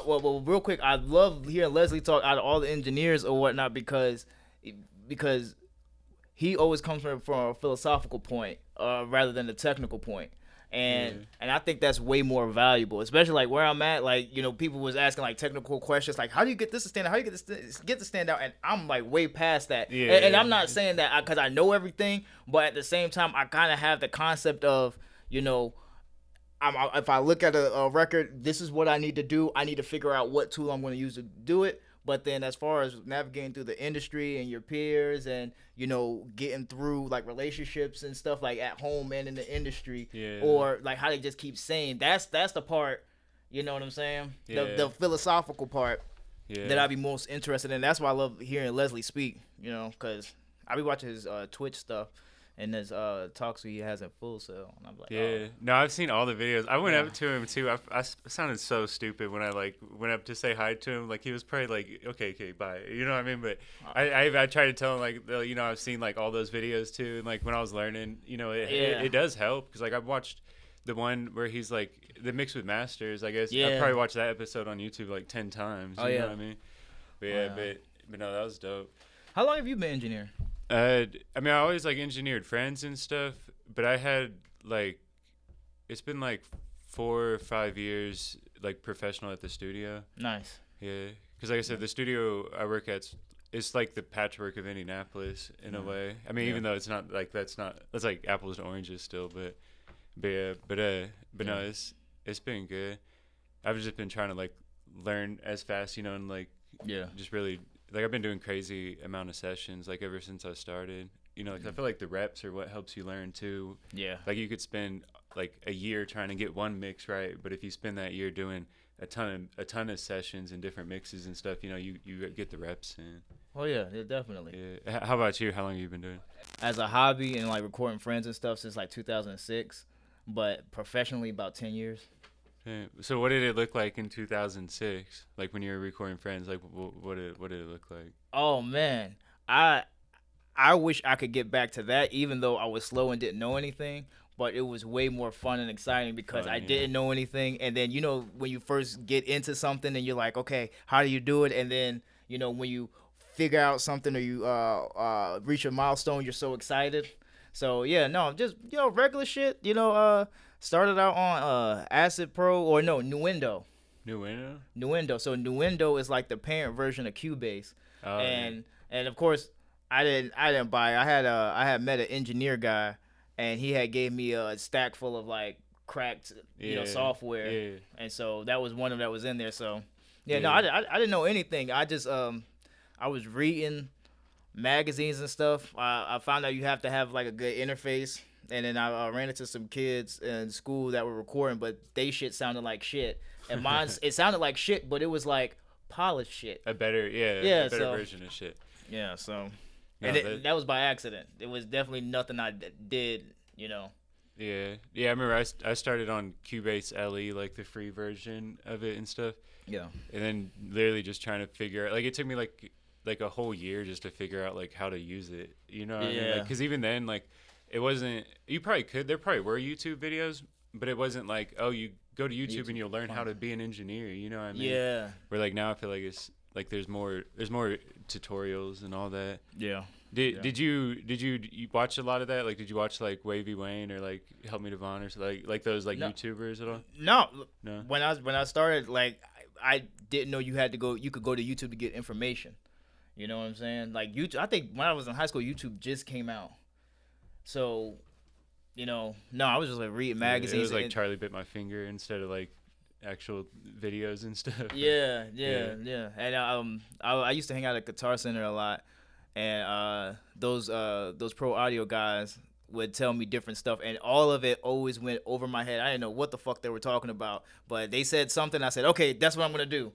well, real quick, I love hearing Leslie talk out of all the engineers or whatnot because he always comes from a philosophical point rather than a technical point. And I think that's way more valuable, especially like where I'm at. Like, you know, people was asking like technical questions, like how do you get this to stand out? How do you get to stand out? And I'm like way past that. Yeah. And I'm not saying that because I know everything, but at the same time, I kind of have the concept of, you know, if I look at a record, this is what I need to do. I need to figure out what tool I'm going to use to do it. But then as far as navigating through the industry and your peers and, you know, getting through like relationships and stuff like at home and in the industry, or like how they just keep saying, that's the part, you know what I'm saying? The philosophical part that I'd be most interested in. That's why I love hearing Leslie speak, you know, because I be watching his Twitch stuff. And there's talks he has at Full Sail, and I'm like, oh. No, I've seen all the videos. I went up to him too. I sounded so stupid when I like went up to say hi to him. Like he was probably like, okay, bye. You know what I mean? But I tried to tell him like, you know, I've seen like all those videos too, and like when I was learning, you know, it does help because like I've watched the one where he's like the mix with masters. I guess I probably watched that episode on YouTube like 10 times. You know what I mean? But but no, that was dope. How long have you been engineering? I mean, I always like engineered friends and stuff, but I had like, it's been like 4 or 5 years like professional at the studio. Nice. Yeah, because like I said, the studio I work at, it's like the Patchwerk of Indianapolis in a way. I mean, even though it's not like that's like apples and oranges still, but no, it's been good. I've just been trying to like learn as fast, you know, and like just really. Like, I've been doing crazy amount of sessions, like, ever since I started. You know, like, I feel like the reps are what helps you learn, too. Yeah. Like, you could spend, like, a year trying to get one mix right, but if you spend that year doing a ton of sessions and different mixes and stuff, you know, you get the reps in. Oh, yeah, definitely. Yeah. How about you? How long have you been doing? As a hobby and, like, recording friends and stuff since, like, 2006, but professionally about 10 years. So what did it look like in 2006? Like when you were recording friends, like what did it look like? Oh man, I wish I could get back to that, even though I was slow and didn't know anything. But it was way more fun and exciting because I didn't know anything. And then, you know, when you first get into something and you're like, okay, how do you do it? And then, you know, when you figure out something or you reach a milestone, you're so excited. So yeah, no, just, you know, regular shit, you know, started out on Acid Pro or no, Nuendo. Nuendo? So Nuendo is like the parent version of Cubase. And of course I didn't buy it. I had met an engineer guy and he had gave me a stack full of like cracked you know software. Yeah. And so that was one of that was in there. So no, I didn't know anything. I just I was reading magazines and stuff. I found out you have to have like a good interface. And then I ran into some kids in school that were recording, but they shit sounded like shit. And mine's, it sounded like shit, but it was like polished shit. A better version of shit. Yeah, so. And that was by accident. It was definitely nothing I did, you know. Yeah, I remember I started on Cubase LE, like the free version of it and stuff. Yeah. And then literally just trying to figure out, like it took me like a whole year just to figure out like how to use it. You know what I mean? Because even then, like, it wasn't, you probably could, there probably were YouTube videos, but it wasn't like, oh, you go to YouTube and you'll learn how to be an engineer, you know what I mean? Yeah. Where like now I feel like it's like there's more tutorials and all that. Yeah. Did you watch a lot of that? Like, did you watch like Wavy Wayne or like Help Me Devon or like those like YouTubers at all? No. When I started, like, I didn't know you could go to YouTube to get information. You know what I'm saying? Like YouTube, I think when I was in high school, YouTube just came out. So, you know, no, I was just like reading magazines. It was like Charlie Bit My Finger instead of like actual videos and stuff. Yeah. And I used to hang out at Guitar Center a lot, and those pro audio guys would tell me different stuff, and all of it always went over my head. I didn't know what the fuck they were talking about, but they said something. I said, okay, that's what I'm gonna do.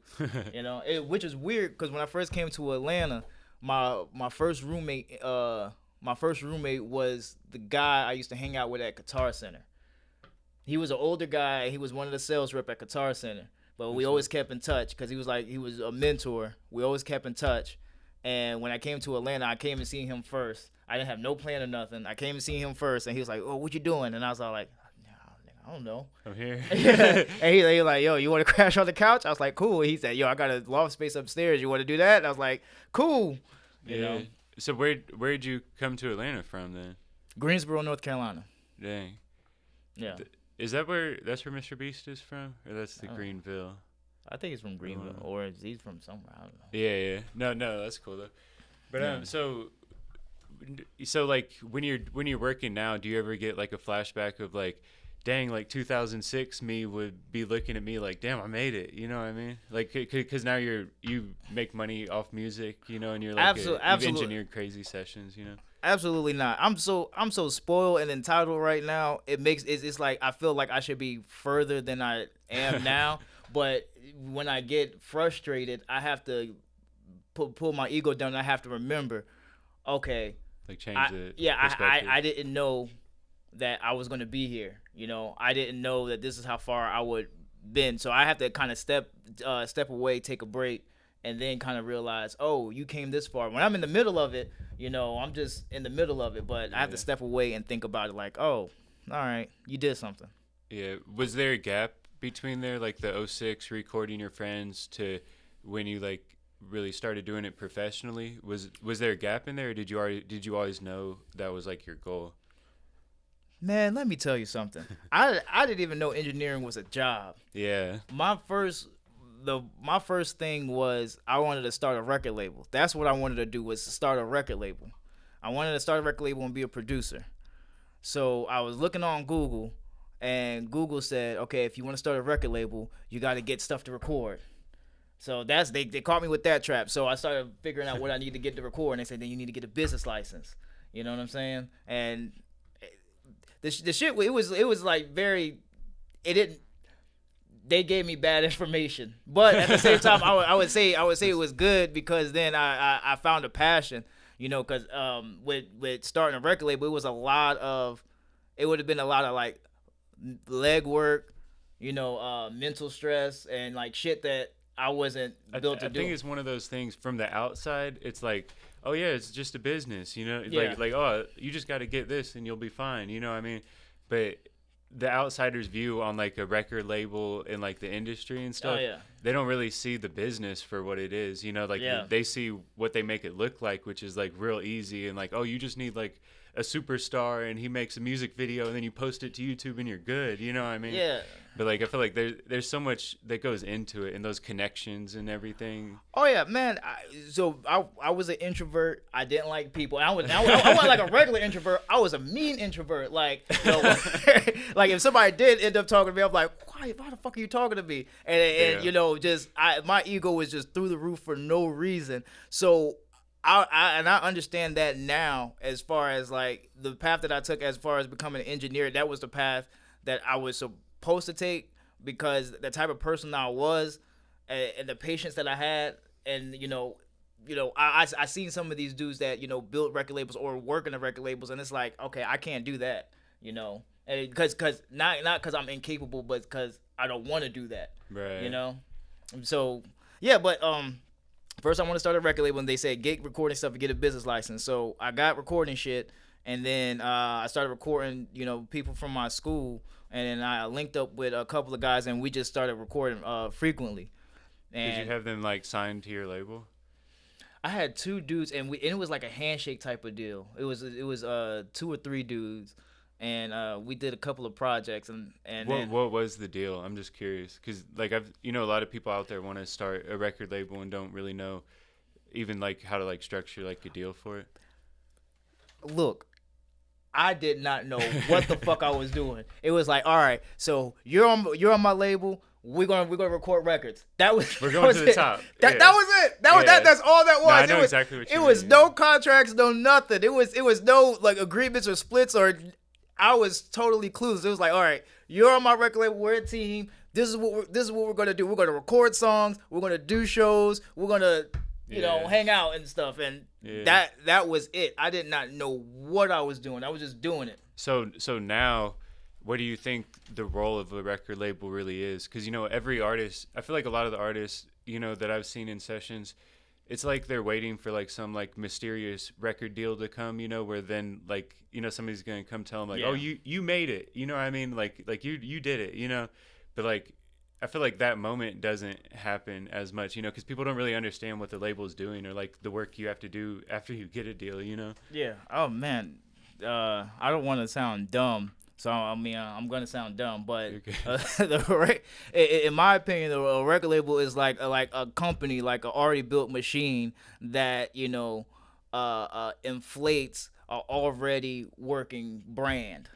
You know, which is weird because when I first came to Atlanta, my first roommate was the guy I used to hang out with at Guitar Center. He was an older guy. He was one of the sales rep at Guitar Center, but we always kept in touch because he was a mentor. We always kept in touch. And when I came to Atlanta, I came and seen him first. I didn't have no plan or nothing. I came and seen him first, and he was like, "Oh, what you doing?" And I was all like, "No, I don't know. I'm here. And he like, yo, you want to crash on the couch? I was like, cool. He said, yo, I got a loft space upstairs. You want to do that? And I was like, cool. You know. So where'd you come to Atlanta from then? Greensboro, North Carolina. Dang. Yeah. Is that's where Mr. Beast is from, or that's the Greenville? I think he's from Greenville, or he's from somewhere. I don't know. Yeah. No, that's cool though. But so like when you're working now, do you ever get like a flashback of like, dang, like 2006 me would be looking at me like, damn, I made it. You know what I mean? Like, because now you make money off music, you know, and you're like, you've engineered crazy sessions, you know. Absolutely not. I'm so spoiled and entitled right now. It's like I feel like I should be further than I am now. But when I get frustrated, I have to pull my ego down. And I have to remember, okay, like change the perspective. I didn't know that I was gonna be here. You know, I didn't know that this is how far I would been. So I have to kind of step away, take a break, and then kind of realize, oh, you came this far. When I'm in the middle of it, you know, I'm just in the middle of it, but I have to step away and think about it like, oh, all right, you did something. Yeah. Was there a gap between there, like the '06 recording your friends to when you like really started doing it professionally? Was there a gap in there, or did you always know that was like your goal? Man, let me tell you something. I didn't even know engineering was a job. Yeah. My first thing was I wanted to start a record label. That's what I wanted to do, was to start a record label. I wanted to start a record label and be a producer. So I was looking on Google, and Google said, okay, if you want to start a record label, you got to get stuff to record. So they caught me with that trap. So I started figuring out what I need to get to record, and they said, then you need to get a business license. You know what I'm saying? And the shit, it was like very, it didn't. They gave me bad information, but at the same time, I would say it was good, because then I found a passion, you know, because with starting a record label, it would have been a lot of like leg work, you know, mental stress and like shit that I wasn't built to do. I think it's one of those things from the outside. It's like, oh yeah, it's just a business, you know, like oh, you just got to get this and you'll be fine, you know what I mean? But the outsider's view on like a record label and like the industry and stuff, they don't really see the business for what it is, you know, like they see what they make it look like, which is like real easy, and like, oh, you just need like a superstar and he makes a music video and then you post it to YouTube and you're good, you know what I mean? Yeah. But like I feel like there's so much that goes into it, and those connections and everything. Oh yeah, man. I was an introvert. I didn't like people. I wasn't like a regular introvert. I was a mean introvert. Like, you know, like if somebody did end up talking to me, I'm like, why the fuck are you talking to me? And you know, just my ego was just through the roof for no reason. So I understand that now, as far as like the path that I took as far as becoming an engineer. That was the path that I was supposed to take, because the type of person I was, and the patience that I had, and you know, I seen some of these dudes that, you know, build record labels or work in the record labels, and it's like, okay, I can't do that, you know, and because not because I'm incapable, but because I don't want to do that, right? You know, so yeah, but first I want to start a record label, and they said get recording stuff and get a business license. So I got recording shit, and then I started recording, you know, people from my school. And then I linked up with a couple of guys, and we just started recording frequently. And did you have them like signed to your label? I had two dudes, and it was like a handshake type of deal. It was 2 or 3 dudes, and we did a couple of projects. And what was the deal? I'm just curious, because like a lot of people out there want to start a record label and don't really know even like how to like structure like a deal for it. Look, I did not know what the fuck I was doing. It was like, all right, so you're on my label. We're gonna record records. We're going to the top. That was it. That's all that was. No, I know exactly what you mean. It was no contracts, no nothing. It was no like agreements or splits, or I was totally clueless. It was like, all right, you're on my record label. We're a team. This is what we're gonna do. We're gonna record songs. We're gonna do shows. We're gonna you know, hang out and stuff, and that was it. I did not know what I was doing. I was just doing it. So now, what do you think the role of a record label really is? Because, you know, every artist, I feel like a lot of the artists, you know, that I've seen in sessions, it's like they're waiting for like some like mysterious record deal to come, you know, where then like, you know, somebody's gonna come tell them like, Yeah. oh, you made it, you know what I mean? Like you did it, you know. But like I feel like that moment doesn't happen as much, you know, because people don't really understand what the label's doing or like the work you have to do after you get a deal, you know. Yeah. Oh man, I don't want to sound dumb, so I mean I'm gonna sound dumb, but in my opinion, a record label is like a company, like an already built machine that inflates a already working brand.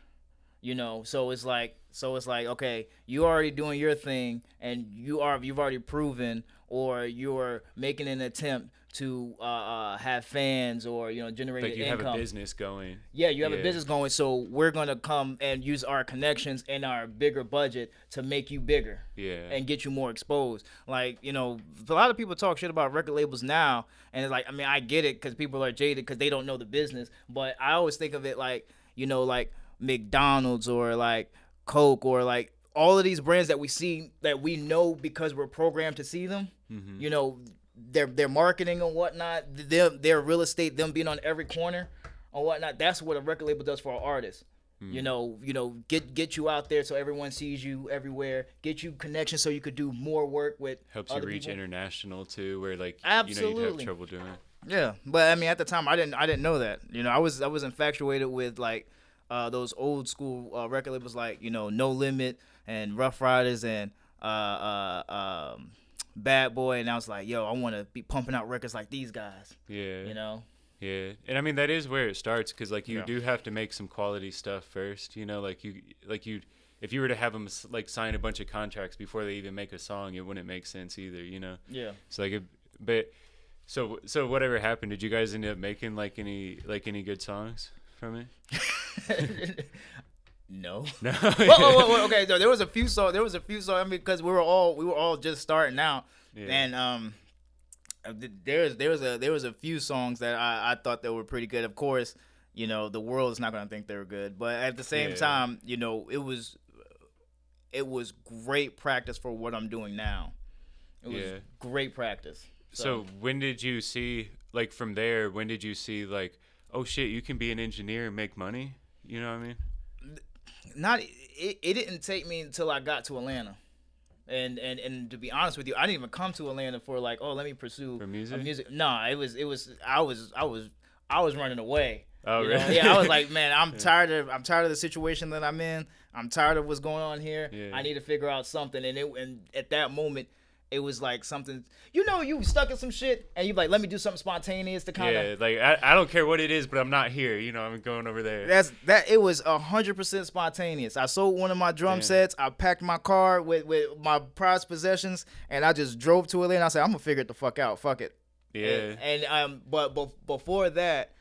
So it's like okay, you already doing your thing, and you've already proven, or you're making an attempt to have fans, or generate Like you have income. a business going. Yeah, you have a Yeah. business going, so we're gonna come and use our connections and our bigger budget to make you bigger. Yeah. And get you more exposed. Like, a lot of people talk shit about record labels now, and it's like, I mean, I get it because people are jaded because they don't know the business, but I always think of it like, like McDonald's or like Coke or like all of these brands that we see that we know because we're programmed to see them. Mm-hmm. Their marketing and whatnot, their real estate, them being on every corner or whatnot. That's what a record label does for an artist. Get you out there so everyone sees you everywhere. Get you connections so you could do more work with. Helps you reach people. International too, where like Absolutely. you'd have trouble doing it. Yeah, but I mean, at the time, I didn't know that. I was infatuated with like those old school record labels like No Limit and Rough Riders and Bad Boy, and I was like, yo, I want to be pumping out records like these guys. Yeah. Yeah, and I mean that is where it starts because like you do have to make some quality stuff first. Like you if you were to have them like sign a bunch of contracts before they even make a song, it wouldn't make sense either. Yeah. So so whatever happened, did you guys end up making like any good songs from it? No. No. Whoa, okay. So there was a few songs. I mean, because we were all just starting out, and there was a few songs that I thought that were pretty good. Of course, the world is not gonna think they were good, but at the same time, it was great practice for what I'm doing now. It was great practice. So when did you see, like, from there? When did you see like, oh shit, you can be an engineer and make money? You know what I mean? It didn't take me until I got to Atlanta, and to be honest with you, I didn't even come to Atlanta for like, oh, let me pursue music. No, it was I was running away. Oh, really? Yeah, I was like, man, I'm tired of the situation that I'm in. I'm tired of what's going on here. Yeah. I need to figure out something, and at that moment, it was like something, you stuck in some shit, and you like, let me do something spontaneous to kind of. Yeah, like I don't care what it is, but I'm not here. I'm going over there. It was 100% spontaneous. I sold one of my drum sets. I packed my car with my prized possessions, and I just drove to Atlanta. I said, I'm gonna figure it the fuck out. Fuck it. Yeah. But before that,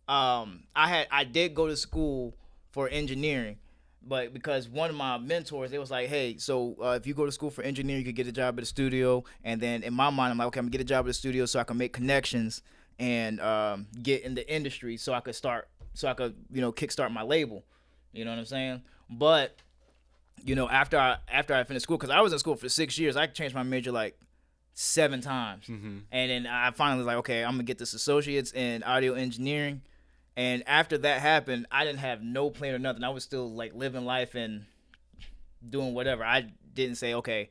I did go to school for engineering. But because one of my mentors, they was like, hey, so if you go to school for engineering, you could get a job at a studio. And then in my mind, I'm like, okay, I'm going to get a job at a studio so I can make connections and get in the industry so I could kickstart my label. You know what I'm saying? But, after I finished school, because I was in school for 6 years, I changed my major like 7 times. Mm-hmm. And then I finally was like, okay, I'm going to get this associates in audio engineering. And after that happened, I didn't have no plan or nothing. I was still like living life and doing whatever. I didn't say, okay,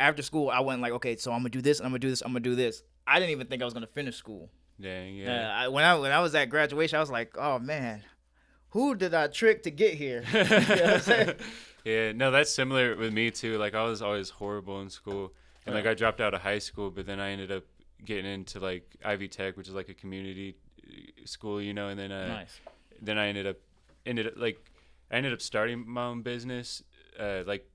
after school, I went like, okay, so I'm going to do this, and I'm going to do this, I'm going to do this. I didn't even think I was going to finish school. Dang, yeah. When I was at graduation, I was like, oh, man, who did I trick to get here? You know what I'm saying? Yeah, no, that's similar with me, too. Like, I was always horrible in school. And, like, I dropped out of high school, but then I ended up getting into, like, Ivy Tech, which is, like, a community school, and then Nice. Then I ended up starting my own business, like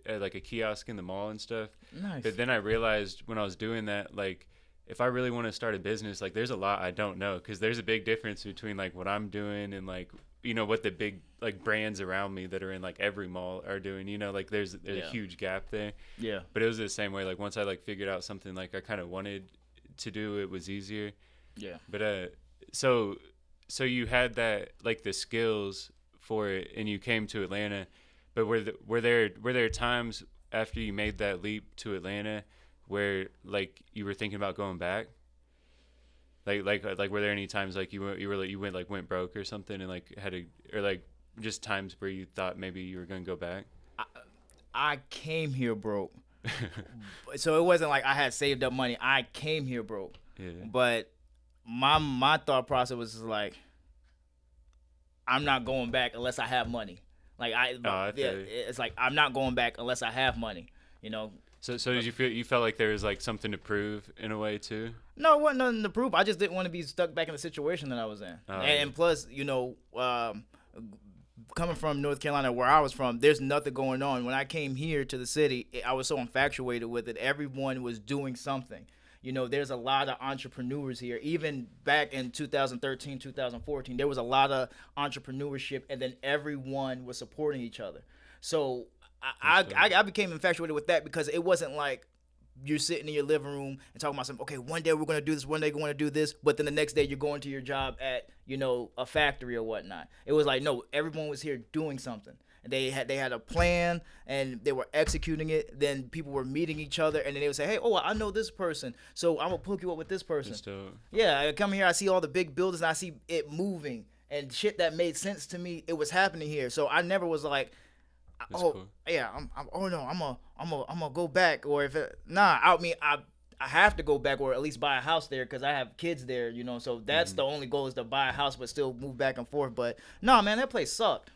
a kiosk in the mall and stuff. Nice. But then I realized when I was doing that, like, if I really want to start a business, like, there's a lot I don't know, because there's a big difference between like what I'm doing and like what the big like brands around me that are in like every mall are doing. Like there's a huge gap there. Yeah. But it was the same way. Like once I like figured out something like I kind of wanted to do, it was easier. Yeah. But so you had that like the skills for it, and you came to Atlanta. But were there times after you made that leap to Atlanta where like you were thinking about going back? Like were there any times like went broke or something and like had to, or like just times where you thought maybe you were gonna go back? I came here broke, so it wasn't like I had saved up money. I came here broke, Yeah. but my thought process was just like, I'm not going back unless I have money. Like I feel you. it's like I'm not going back unless I have money. You know. So did you felt like there was like something to prove in a way too? No, it wasn't nothing to prove. I just didn't want to be stuck back in the situation that I was in. And plus, coming from North Carolina, where I was from, there's nothing going on. When I came here to the city, I was so infatuated with it. Everyone was doing something. There's a lot of entrepreneurs here. Even back in 2013, 2014, there was a lot of entrepreneurship, and then everyone was supporting each other. So I became infatuated with that because it wasn't like you're sitting in your living room and talking about something. Okay, one day we're gonna do this. One day we're gonna do this. But then the next day you're going to your job at a factory or whatnot. It was like no, everyone was here doing something. They had a plan and they were executing it. Then people were meeting each other and then they would say, hey, oh, I know this person, so I'm gonna hook you up with this person. Yeah, I come here, I see all the big buildings and I see it moving and shit that made sense to me. It was happening here, so I never was like, cool. Yeah, I'm gonna go back, or if I have to go back or at least buy a house there because I have kids there, so that's the only goal is to buy a house but still move back and forth. But no, man, that place sucked.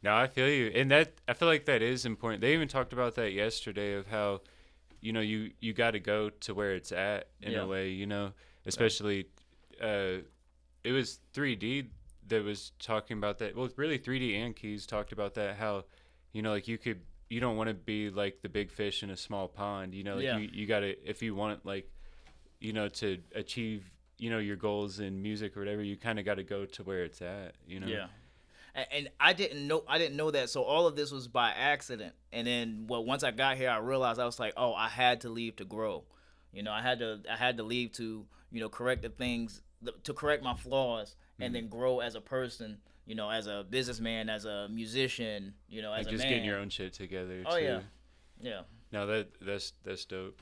No, I feel you, and that I feel like that is important. They even talked about that yesterday of how, you got to go to where it's at in a way, especially it was 3D that was talking about that. Well, really 3D and Keys talked about that, how, like you don't want to be like the big fish in a small pond, you got to, if you want like, to achieve, your goals in music or whatever, you kind of got to go to where it's at, Yeah. And I didn't know that, so all of this was by accident. And then, once I got here, I realized I was like, oh, I had to leave to grow. I had to leave to correct the things, to correct my flaws, and then grow as a person. As a businessman, as a musician. As like a just man. getting your own shit together. Oh too. yeah. No, that's dope.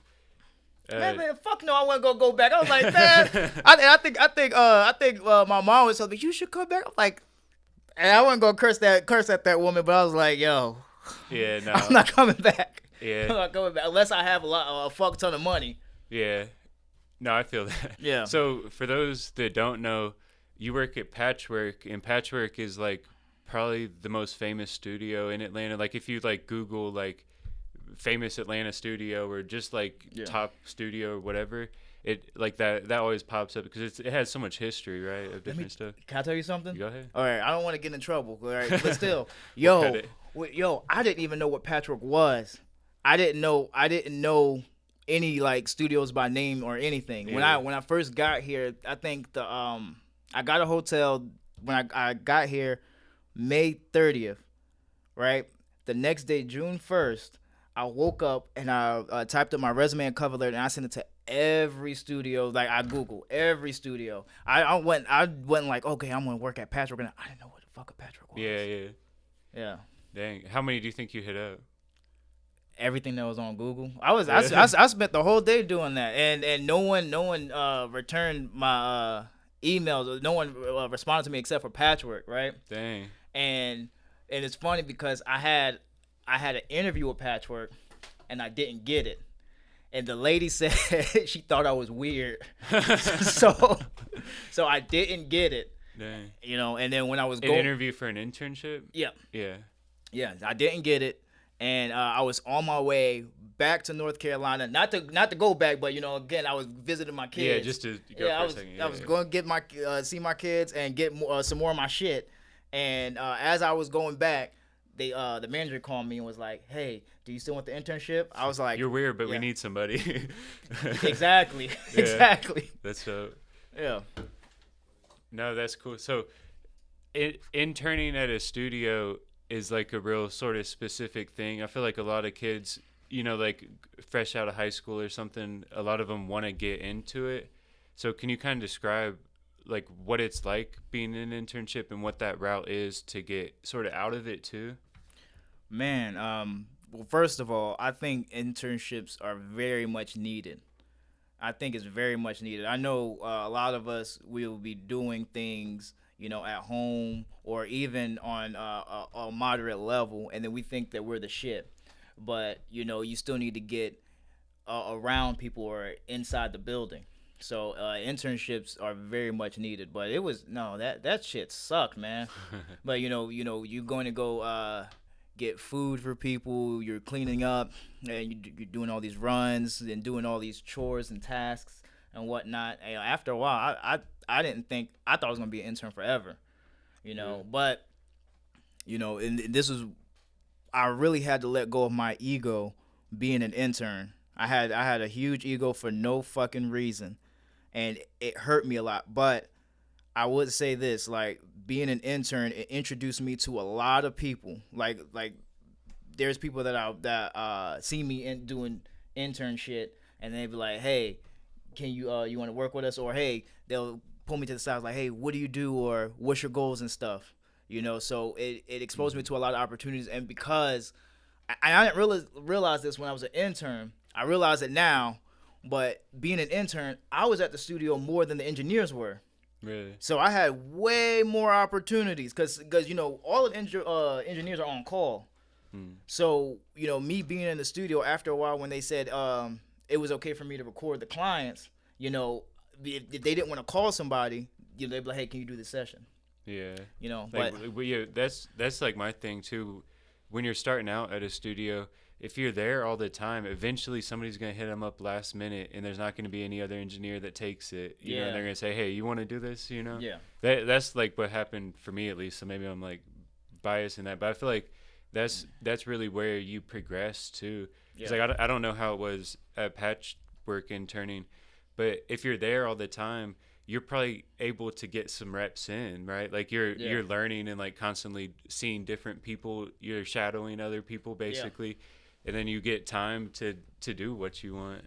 Man, fuck no! I want to go back. I was like, man, I think my mom was telling me you should come back. I'm like. And I wasn't gonna curse at that woman, but I was like, yo, yeah, no, I'm not coming back. Yeah, I'm not coming back unless I have a fuck ton of money. Yeah, no, I feel that. Yeah. So for those that don't know, you work at Patchwerk, and Patchwerk is like probably the most famous studio in Atlanta. Like if you like Google like famous Atlanta studio or just like top studio or whatever. It like that always pops up because it has so much history, right, of different stuff. Can I tell you something? Go ahead. All right, I don't want to get in trouble, all right, but still, yo, I didn't even know what Patchwerk was. I didn't know any like studios by name or anything. Yeah. When I first got here, I think I got a hotel when I got here May 30th, right? The next day, June 1st, I woke up and I typed up my resume and cover letter and I sent it to every studio. Like I Googled every studio. I went like, okay, I'm gonna work at Patchwerk, and I didn't know what the fuck a Patchwerk was. Yeah. Dang, how many do you think you hit up? Everything that was on Google. I spent the whole day doing that, and no one returned my emails. No one responded to me except for Patchwerk, right? Dang. And it's funny because I had an interview with Patchwerk, and I didn't get it. And the lady said she thought I was weird, so I didn't get it. Dang. And then when I was an interview for an internship. Yeah, I didn't get it, and I was on my way back to North Carolina, not to go back, but again, I was visiting my kids. Yeah, just to go for a second. I was going to get my see my kids and get some more of my shit, and as I was going back. The manager called me and was like, hey, do you still want the internship? I was like, you're weird, but we need somebody. Exactly. That's dope. Yeah. No, that's cool. So interning at a studio is like a real sort of specific thing. I feel like a lot of kids, like fresh out of high school or something, a lot of them want to get into it. So can you kind of describe like what it's like being in an internship and what that route is to get sort of out of it too? Man, well, first of all, I think internships are very much needed. I think it's very much needed. I know a lot of us will be doing things, at home or even on a moderate level, and then we think that we're the shit. But you still need to get around people or inside the building. So internships are very much needed. But it was no that shit sucked, man. But you're going to go get food for people. You're cleaning up, and you're doing all these runs and doing all these chores and tasks and whatnot. And after a while, I didn't think I thought I was gonna be an intern forever, But and this was I really had to let go of my ego being an intern. I had a huge ego for no fucking reason, and it hurt me a lot. But I would say this, like being an intern, it introduced me to a lot of people. Like there's people that see me doing intern shit, and they be like, hey, can you want to work with us? Or hey, they'll pull me to the side like, hey, what do you do? Or what's your goals and stuff? So it exposed me to a lot of opportunities. And because I didn't realize this when I was an intern, I realize it now. But being an intern, I was at the studio more than the engineers were. Really? So I had way more opportunities because all of the engineers are on call. So me being in the studio, after a while when they said it was okay for me to record the clients, if they didn't want to call somebody, they'd be like, hey, can you do this session? Yeah. But yeah, that's like my thing too. When you're starting out at a studio, if you're there all the time, eventually somebody's going to hit them up last minute, and there's not going to be any other engineer that takes it. You know, and they're going to say, hey, you want to do this, Yeah. That's like what happened for me, at least. So maybe I'm like biased in that, but I feel like that's really where you progress too. It's like, I don't know how it was at Patchwerk interning, but if you're there all the time, you're probably able to get some reps in, right? Like you're learning and like constantly seeing different people. You're shadowing other people basically, and then you get time to do what you want.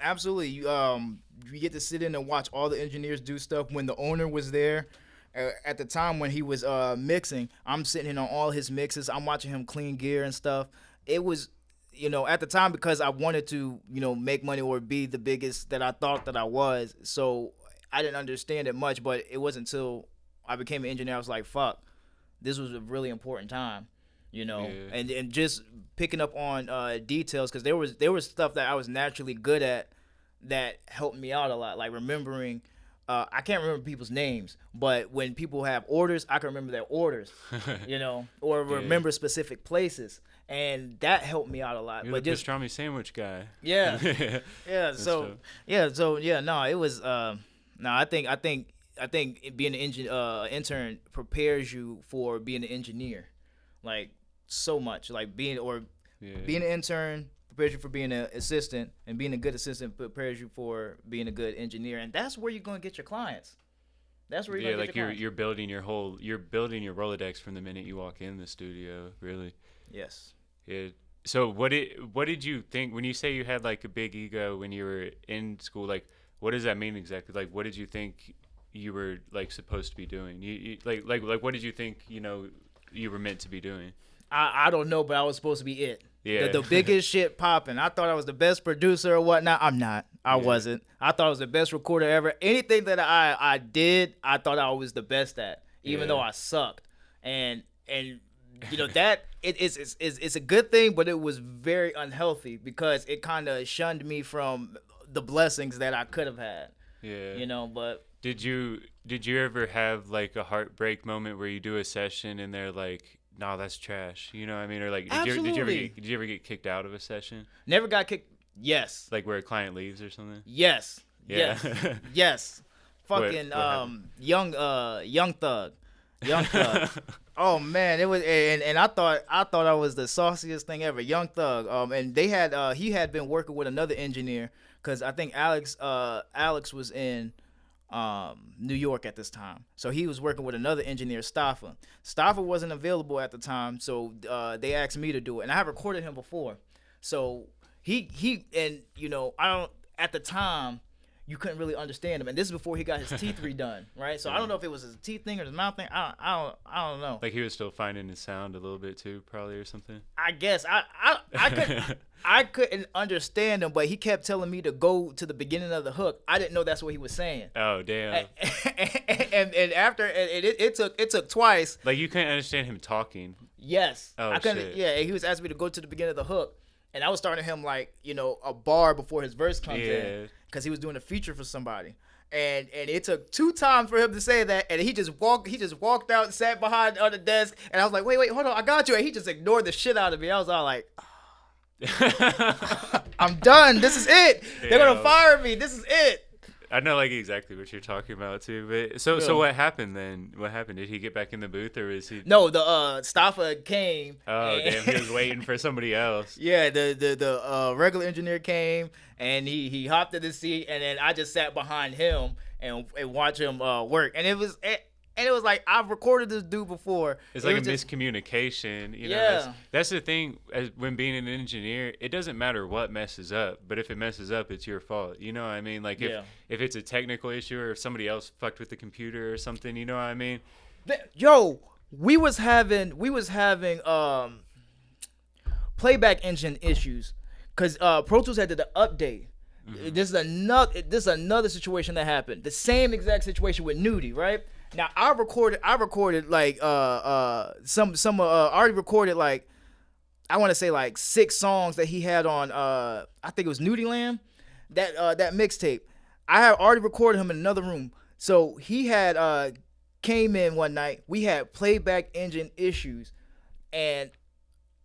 Absolutely. You get to sit in and watch all the engineers do stuff. When the owner was there, at the time when he was mixing, I'm sitting in on all his mixes. I'm watching him clean gear and stuff. It was, at the time, because I wanted to, make money or be the biggest that I thought that I was. So I didn't understand it much, but it wasn't until I became an engineer I was like, fuck, this was a really important time, and just picking up on details, because there was stuff that I was naturally good at that helped me out a lot, like remembering. I can't remember people's names, but when people have orders, I can remember their orders, or remember specific places, and that helped me out a lot. You're but the just pastrami sandwich guy. Yeah, yeah. So no, it was no. I think being an intern prepares you for being an engineer, like so much. Like being an intern prepares you for being an assistant, and being a good assistant prepares you for being a good engineer, and that's where you're gonna get your clients. That's where you're gonna get your clients. You're building you're building your Rolodex from the minute you walk in the studio, really. Yes. Yeah. So what did you think when you say you had like a big ego when you were in school? Like, what does that mean exactly? Like, what did you think you were like supposed to be doing? You like what did you think you were meant to be doing? I don't know, but I was supposed to be it. Yeah. The biggest shit popping. I thought I was the best producer or whatnot. I'm not. I wasn't. I thought I was the best recorder ever. Anything that I did, I thought I was the best at, even though I sucked. And that it's a good thing, but it was very unhealthy because it kind of shunned me from the blessings that I could have had. Yeah. But did you ever have like a heartbreak moment where you do a session and they're like, no, that's trash. You know what I mean? Or like, did you ever get kicked out of a session? Never got kicked. Yes. Like where a client leaves or something? Yes. Yeah. Yes. Yes. Fucking young thug. Young Thug. Oh man, it was, and I thought I was the sauciest thing ever. Young Thug. And they had he had been working with another engineer, because I think Alex was in New York at this time, so he was working with another engineer, Staffa. Staffa wasn't available at the time, so they asked me to do it, and I have recorded him before. So he and I don't, at the time, you couldn't really understand him. And this is before he got his teeth redone, right? So I don't know if it was his teeth thing or his mouth thing. I don't know. Like he was still finding his sound a little bit too, probably, or something. I guess I couldn't understand him, but he kept telling me to go to the beginning of the hook. I didn't know that's what he was saying. Oh damn! And after it took twice. Like you couldn't understand him talking. Yes. Oh I couldn't. shit. Yeah, and he was asking me to go to the beginning of the hook, and I was starting him like a bar before his verse comes in, because he was doing a feature for somebody. And it took 2 times for him to say that, and he just walked out and sat behind on the desk, and I was like, wait, hold on, I got you, and he just ignored the shit out of me. I was all like, I'm done. This is it. They're gonna fire me. This is it. I know like exactly what you're talking about too. But so what happened then? What happened? Did he get back in the booth or is he? No, the Staffa came. Oh damn! He was waiting for somebody else. Yeah, the regular engineer came and he hopped in the seat, and then I just sat behind him and watch him work. And it was like, I've recorded this dude before. It's like a miscommunication. You know, yeah. That's the thing. When being an engineer, it doesn't matter what messes up, but if it messes up, it's your fault. You know what I mean? Like if it's a technical issue or if somebody else fucked with the computer or something, you know what I mean? Yo, we was having playback engine issues because Pro Tools had to the update. Mm-hmm. This is another situation that happened. The same exact situation with Nudy, right? Now I recorded like I already recorded like, I want to say like 6 songs that he had on I think it was Nudy Land, that mixtape. I had already recorded him in another room. So he had came in one night. We had playback engine issues, and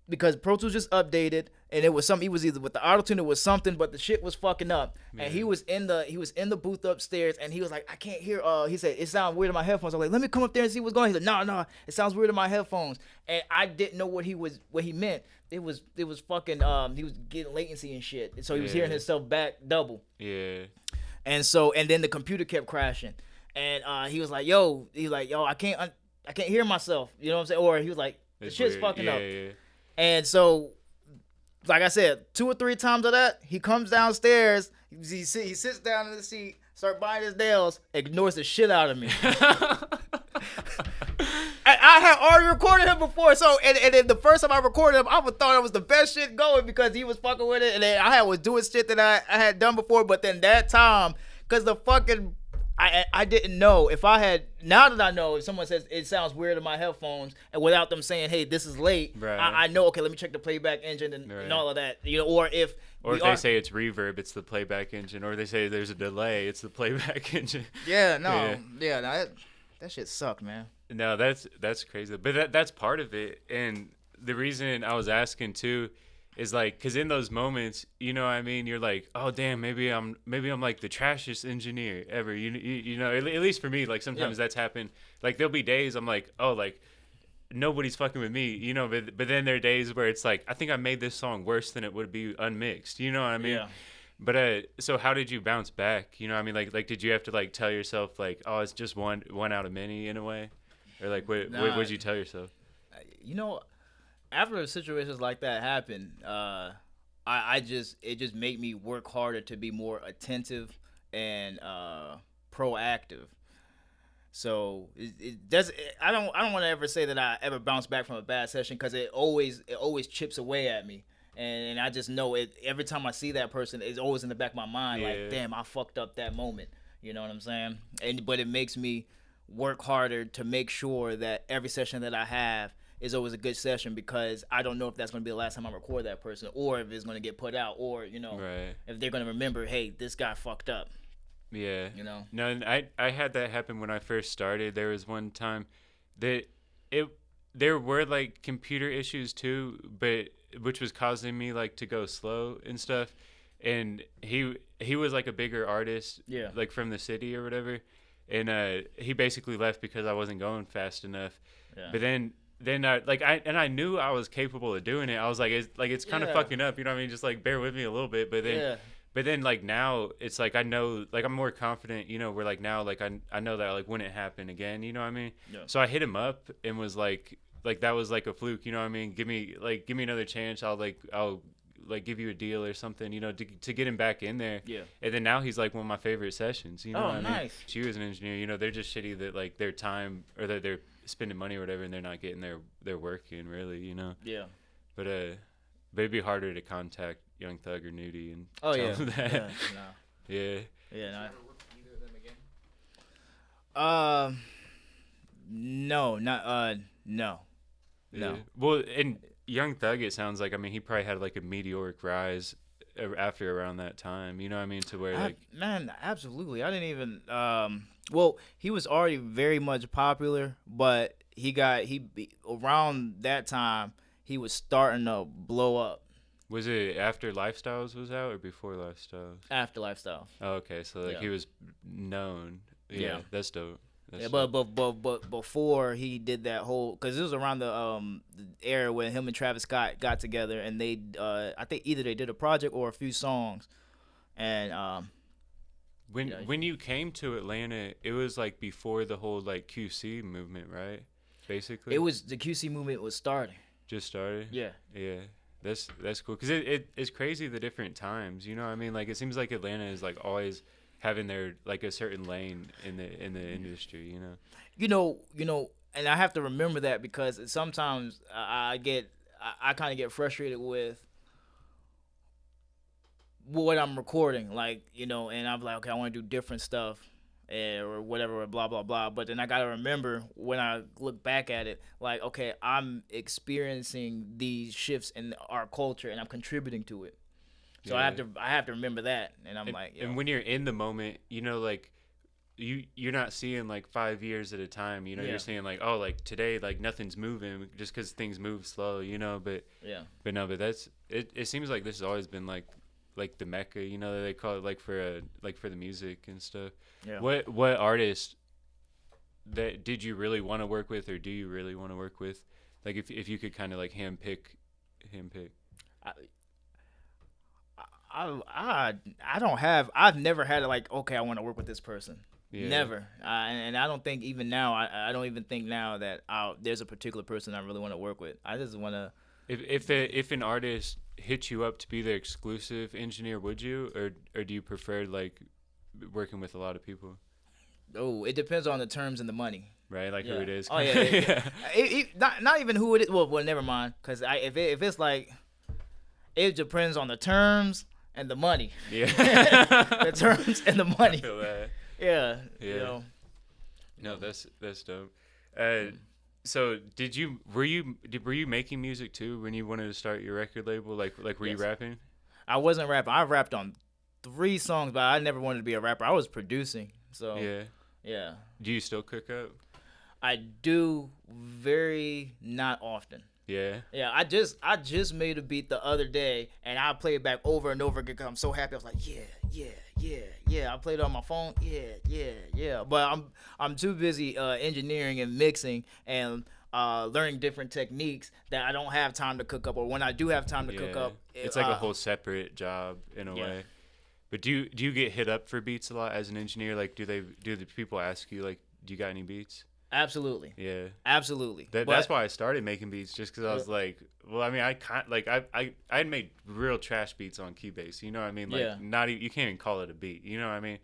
because Pro Tools just updated, and it was he was either with the autotune, it was something, but the shit was fucking up. Man. And he was in the booth upstairs, and he was like, I can't hear. He said it sounds weird in my headphones. I was like, let me come up there and see what's going on. He said, no, it sounds weird in my headphones. And I didn't know what he meant. It was fucking he was getting latency and shit. So he was hearing himself back double. Yeah. And then the computer kept crashing, and he was like, yo, I can't hear myself. You know what I'm saying? Or he was like, the shit's fucking up. Yeah. And so, like I said, 2 or 3 times of that, he comes downstairs, he sits down in the seat, start biting his nails, ignores the shit out of me. I had already recorded him before, so and then the first time I recorded him, I thought it was the best shit going because he was fucking with it, and then I was doing shit that I had done before, but then that time, because the fucking I didn't know if I had. Now that I know, if someone says it sounds weird in my headphones, and without them saying, "Hey, this is late," right. I know. Okay, let me check the playback engine and all of that. You know, or if they say it's reverb, it's the playback engine, or they say there's a delay, it's the playback engine. Yeah, no, that shit sucked, man. No, that's crazy, but that's part of it, and the reason I was asking too. Is like, cause in those moments, you know what I mean? You're like, oh damn, maybe I'm like the trashiest engineer ever. You know, at least for me, like sometimes that's happened. Like there'll be days I'm like, oh, like nobody's fucking with me, you know. But then there are days where it's like, I think I made this song worse than it would be unmixed. You know what I mean? Yeah. But so how did you bounce back? You know what I mean? Like did you have to like tell yourself like, oh, it's just one out of many in a way, or like what did you tell yourself? You know. After situations like that happen, it just made me work harder to be more attentive and proactive. So it does. I don't want to ever say that I ever bounce back from a bad session, because it always chips away at me, and I just know it every time I see that person. It's always in the back of my mind, like, damn, I fucked up that moment. You know what I'm saying? But it makes me work harder to make sure that every session that I have is always a good session, because I don't know if that's going to be the last time I record that person, or if it's going to get put out, or, you know, if they're going to remember, hey, this guy fucked up. Yeah. You know? No, and I had that happen when I first started. There was one time that there were like computer issues too, but which was causing me like to go slow and stuff. And he was like a bigger artist, like from the city or whatever. And he basically left because I wasn't going fast enough. Yeah. But then I knew I was capable of doing it. I was like, it's kind of fucking up, you know what I mean? Just like bear with me a little bit. But then like now it's like I know, like I'm more confident, you know, where like now like I know that like wouldn't happen again, you know what I mean? Yeah. So I hit him up and was like that was like a fluke, you know what I mean? Give me another chance. I'll like give you a deal or something, you know, to get him back in there. Yeah. And then now he's like one of my favorite sessions. You know Oh, what I mean? nice. You as an engineer, you know, they're just shitty that like their time or that they're spending money or whatever, and they're not getting their work in really, you know. Yeah. But it'd be harder to contact Young Thug or Nudy and Oh tell yeah. them that. Yeah. No. Yeah. Yeah. No. Ever work with either of them again? No, not no. No. Yeah. Well, and Young Thug, it sounds like, I mean, he probably had like a meteoric rise after around that time. You know what I mean? To where like, Man, absolutely. I didn't even. Well, he was already very much popular, but around that time he was starting to blow up. was it after Lifestyles was out or before Lifestyles? After Lifestyle. Oh, okay. So like Yeah. he was known. Yeah, Yeah. that's dope. That's Yeah, dope. but before he did that whole, because it was around the era when him and Travis Scott got together, and they I think either they did a project or a few songs, and When you came to Atlanta, it was like before the whole like QC movement, right? Basically, it was the QC movement was starting. just started. Yeah. Yeah, that's cool because it's crazy the different times. You know what I mean? Like it seems like Atlanta is like always having their like a certain lane in the industry. You know. You know, and I have to remember that because sometimes I kind of get frustrated with what I'm recording, like, you know, and I'm like, okay, I want to do different stuff, or whatever, or blah blah blah. But then I gotta remember when I look back at it, like, okay, I'm experiencing these shifts in our culture, and I'm contributing to it. So Yeah. I have to remember that, and I'm like, and when you're in the moment, you know, like you're not seeing like 5 years at a time. You know, Yeah. you're seeing like, oh, like today, like nothing's moving just because things move slow. You know, but that's it. It seems like this has always been like the mecca. You know, they call it like for the music and stuff. Yeah. What artist that did you really want to work with, or do you really want to work with? Like if you could kind of like handpick. I don't have. I've never had it like, okay, I want to work with this person. Yeah. Never. And I don't think even now. I don't even think now that there's a particular person I really want to work with. I just want to. If an artist hit you up to be their exclusive engineer, would you, or do you prefer like working with a lot of people? Oh, it depends on the terms and the money. Right, like Yeah. who it is. Oh yeah. Not even who it is. Well, never mind. Cause if it's like, it depends on the terms and the money. Yeah. The terms and the money. I feel that. Yeah. Yeah. You know. No, that's dope. So were you making music too when you wanted to start your record label? Like were you Yes. rapping? I wasn't rapping. I rapped on 3 songs, but I never wanted to be a rapper. I was producing. So yeah. Do you still cook up? I do very not often. Yeah. Yeah, I just made a beat the other day, and I play it back over and over again because I'm so happy. I was like, yeah. I played it on my phone, yeah. But I'm too busy engineering and mixing and learning different techniques that I don't have time to cook up. Or when I do have time to cook up, it's like a whole separate job in a way. But do you get hit up for beats a lot as an engineer? Like, do the people ask you like, do you got any beats? Absolutely. Yeah. Absolutely. That's why I started making beats, just because I was like, well, I mean, I had made real trash beats on Keybase. You know what I mean? Like, not even, you can't even call it a beat. You know what I mean?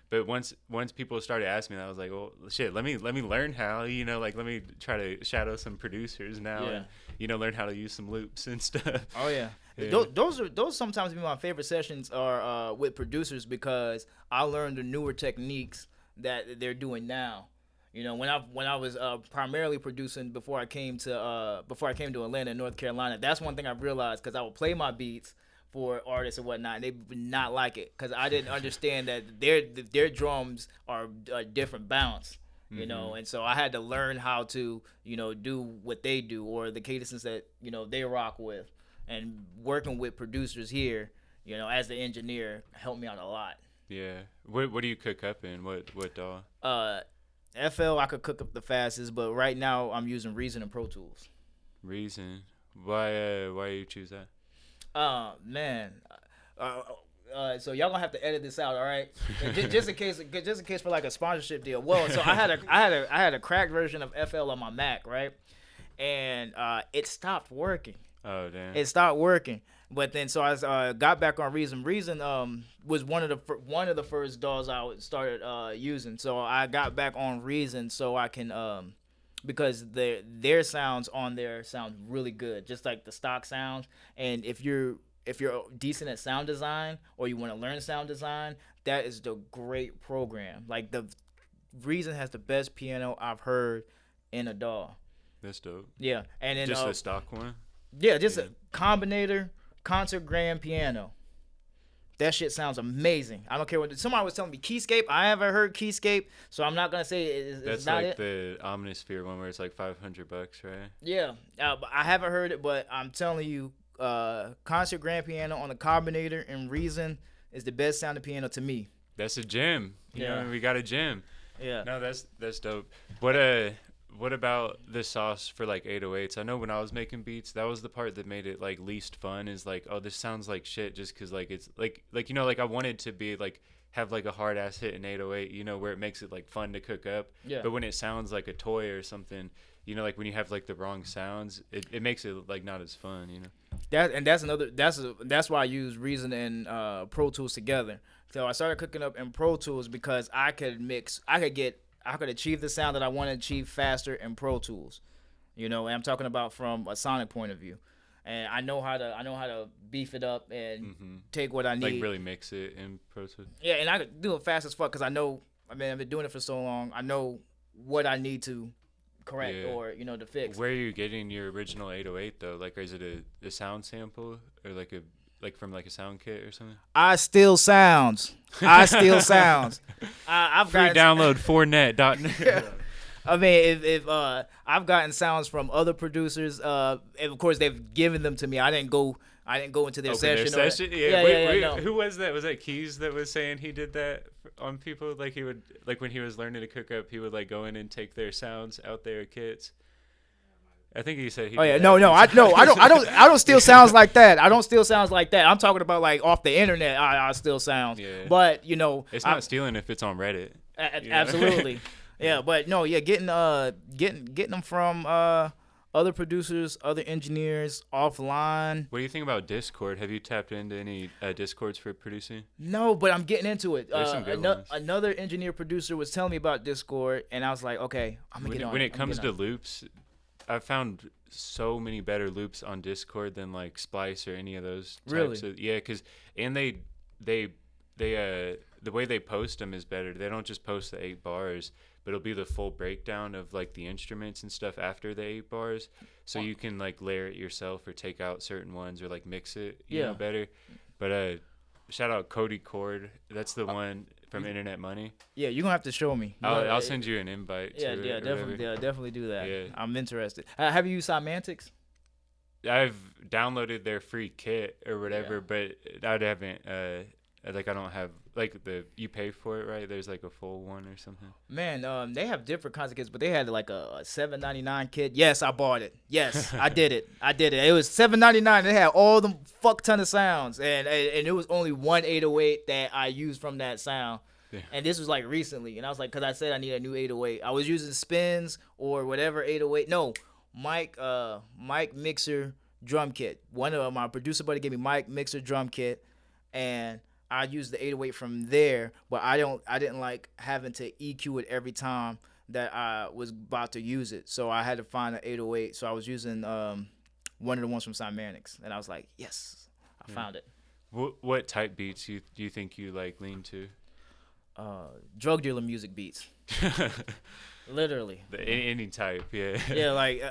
But once people started asking me that, I was like, well, shit, let me learn how. You know, like let me try to shadow some producers now, and learn how to use some loops and stuff. Oh yeah. Those sometimes be my favorite sessions are with producers because I learned the newer techniques that they're doing now. You know, when I was primarily producing before I came to Atlanta, North Carolina, that's one thing I realized because I would play my beats for artists and whatnot, and they would not like it because I didn't understand that their drums are a different bounce. You know, and so I had to learn how to, do what they do or the cadences that, they rock with. And working with producers here, as the engineer, helped me out a lot. Yeah. What do you cook up in? What DAW? FL I could cook up the fastest, but right now I'm using Reason and Pro Tools. Reason. Why you choose that? Man. So y'all gonna have to edit this out, all right? just in case for like a sponsorship deal. Well, so I had a cracked version of FL on my Mac, right? And it stopped working. Oh damn. It stopped working. But then so I got back on Reason. Reason was one of the first DAWs I started using. So I got back on Reason so I can because their sounds on there sound really good, just like the stock sounds. And if you're decent at sound design or you want to learn sound design, that is the great program. Like the Reason has the best piano I've heard in a DAW. That's dope. Yeah, and then Just a stock one. Yeah, just a combinator concert grand piano. That shit sounds amazing. I don't care what somebody was telling me. Keyscape, I haven't heard Keyscape, so I'm not gonna say it's That's not like it. the Omnisphere one where it's like $500, right? Yeah, I haven't heard it, but I'm telling you, concert grand piano on the carbonator and Reason is the best sounding piano to me. That's a gem. You know, we got a gem. Yeah. No, that's dope. What about the sauce for like 808s? I know when I was making beats, that was the part that made it like least fun. Is like, oh, this sounds like shit, just because like it's like you know, like I wanted to be like have like a hard ass hit in 808, you know, where it makes it like fun to cook up. Yeah. But when it sounds like a toy or something, you know, like when you have like the wrong sounds, it makes it like not as fun, you know. That's why I use Reason and Pro Tools together. So I started cooking up in Pro Tools because I could achieve the sound that I want to achieve faster in Pro Tools. You know, and I'm talking about from a sonic point of view. And I know how to beef it up and take what I need. Like really mix it in Pro Tools. Yeah, and I could do it fast as fuck because I've been doing it for so long. I know what I need to correct or, you know, to fix. Where are you getting your original 808 though? Like, is it a sound sample or like from like a sound kit or something? I steal sounds. I've Free download 4net.net. I mean, if I've gotten sounds from other producers, and of course they've given them to me. I didn't go into their session. No. Who was that? Was that Keys that was saying he did that on people? Like he would, like when he was learning to cook up, he would like go in and take their sounds out their kits. I think he said he. Oh yeah, I don't steal sounds like that. I don't steal sounds like that. I'm talking about like off the internet. I steal sounds. Yeah. But you know, it's not stealing if it's on Reddit. Absolutely. Yeah, but no, yeah, getting them from other producers, other engineers offline. What do you think about Discord? Have you tapped into any Discords for producing? No, but I'm getting into it. There's some good ones. Another engineer producer was telling me about Discord, and I was like, okay, I'm gonna get on. When it comes to loops, I've found so many better loops on Discord than like Splice or any of those types of, because the way they post them is better. They don't just post the 8 bars, but it'll be the full breakdown of like the instruments and stuff after the 8 bars, so you can like layer it yourself or take out certain ones or like mix it you know better. But shout out Cody Cord, that's the one from Internet Money. Yeah, you're gonna have to show me. I'll send you an invite. Definitely do that. Yeah. I'm interested. Have you used Cymantics? I've downloaded their free kit or whatever, but I haven't. Like I don't have like you pay for it, right? There's like a full one or something. Man, they have different kinds of kits, but they had like a $7.99 kit. Yes, I bought it. Yes, I did it. It was $7.99. They had all them fuck ton of sounds, and it was only one 808 that I used from that sound. Yeah. And this was like recently, and I was like, because I said I need a new 808. I was using Spins or whatever 808. No, Mike Mixer drum kit. One of my producer buddy gave me Mike Mixer drum kit, and I used the 808 from there, but I didn't like having to EQ it every time that I was about to use it. So I had to find an 808. So I was using one of the ones from Cymantics, and I was like, yes, I found it. What type beats do you think you like lean to? Drug dealer music beats. Literally. Any type, yeah. Yeah, like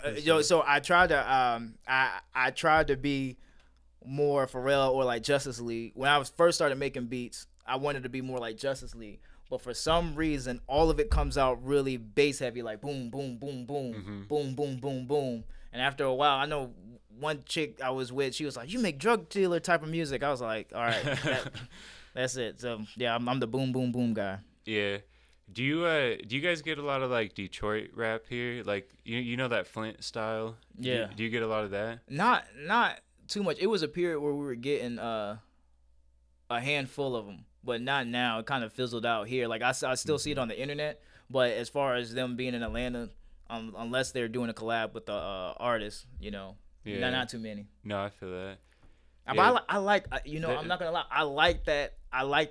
so I tried to I tried to be more Pharrell or like Justice League. When I first started making beats, I wanted to be more like Justice League, but for some reason all of it comes out really bass heavy, like boom boom boom boom boom boom boom boom. And after a while, I know one chick I was with, she was like, you make drug dealer type of music. I was like, all right, that's it. So yeah, I'm the boom boom boom guy. Yeah. Do you guys get a lot of like Detroit rap here? Like you know that Flint style? Yeah. Do you get a lot of that? Not too much. It was a period where we were getting a handful of them, but not now. It kind of fizzled out here. Like I still see it on the internet, but as far as them being in Atlanta, unless they're doing a collab with the artist, you know, Yeah. Not too many. No, I feel that. But I like you know, That- I'm not gonna lie. I like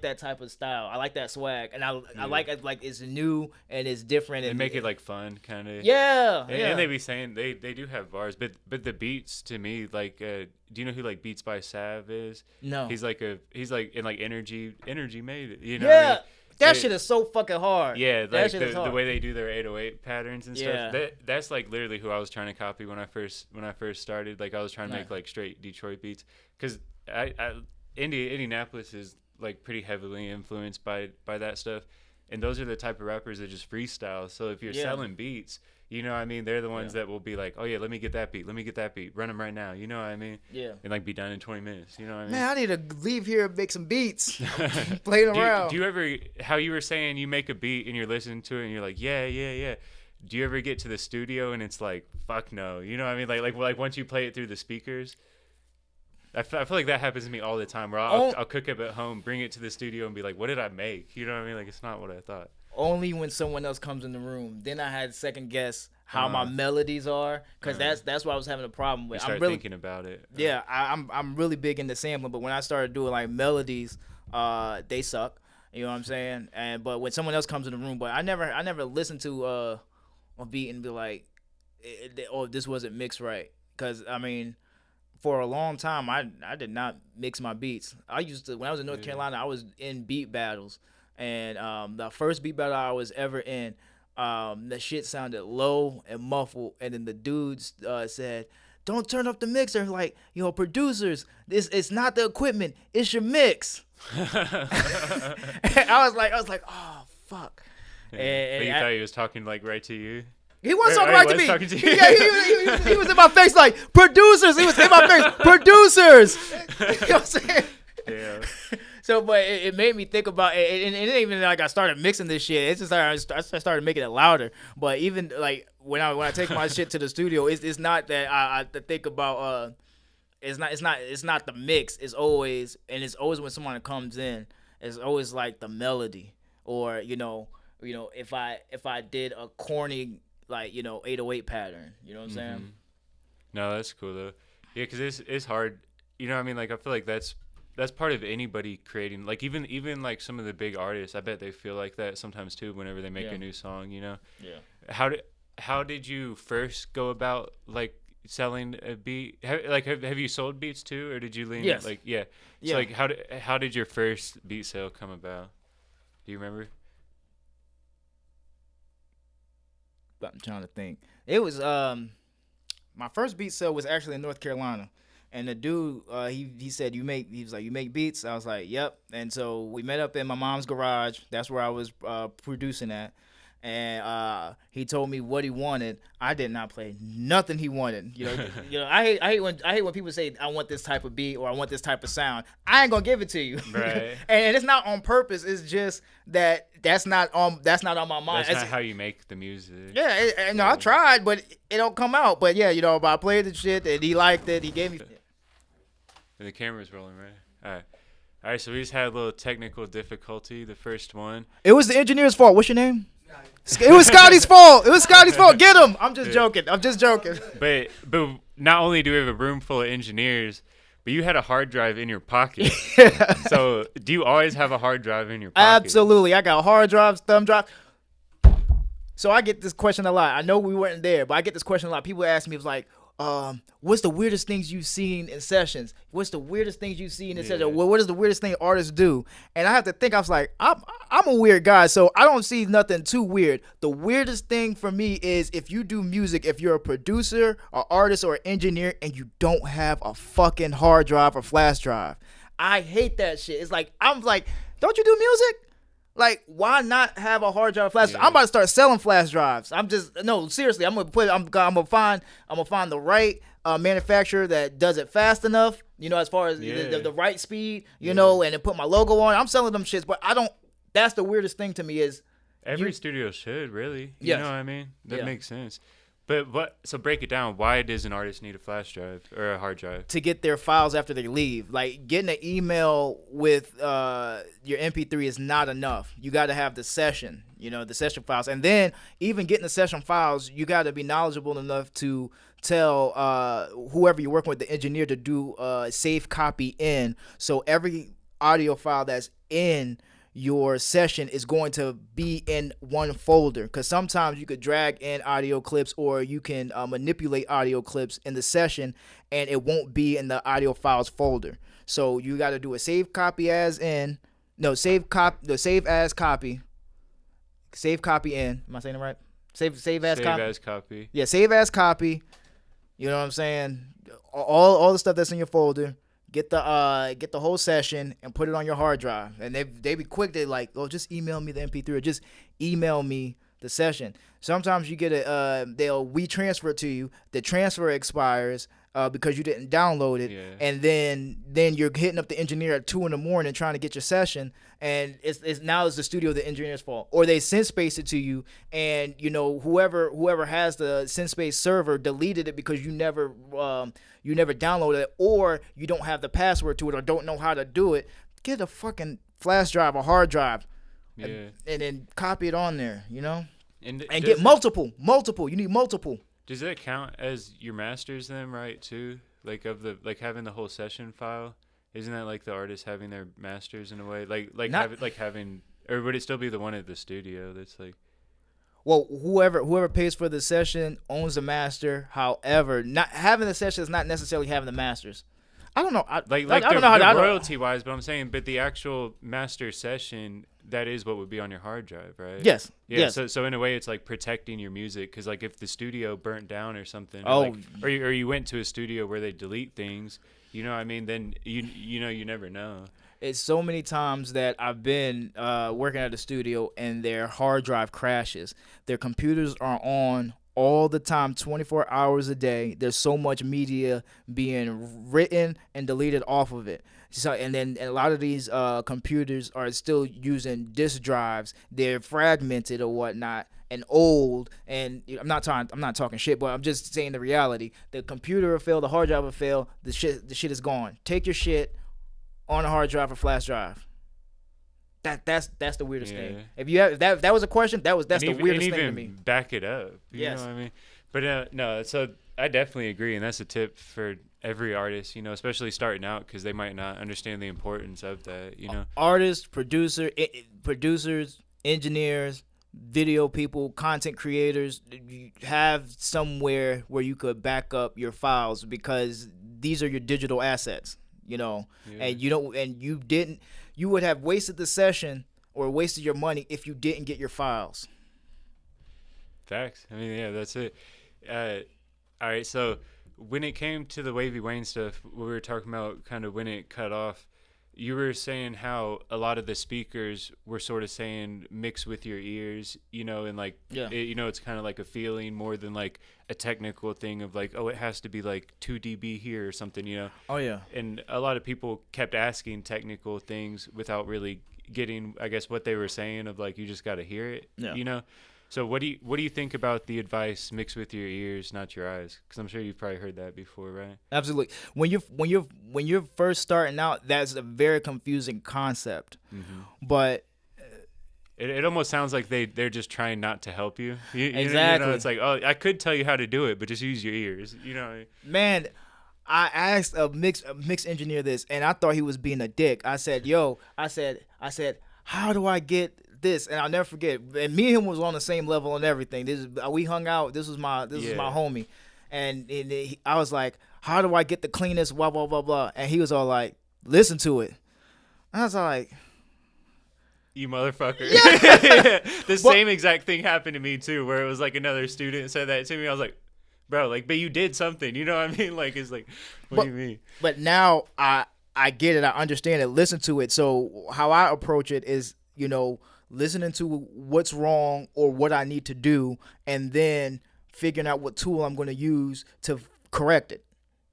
that type of style. I like that swag, and I like it, like it's new and it's different. They And make it like fun, kind of. yeah. And they be saying they do have bars, but the beats to me like, do you know who like Beats by Sav is? No. He's like in like energy made it. You know. Yeah. What I mean? That shit is so fucking hard. Yeah, that like shit is the hard. way they do their 808 patterns and stuff. Yeah. That's like literally who I was trying to copy when I first started. Like I was trying to Nice. make like straight Detroit beats, because Indianapolis is like pretty heavily influenced by that stuff, and those are the type of rappers that just freestyle. So if you're selling beats, you know what I mean, they're the ones that will be like, oh yeah, let me get that beat, run them right now, you know what I mean? Yeah. And like be done in 20 minutes, you know what I mean? Man, I need to leave here and make some beats. I'm playing around. Do you ever, how you were saying you make a beat and you're listening to it and you're like, yeah. Do you ever get to the studio and it's like, fuck no, you know what I mean? Like once you play it through the speakers. I feel like that happens to me all the time, where I'll cook up at home, bring it to the studio, and be like, what did I make? You know what I mean? Like, it's not what I thought. Only when someone else comes in the room. Then I had to second guess how my melodies are, because that's what I was having a problem with. You start thinking about it. Yeah, I'm really big into sampling, but when I started doing like melodies, they suck. You know what I'm saying? But when someone else comes in the room, but I never listen to a beat and be like, oh, this wasn't mixed right. Because I mean, for a long time, I did not mix my beats. I used to, when I was in North Carolina, I was in beat battles, and the first beat battle I was ever in, the shit sounded low and muffled, and then the dudes said, "Don't turn up the mixer." Like, yo, producers, it's not the equipment, it's your mix. I was like, oh fuck. Yeah. And you thought he was talking like right to you? He was talking right to me. Talking to you. Yeah, he was in my face like, producers. He was in my face, producers. You know what I'm saying? Yeah. So, but it made me think about it. And it ain't even like I started mixing this shit. It's just like I started making it louder. But even like when I take my shit to the studio, it's not that I think about. It's not the mix. It's always when someone comes in, it's always like the melody, or you know if I did a corny, like, 808 pattern, you know what I'm saying? No, that's cool though. Yeah, because it's hard. You know what I mean? Like, I feel like that's part of anybody creating. Like, even like some of the big artists, I bet they feel like that sometimes too whenever they make a new song, you know? Yeah. How did you first go about like selling a beat? Have you sold beats too, or did you lean? Yes. Like, yeah. So like, how did your first beat sale come about? Do you remember? I'm trying to think. It was my first beat sale was actually in North Carolina, and the dude he said you make beats. I was like, yep. And so we met up in my mom's garage. That's where I was producing at. And he told me what he wanted. I did not play nothing he wanted. I hate when people say I want this type of beat or I want this type of sound. I ain't gonna give it to you. Right. And it's not on purpose. It's just that's not on my mind. That's not how you make the music. Yeah, I tried, but it don't come out. But yeah, but I played the shit and he liked it. He gave me. And the camera's rolling, right? All right. So we just had a little technical difficulty. The first one. It was the engineer's fault. What's your name? It was Scotty's fault. Get him. I'm just joking. But not only do we have a room full of engineers, but you had a hard drive in your pocket. So do you always have a hard drive in your pocket? Absolutely. I got hard drives, thumb drive. So I get this question a lot. I know we weren't there, but I get this question a lot. People ask me, it's like, what's the weirdest things you've seen in sessions? What's the weirdest things you've seen in sessions? What is the weirdest thing artists do? And I have to think. I was like, I'm a weird guy, so I don't see nothing too weird. The weirdest thing for me is if you do music, if you're a producer, or artist, or engineer, and you don't have a fucking hard drive or flash drive. I hate that shit. It's like, I'm like, don't you do music? Like, why not have a hard drive flash? Yeah. I'm about to start selling flash drives. Seriously. I'm gonna find the right manufacturer that does it fast enough. As far as the right speed. And then put my logo on it. I'm selling them shits, but I don't. That's the weirdest thing to me is every studio should really. You know what I mean? That makes sense. But so break it down. Why does an artist need a flash drive or a hard drive? To get their files after they leave. Like, getting an email with your MP3 is not enough. You got to have the session, the session files. And then even getting the session files, you got to be knowledgeable enough to tell whoever you're working with, the engineer, to do save copy in. So every audio file that's in your session is going to be in one folder, because sometimes you could drag in audio clips, or you can manipulate audio clips in the session and it won't be in the audio files folder. So you got to do a save copy as in, no, save as copy, save copy in. Am I saying it right? Save as copy. Save as copy. Yeah, save as copy. You know what I'm saying? All the stuff that's in your folder. Get the whole session and put it on your hard drive. And they be quick. They like, oh, just email me the MP3, or just email me the session. Sometimes you get they'll WeTransfer it to you. The transfer expires because you didn't download it, and then you're hitting up the engineer at 2 a.m. trying to get your session, and it's now it's the studio, the engineer's fault, or they SendSpace it to you, and you know whoever has the SendSpace server deleted it because you never downloaded it, or you don't have the password to it, or don't know how to do it. Get a fucking flash drive, a hard drive, and then copy it on there, you know, and get multiple. You need multiple. Does that count as your masters then, right, too? Like having the whole session file? Isn't that like the artist having their masters in a way? Having, or would it still be the one at the studio that's like? Well, whoever pays for the session owns the master. However, not having the session is not necessarily having the masters. I don't know. I don't know how royalty wise, but I'm saying, but the actual master session, that is what would be on your hard drive, right? Yes. Yeah. Yes. So in a way, it's like protecting your music, because like if the studio burnt down or something, or you went to a studio where they delete things, you know what I mean? Then you know you never know. It's so many times that I've been working at a studio and their hard drive crashes. Their computers are on all the time, 24 hours a day. There's so much media being written and deleted off of it. So, and then a lot of these computers are still using disk drives. They're fragmented or whatnot and old. And I'm not talking shit, but I'm just saying the reality. The computer will fail, the hard drive will fail. The shit is gone. Take your shit on a hard drive or flash drive. That's the weirdest thing. If you have if that was a question, that's the weirdest thing to me. Back it up. You know what I mean? But no, so I definitely agree, and that's a tip for every artist, you know, especially starting out, because they might not understand the importance of that, you know. Artists, producers, engineers, video people, content creators, you have somewhere where you could back up your files, because these are your digital assets, you know. And you would have wasted the session or wasted your money if you didn't get your files. Facts. I mean, yeah, that's it. All right, so when it came to the Wavy Wayne stuff, we were talking about kind of when it cut off. You were saying how a lot of the speakers were sort of saying mix with your ears, you know, and like, it's kind of like a feeling more than like a technical thing of like, oh, it has to be like 2 dB here or something, you know. Oh, yeah. And a lot of people kept asking technical things without really getting, I guess, what they were saying of like, you just got to hear it, you know. So what do you think about the advice, mix with your ears, not your eyes? Because I'm sure you've probably heard that before, right? Absolutely. When you're first starting out, that's a very confusing concept. Mm-hmm. But it almost sounds like they're just trying not to help you. Exactly. You know, it's like, oh, I could tell you how to do it, but just use your ears. You know. Man, I asked a mix engineer this, and I thought he was being a dick. I said, how do I get this? And I'll never forget. And me and him was on the same level and everything. We hung out. This was my homie, and I was like, how do I get the cleanest? Blah blah blah blah. And he was all like, listen to it. I was like, you motherfucker. Yeah. Same exact thing happened to me too, where it was like another student said that to me. I was like, bro, like, but you did something. You know what I mean? Like, it's like, what do you mean? But now I get it. I understand it. Listen to it. So how I approach it is, you know, listening to what's wrong or what I need to do, and then figuring out what tool I'm going to use to correct it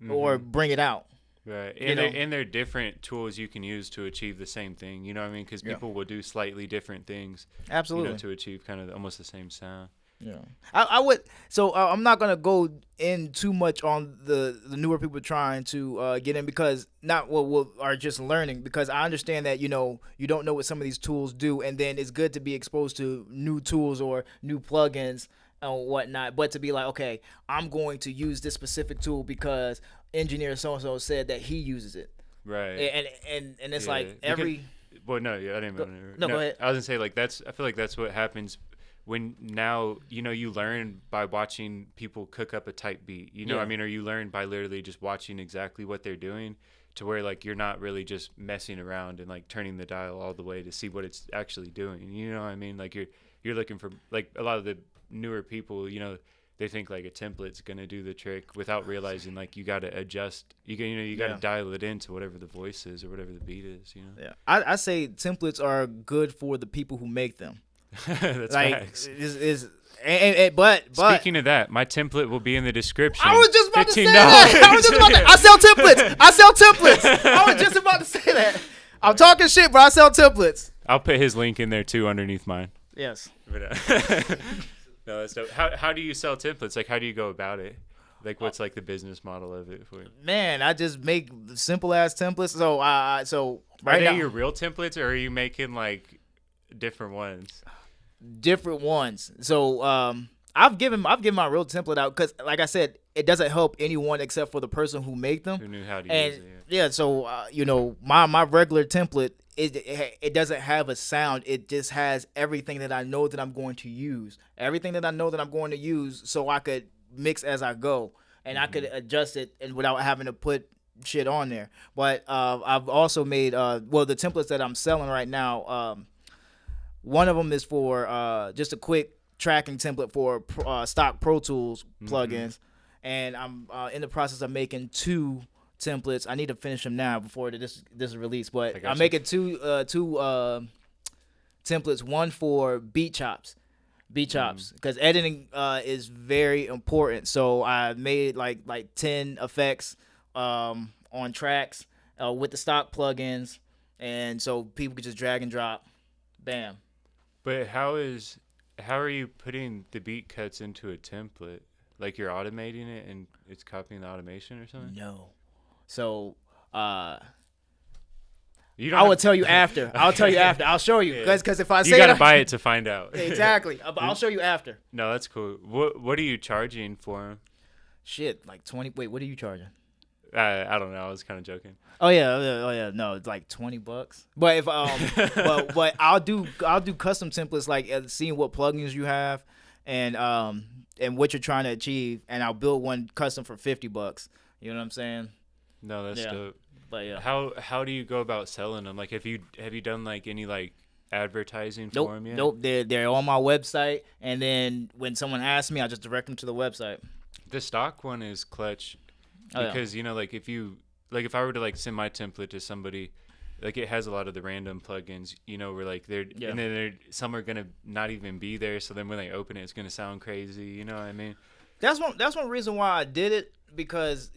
or bring it out. Right. And there are different tools you can use to achieve the same thing. You know what I mean? Because people will do slightly different things. Absolutely. You know, to achieve kind of almost the same sound. Yeah, I would. So I'm not gonna go in too much on the newer people trying to get in, because not what are just learning, because I understand that, you know, you don't know what some of these tools do, and then it's good to be exposed to new tools or new plugins and whatnot, but to be like, okay, I'm going to use this specific tool because engineer so and so said that he uses it, Right. and it's Yeah. like Because, every well, no, yeah, I didn't go, mean to. no, go No, ahead. I was gonna say like that's. I feel like that's what happens when now you learn by watching people cook up a type beat. Yeah. I mean, or you learn by literally just watching exactly what they're doing, to where like you're not really just messing around and like turning the dial all the way to see what it's actually doing. You know what I mean? Like you're looking for like a lot of the newer people. They think like a template's gonna do the trick without realizing like you got to adjust. You got to Yeah. dial it into whatever the voice is or whatever the beat is. Yeah, I say templates are good for the people who make them. That's Like facts. but Speaking of that, my template will be in the description. I was just about to say $15. that. I sell templates. I sell templates. I was just about to say that. I'm talking shit, but I sell templates. I'll put his link in there too underneath mine. Yes. But, no, that's dope. How do you sell templates? Like, how do you go about it? Like, what's like the business model of it for you? Man, I just make simple ass templates. So Are right they now, your real templates, or are you making like different ones? different ones. So I've given my real template out because, like I said, it doesn't help anyone except for the person who made them. Who knew how to And use it? yeah, so my regular template it doesn't have a sound. It just has everything that I know that I'm going to use. Everything that I know that I'm going to use, so I could mix as I go, and I could adjust it and without having to put shit on there. But I've also made the templates that I'm selling right now. One of them is for just a quick tracking template for stock Pro Tools plugins, and I'm in the process of making two templates. I need to finish them now before this is released. But I'm making two templates. One for beat chops, because editing is very important. So I made like 10 effects on tracks with the stock plugins, and so people could just drag and drop, bam. But how are you putting the beat cuts into a template? Like you're automating it and it's copying the automation or something? No. So You I will tell you after. I'll tell you after. I'll show you. Because if I say you gotta it, buy it to find out. exactly. But I'll show you after. No, that's cool. What are you charging for them? Shit, like 20. Wait, what are you charging? I don't know. I was kind of joking. Oh yeah. No, it's like $20. But if but I'll do custom templates, like seeing what plugins you have and what you're trying to achieve, and I'll build one custom for $50. You know what I'm saying? No, that's dope. But yeah. How do you go about selling them? Like, have you done like any like advertising Nope, for them yet? nope. They're on my website, and then when someone asks me, I just direct them to the website. The stock one is clutch Oh, because if I were to like send my template to somebody, like it has a lot of the random plugins, where like and then some are gonna not even be there. So then when they open it, it's gonna sound crazy. You know what I mean? That's one reason why I did it, because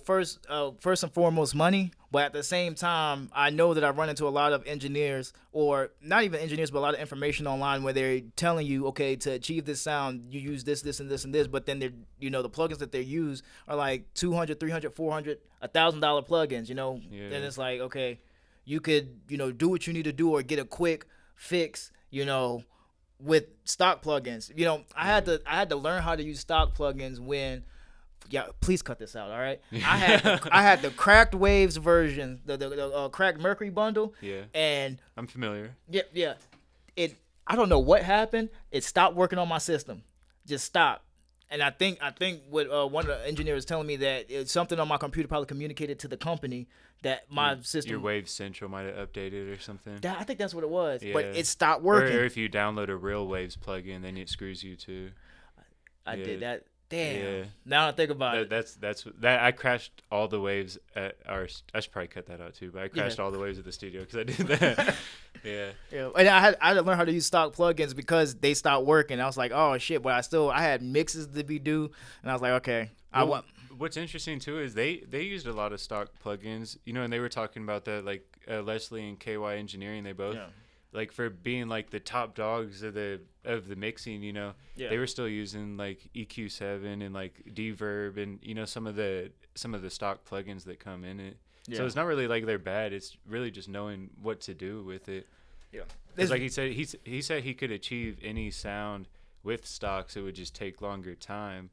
first and foremost, money, but at the same time, I know that I run into a lot of engineers, or not even engineers, but a lot of information online where they're telling you, okay, to achieve this sound, you use this, and this, and this, but then they're the plugins that they use are like $200, $300, $400, $1,000 plugins, Yeah. Then it's like, okay, you could do what you need to do or get a quick fix, with stock plugins. I had to learn how to use stock plugins when. Yeah, please cut this out. All right, I had the Cracked Waves version, the Cracked Mercury bundle. Yeah, and I'm familiar. Yeah. I don't know what happened. It stopped working on my system, just stopped. And I think what one of the engineers was telling me that something on my computer probably communicated to the company that my system. Your Wave Central might have updated or something. I think that's what it was. Yeah. But it stopped working. Or if you download a Real Waves plugin, then it screws you too. I did that. Damn. Yeah. Now I think about it. That's that. I crashed all the waves at our. I should probably cut that out too. But I crashed all the waves at the studio because I did that. Yeah. Yeah. And I had to learn how to use stock plugins because they stopped working. I was like, oh shit! But I had mixes to be due, and I was like, okay. What's interesting too is they used a lot of stock plugins, and they were talking about that, like Leslie and KY Engineering. They both. Yeah. Like for being like the top dogs of the mixing, they were still using like EQ7 and like Deverb and some of the stock plugins that come in it. Yeah. So it's not really like they're bad. It's really just knowing what to do with it. Yeah. Because like he said he could achieve any sound with stocks it would just take longer time.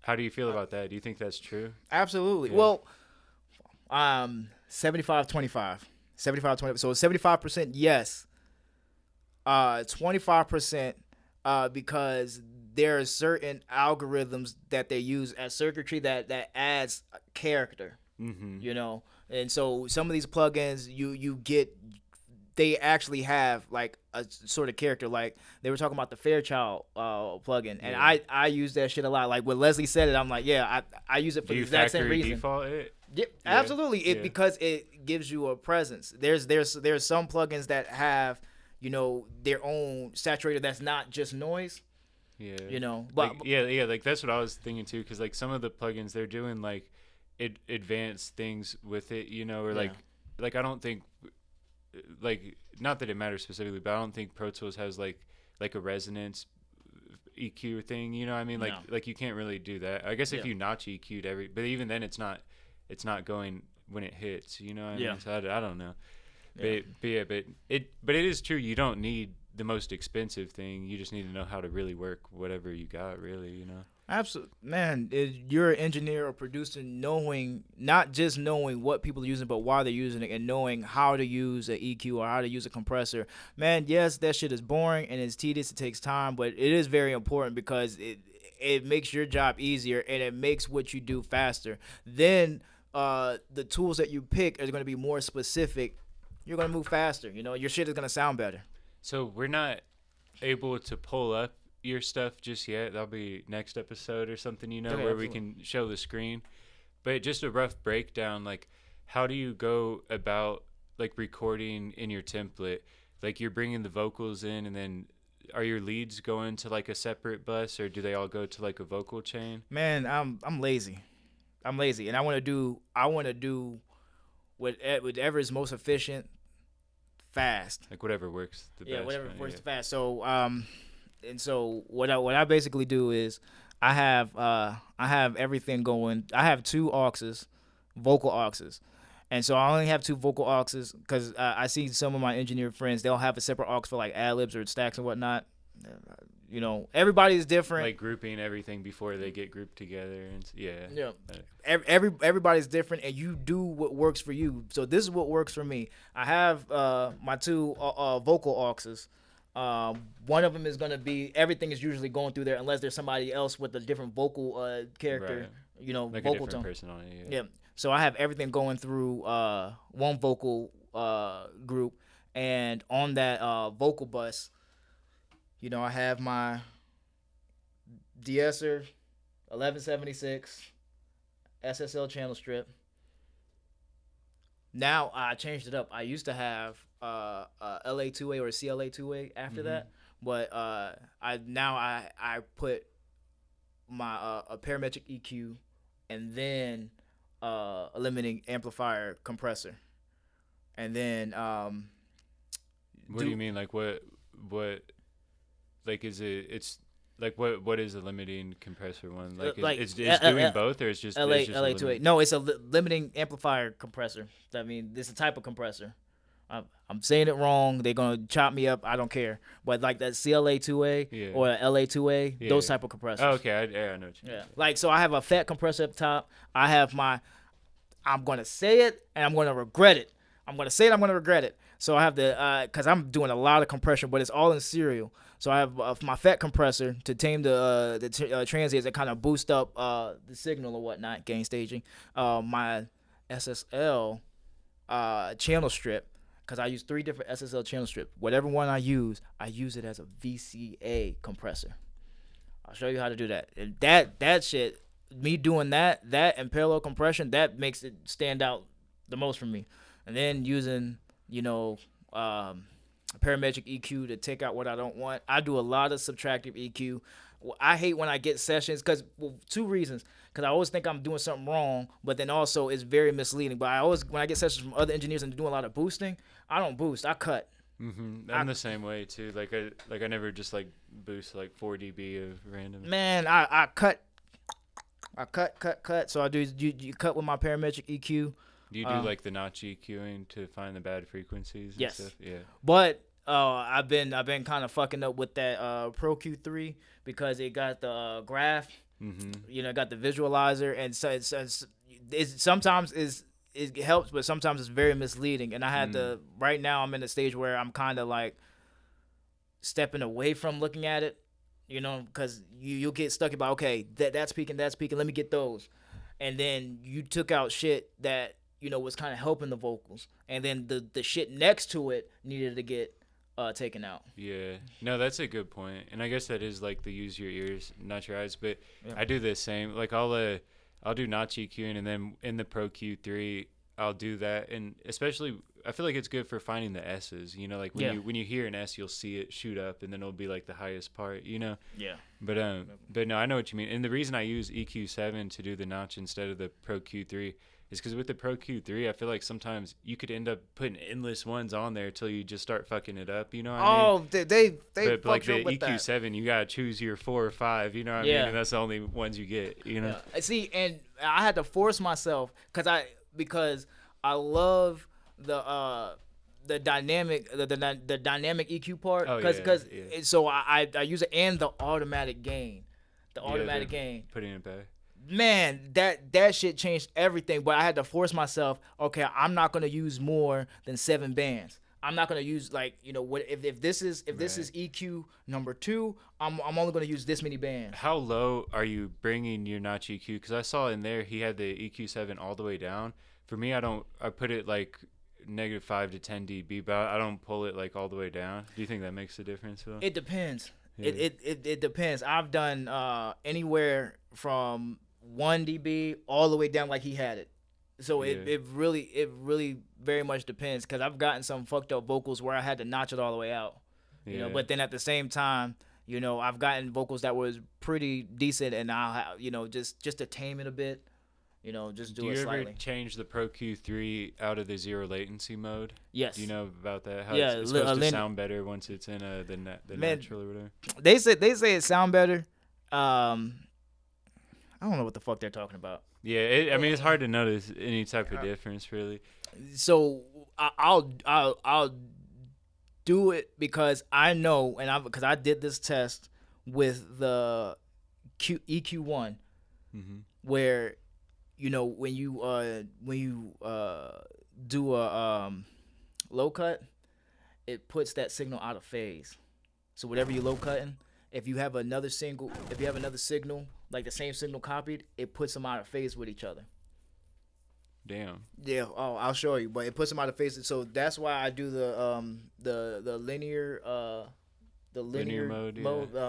How do you feel about that? Do you think that's true? Absolutely. Yeah. Well, 75-25. 75-20. So 75% yes. 25% because there are certain algorithms that they use as circuitry that adds character. You know, and so some of these plugins you get, they actually have like a sort of character. Like they were talking about the Fairchild plugin, and I use that shit a lot. Like when Leslie said it, I'm like, yeah, I use it for the exact same reason. Default it? Yeah, absolutely. Because it gives you a presence. There's some plugins that have, you know, their own saturator that's not just noise. Yeah. You know, but like, like that's what I was thinking too, because like some of the plugins they're doing like advanced things with it, you know, or like I don't think, like, not that it matters specifically, but I don't think Pro Tools has like a resonance EQ thing, you know what I mean? Like you can't really do that. I guess if you notch EQ'd but even then it's not going when it hits, you know what I mean? So I don't know. But it is true, you don't need the most expensive thing. You just need to know how to really work whatever you got, really, you know? Absolutely, man. You're an engineer or producer, not just knowing what people are using, but why they're using it, and knowing how to use an EQ or how to use a compressor. Man, yes, that shit is boring and it's tedious. It takes time, but it is very important because it makes your job easier and it makes what you do faster. Then the tools that you pick are going to be more specific. You're going to move faster. You know, your shit is going to sound better. So we're not able to pull up your stuff just yet. That'll be next episode or something, you know, where we can show the screen. But just a rough breakdown, like how do you go about like recording in your template? Like you're bringing the vocals in, and then are your leads going to like a separate bus, or do they all go to like a vocal chain? Man, I'm lazy, and I want to do whatever is most efficient, fast. Like whatever works the best. Yeah, whatever works fast. So and so what I basically do is I have everything going. I have two auxes, vocal auxes, and so I only have two vocal auxes because I see some of my engineer friends, they'll have a separate aux for like ad-libs or stacks and whatnot. You know, everybody is different. Like grouping everything before they get grouped together, and everybody's different, and you do what works for you. So this is what works for me. I have my two vocal auxes. One of them is gonna be, everything is usually going through there unless there's somebody else with a different vocal character, you know, like vocal a different tone. person on it. Yeah. So I have everything going through one vocal group, and on that vocal bus, you know, I have my de-esser 1176 SSL channel strip. Now I changed it up. I used to have LA2A or CLA2A after that, but I put my a parametric EQ and then a limiting amplifier compressor, and then what do you mean? Like what? Like is it? It's like what is a limiting compressor one? Like it's doing both, or it's just LA2A? No, it's a limiting amplifier compressor. I mean, it's a type of compressor. I'm saying it wrong. They're gonna chop me up. I don't care. But like that CLA2A or LA2A, those type of compressors. Oh, okay, I know what you mean. Yeah. Like, so I have a fat compressor up top. I have I'm gonna say it and I'm gonna regret it. I'm gonna say it. I'm gonna regret it. So I have because I'm doing a lot of compression, but it's all in serial. So I have my FET compressor to tame the transients that kind of boost up the signal or whatnot, gain staging. My SSL channel strip, because I use 3 different SSL channel strips. Whatever one I use it as a VCA compressor. I'll show you how to do that. And that shit, me doing that and parallel compression, that makes it stand out the most for me. And then using, you know, parametric EQ to take out what I don't want. I do a lot of subtractive EQ. I hate when I get sessions because, well, 2 reasons. Because I always think I'm doing something wrong, but then also it's very misleading. But when I get sessions from other engineers and doing a lot of boosting, I don't boost. I cut. I'm the same way too. Like I never just like boost like 4 dB of random. Man, I cut. I cut. So I do you cut with my parametric EQ. Do you do like the notch EQing to find the bad frequencies and yes. stuff? Yeah. But I've been kind of fucking up with that Pro Q3 because it got the graph, it got the visualizer, and so it's sometimes it helps, but sometimes it's very misleading. And I had to right now I'm in a stage where I'm kind of like stepping away from looking at it, because you'll get stuck about, okay, that's peaking, let me get those, and then you took out shit that was kind of helping the vocals, and then the shit next to it needed to get taken out. Yeah, no, that's a good point, and I guess that is like the use your ears, not your eyes. But Yeah. I do the same. Like I'll do notch EQing, and then in the Pro Q3 I'll do that, and especially I feel like it's good for finding the S's. Like when you hear an S, you'll see it shoot up, and then it'll be like the highest part. Yeah. But no, I know what you mean. And the reason I use EQ7 to do the notch instead of the Pro Q3 is because with the Pro Q3, I feel like sometimes you could end up putting endless ones on there till you just start fucking it up. You know what I mean? They But like you the up with that. EQ7, you gotta choose your 4 or 5. You know what I mean? And that's the only ones you get. Yeah. See, and I had to force myself because I love the dynamic the dynamic EQ part, because so I use it, and the automatic gain. Gain. Putting it back. Man, that shit changed everything. But I had to force myself. Okay, I'm not gonna use more than 7 bands. I'm not gonna use what if this is EQ number 2. I'm only gonna use this many bands. How low are you bringing your notch EQ? Because I saw in there he had the EQ7 all the way down. For me, I put it like -5 to 10 dB, but I don't pull it like all the way down. Do you think that makes a difference, Phil? It depends. Yeah. It depends. I've done anywhere from 1 dB all the way down like he had it. So it really very much depends, because I've gotten some fucked up vocals where I had to notch it all the way out. But then at the same time, I've gotten vocals that was pretty decent, and I'll just to tame it a bit, just do it slightly. Do you ever change the Pro Q3 out of the zero latency mode? Yes. Do you know about that? How Yeah, it's supposed to sound better once it's in the natural or whatever. They say it sound better. I don't know what the fuck they're talking about. Yeah, I mean, it's hard to notice any type of difference, really. So I'll do it because I know, and because I did this test with the EQ1, where when you do a low cut, it puts that signal out of phase. So whatever you're low cutting, if you have another signal like the same signal copied, it puts them out of phase with each other. Damn. Yeah. Oh, I'll show you, but it puts them out of phase. So that's why I do the linear mode,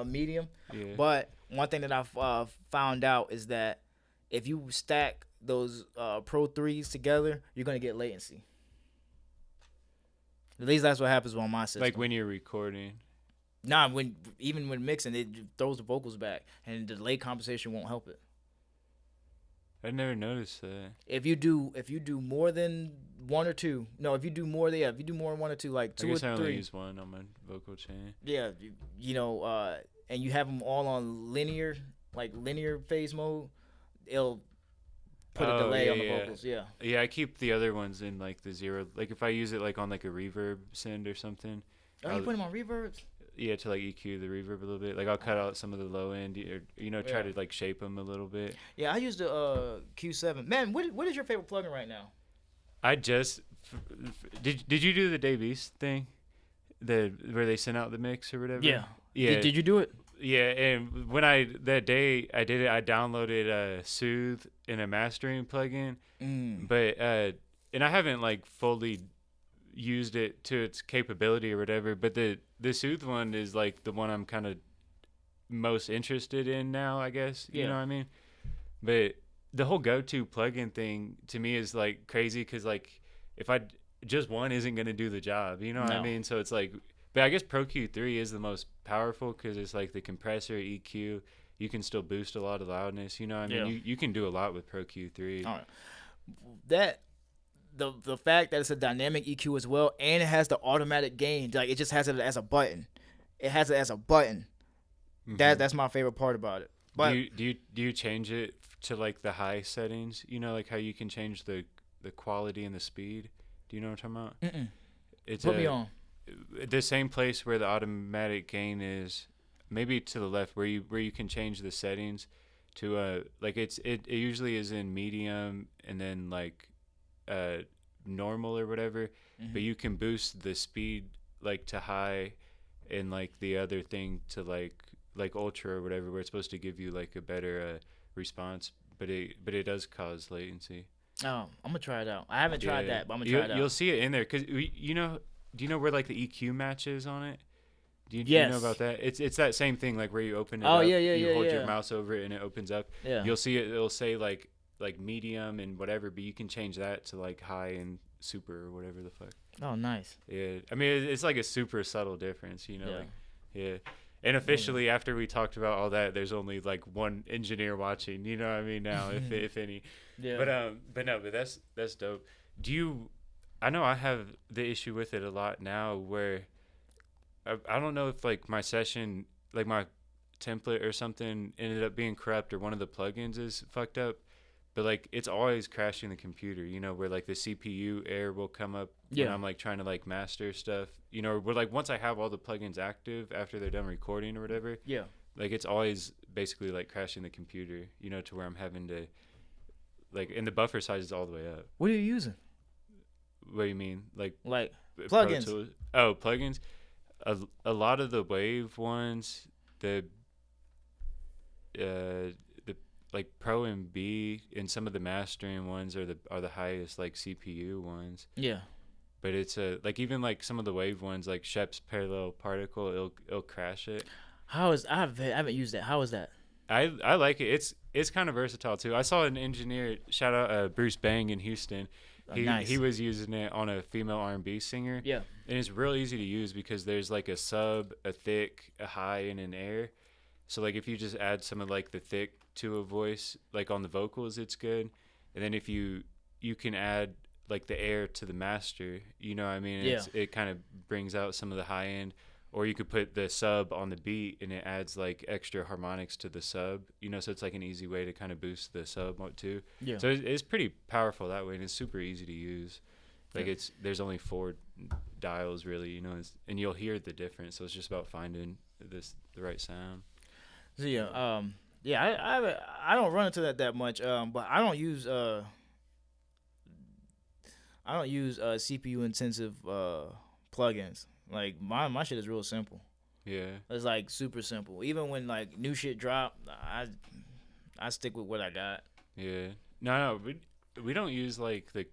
medium. Yeah. But one thing that I've found out is that if you stack those Pro 3s together, you're gonna get latency. At least that's what happens on my system. Like when you're recording. Nah, even when mixing, it throws the vocals back, and the delay compensation won't help it. I never noticed that. If you do more than 1 or 2, no, if you do more than 1 or 2, like 2 or 3. I only use 1 on my vocal chain. Yeah, and you have them all on linear phase mode, it'll put a delay on the vocals. Yeah. Yeah, I keep the other ones in like the 0. Like if I use it like on like a reverb send or something. Oh, you put them on reverbs? Yeah, to like EQ the reverb a little bit. Like I'll cut out some of the low end, or try to like shape them a little bit. Yeah, I use the Q7. Man, what is your favorite plugin right now? I just did you do the Dave East thing, where they sent out the mix or whatever? Yeah. Yeah. Did you do it? Yeah, and when that day I did it, I downloaded Soothe in a mastering plugin, but and I haven't like fully used it to its capability or whatever, but the Soothe one is like the one I'm kind of most interested in now, I guess. You know what I mean? But the whole go-to plugin thing to me is like crazy, because like if just one isn't going to do the job, you know what I mean? So it's like, but I guess Pro Q3 is the most powerful because it's like the compressor, EQ, you can still boost a lot of loudness, you know what I mean? You can do a lot with Pro Q3. All right. The fact that it's a dynamic EQ as well, and it has the automatic gain, like it just has it as a button. It has it as a button. That's my favorite part about it. But do you change it to like the high settings? You know, like how you can change the quality and the speed. Do you know what I'm talking about? Put me on. the same place where the automatic gain is, maybe to the left where you can change the settings to like it usually is in medium and then like normal or whatever, Mm-hmm. but you can boost the speed like to high and like the other thing to like ultra or whatever, where it's supposed to give you like a better response, but it does cause latency. Oh, I'm gonna try it out. I haven't tried Yeah, that, but I'm gonna try it out. you'll see it in there because you know, do you know where like the EQ match is on it? Do you know Yes. about that? It's that same thing, like where you open it Oh up, yeah, yeah, you yeah, hold your yeah. mouse over it and it opens up. Yeah. You'll see it. It'll say like medium and whatever, but you can change that to like high and super or whatever the fuck. Oh, nice. Yeah, I mean it's like a super subtle difference, you know. Yeah. Like, yeah. And officially, after we talked about all that, there's only like one engineer watching. You know what I mean? Now, if any. Yeah. But no, but that's dope. Do you? I know I have the issue with it a lot now, where I don't know if like my session, like my template or something, ended up being corrupt, or one of the plugins is fucked up. But like it's always crashing the computer, you know, where like the CPU error will come up when Yeah. I'm like trying to like master stuff, you know, where like once I have all the plugins active after they're done recording or whatever, Yeah. like it's always basically like crashing the computer, you know, to where I'm having to like, and the buffer size is all the way up. What are you using? What do you mean? Like Like Pro plugins. Tools? Oh, plugins. A lot of the Wave ones, the like Pro and B, and some of the mastering ones are the highest like CPU ones. Yeah. But it's like even like some of the Wave ones, like Shep's parallel particle, it'll crash it. I haven't used that. How is that? I like it. It's kind of versatile too. I saw an engineer, shout out Bruce Bang in Houston. Nice. He was using it on a female R&B singer. Yeah. And it's real easy to use because there's like a sub, a thick, a high, and an air. So like if you just add some of like the thick to a voice, like on the vocals, it's good. And then if you can add like the air to the master, you know what I mean? Yeah. It kind of brings out some of the high end. Or you could put the sub on the beat and it adds like extra harmonics to the sub, you know, so it's like an easy way to kind of boost the sub too. Yeah. So it's pretty powerful that way, and it's super easy to use. Like there's only 4 dials really, you know, and you'll hear the difference. So it's just about finding the right sound. So yeah, I don't run into that much. But I don't use CPU intensive plugins. Like my shit is real simple. Yeah. It's like super simple. Even when like new shit drop, I stick with what I got. Yeah. No, we don't use like the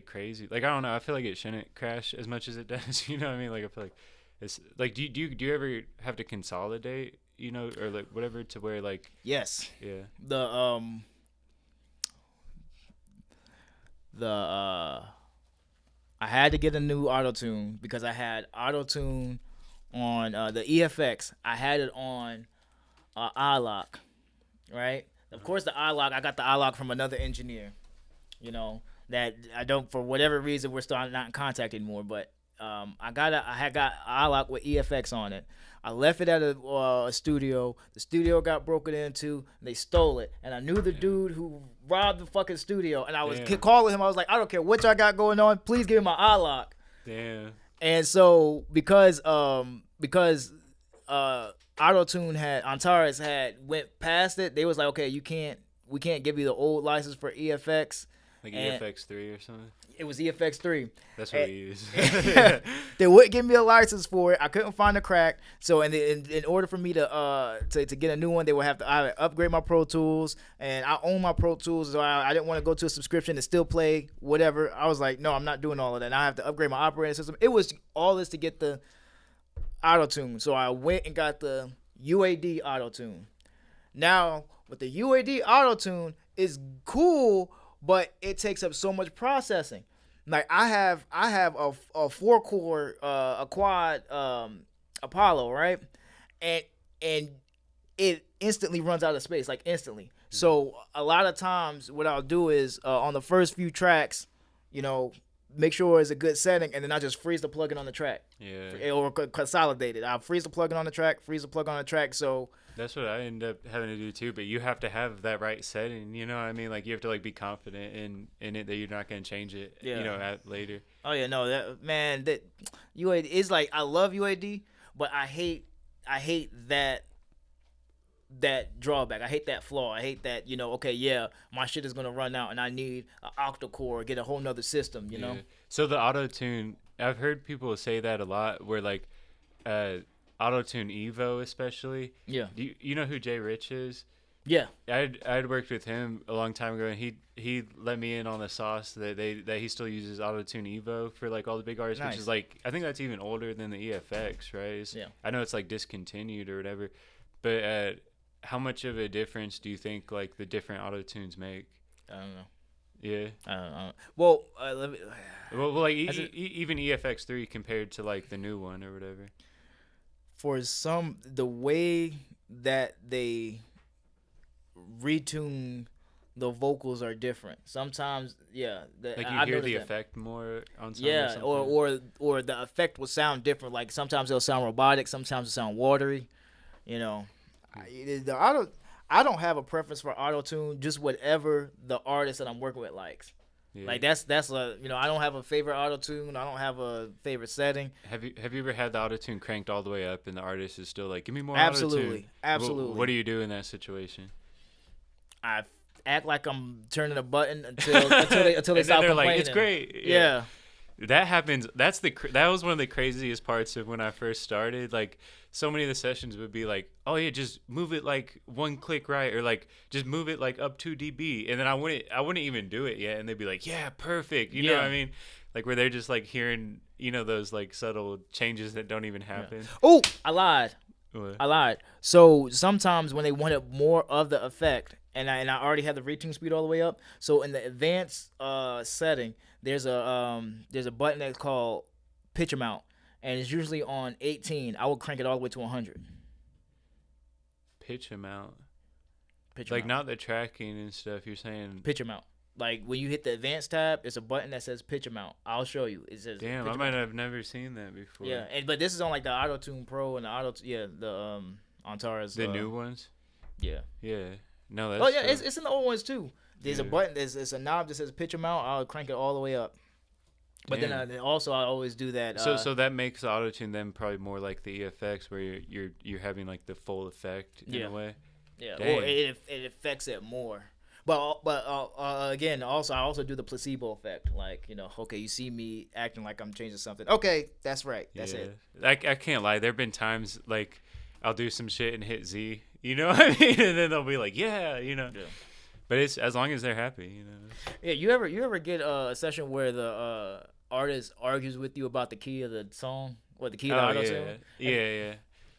crazy. Like I don't know. I feel like it shouldn't crash as much as it does. You know what I mean? Like I feel like it's like do you ever have to consolidate? You know, or like whatever to where like Yes. yeah. I had to get a new auto tune because I had auto tune on the EFX. I had it on iLock, right? Of course, the iLock, I got the iLock from another engineer, you know, that I don't, for whatever reason, we're still not in contact anymore. But I had got iLock with EFX on it. I left it at a studio. The studio got broken into. And they stole it. And I knew the dude who robbed the fucking studio. And I was calling him. I was like, I don't care what y'all got going on. Please give me my iLock. Damn. And so because Auto-Tune Antares had went past it, they was like, okay, we can't give you the old license for EFX. Like EFX3 or something? It was EFX3. That's what we use. They wouldn't give me a license for it. I couldn't find a crack. So in order for me to get a new one, they would have to either upgrade my Pro Tools, and I own my Pro Tools, so I didn't want to go to a subscription and still play whatever. I was like, no, I'm not doing all of that. And I have to upgrade my operating system. It was all this to get the Auto-Tune. So I went and got the UAD Auto-Tune. Now, with the UAD Auto-Tune, is cool, but it takes up so much processing. Like I have a 4-core a quad Apollo, right? And it instantly runs out of space, like instantly. So a lot of times what I'll do is on the first few tracks, you know, make sure it's a good setting, and then I just freeze the plugin on the track. Yeah. Or consolidate it. I'll freeze the plugin on the track, freeze the plugin on the track. So that's what I end up having to do too. But you have to have that right setting. You know what I mean? Like you have to like be confident in it that you're not going to change it. Yeah. You know, at later. Oh yeah, no, that man, that UAD is like, I love UAD, but I hate that drawback. I hate that flaw. I hate that, okay, yeah, my shit is gonna run out and I need an octa-core, get a whole nother system, you know? So the auto tune, I've heard people say that a lot, where like auto tune Evo especially. Yeah. Do you know who Jay Rich is? Yeah. I'd worked with him a long time ago, and he let me in on the sauce that he still uses auto tune Evo for like all the big artists, Nice. which is like, I think that's even older than the EFX, right? Yeah. I know it's like discontinued or whatever, but how much of a difference do you think like the different auto tunes make? I don't know. Yeah. I don't know. Well, let me. Well, like even EFX3 compared to like the new one or whatever. For the way that they retune the vocals are different. Sometimes, yeah. Like you hear the effect more on some. Yeah, or the effect will sound different. Like sometimes it'll sound robotic, sometimes it'll sound watery. You know, I don't have a preference for auto tune. Just whatever the artist that I'm working with likes. Yeah. Like that's I don't have a favorite auto tune. I don't have a favorite setting. Have you ever had the auto tune cranked all the way up and the artist is still like, give me more Absolutely. Absolutely. What do you do in that situation? I act like I'm turning a button until they stop complaining. Like, it's great. Yeah. That happens. That was one of the craziest parts of when I first started. Like, so many of the sessions would be like, oh yeah, just move it like one click right, or like just move it like up 2 dB, and then I wouldn't even do it yet, and they'd be like, yeah, perfect. You know what I mean? Like where they're just like hearing, those like subtle changes that don't even happen. Yeah. Oh, I lied. What? I lied. So sometimes when they wanted more of the effect, and I already had the retune speed all the way up, so in the advanced setting, there's a button that's called pitch amount, and it's usually on 18. I would crank it all the way to 100. Pitch amount. Pitch like amount. Not the tracking and stuff. You're saying pitch amount. Like when you hit the advanced tab, it's a button that says pitch amount. I'll show you. It says. Damn, I might have never seen that before. Yeah, but this is on like the Auto Tune Pro and the Antares. The new ones. Yeah. Yeah. No, that's. Oh yeah, it's in the old ones too. There's a button. It's a knob that says pitch amount. I'll crank it all the way up. But then also I always do that. So that makes auto tune then probably more like the EFX, where you're having like the full effect in a way. Yeah. Dang. Or it affects it more. But again, I also do the placebo effect. Like, okay, you see me acting like I'm changing something. Okay, that's right. That's it. I can't lie. There have been times like I'll do some shit and hit Z. You know what I mean? And then they'll be like, yeah. But it's as long as they're happy. Yeah. You ever get a session where the artist argues with you about the key of the song or the key of the auto tune? Yeah.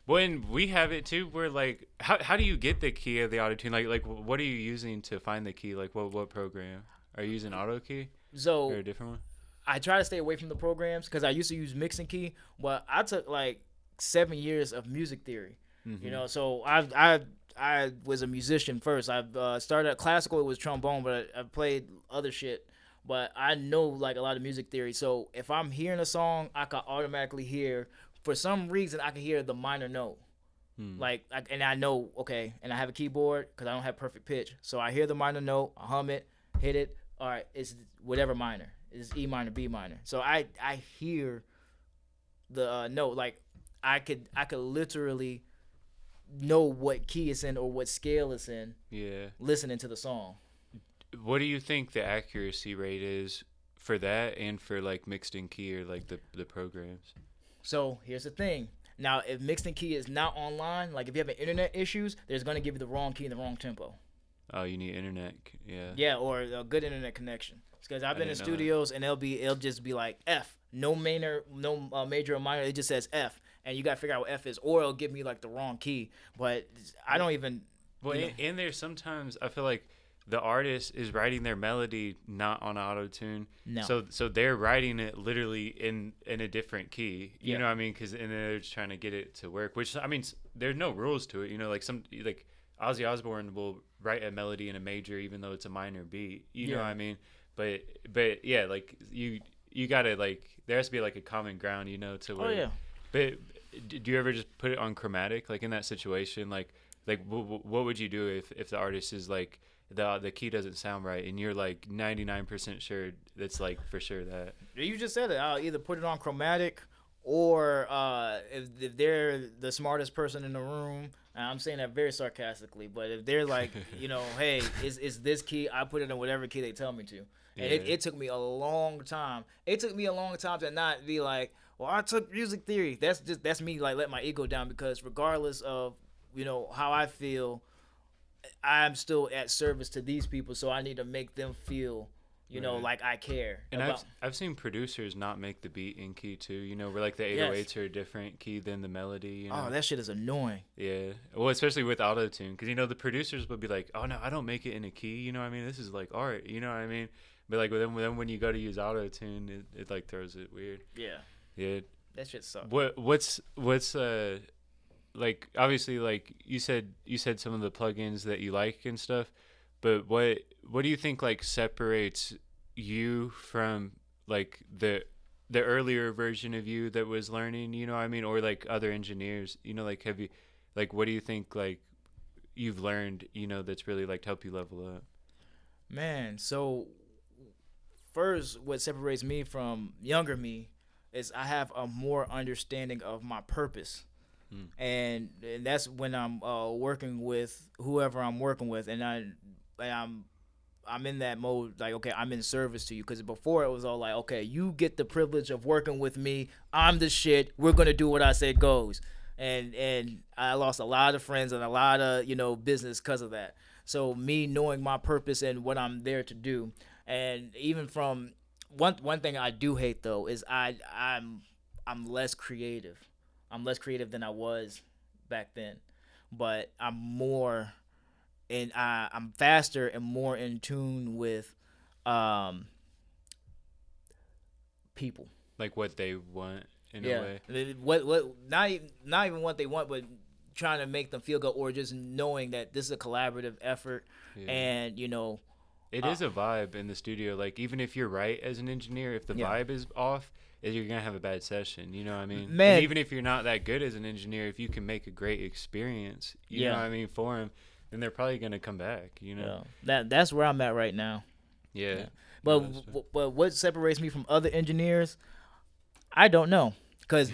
When we have it too, we're like, how do you get the key of the auto tune? Like what are you using to find the key? Like what program are you using? Auto key? So or a different one? I try to stay away from the programs because I used to use mixing key, but I took like 7 years of music theory. Mm-hmm. So I was a musician first. I started at classical. It was trombone, but I played other shit. But I know like a lot of music theory. So if I'm hearing a song, I can automatically hear. For some reason, I can hear the minor note. And I know, okay, and I have a keyboard because I don't have perfect pitch. So I hear the minor note, I hum it, hit it. All right, it's whatever minor. It's E minor, B minor. So I hear the note. Like I could literally know what key it's in or what scale it's in. Yeah. Listening to the song. What do you think the accuracy rate is for that and for like mixed in key or like the programs? So here's the thing. Now, if mixed in key is not online, like if you have internet issues, there's going to give you the wrong key and the wrong tempo. Oh, you need internet, yeah. Yeah, or a good internet connection. Because I've been in studios and it'll just be like F, no major or minor. It just says F, and you got to figure out what F is, or it'll give me like the wrong key. But I don't even. Well, and there's sometimes I feel like the artist is writing their melody not on auto tune. No. So they're writing it literally in a different key. You know what I mean? And they're just trying to get it to work. Which I mean, there's no rules to it. Like Ozzy Osbourne will write a melody in a major even though it's a minor beat. You know what I mean? But yeah, like you you gotta like there has to be like a common ground, to Oh where. yeah. But do you ever just put it on chromatic, like in that situation, like what would you do if the artist is like the key doesn't sound right and you're like 99% sure that's like for sure that. You just said it. I'll either put it on chromatic, or if they're the smartest person in the room, and I'm saying that very sarcastically, but if they're like, hey, is this key? I put it in whatever key they tell me to. And Yeah. it took me a long time. It took me a long time to not be like, well, I took music theory. That's me like let my ego down, because regardless of how I feel, I'm still at service to these people, so I need to make them feel, Right. like I care. And about. I've seen producers not make the beat in key too, where like the 808s are a different key than the melody. Oh, that shit is annoying. Yeah. Well, especially with auto tune, because the producers would be like, oh no, I don't make it in a key. You know what I mean? This is like art. You know what I mean? But like then when you go to use auto tune, it like throws it weird. Yeah. Yeah. That shit sucks. What's like obviously like you said some of the plugins that you like and stuff, but what do you think like separates you from like the earlier version of you that was learning, or like other engineers, like have you like what do you think like you've learned, that's really like helped you level up? Man, so first what separates me from younger me is I have a more understanding of my purpose. And that's when I'm working with whoever I'm working with, and I'm in that mode, like, okay, I'm in service to you. Because before it was all like, okay, you get the privilege of working with me, I'm the shit, we're gonna do what I say goes. And I lost a lot of friends and a lot of business because of that. So me knowing my purpose and what I'm there to do, and even from one thing I do hate though is I'm less creative. I'm less creative than I was back then, but I'm more, and I'm faster and more in tune with people. Like what they want in a way. What not even what they want, but trying to make them feel good, or just knowing that this is a collaborative effort. Yeah. And it is a vibe in the studio. Like even if you're right as an engineer, if the vibe is off, you're gonna have a bad session. You know what I mean? Man. And even if you're not that good as an engineer, if you can make a great experience, you know what I mean, for them, then they're probably gonna come back. That's where I'm at right now. Yeah. But what separates me from other engineers, I don't know, because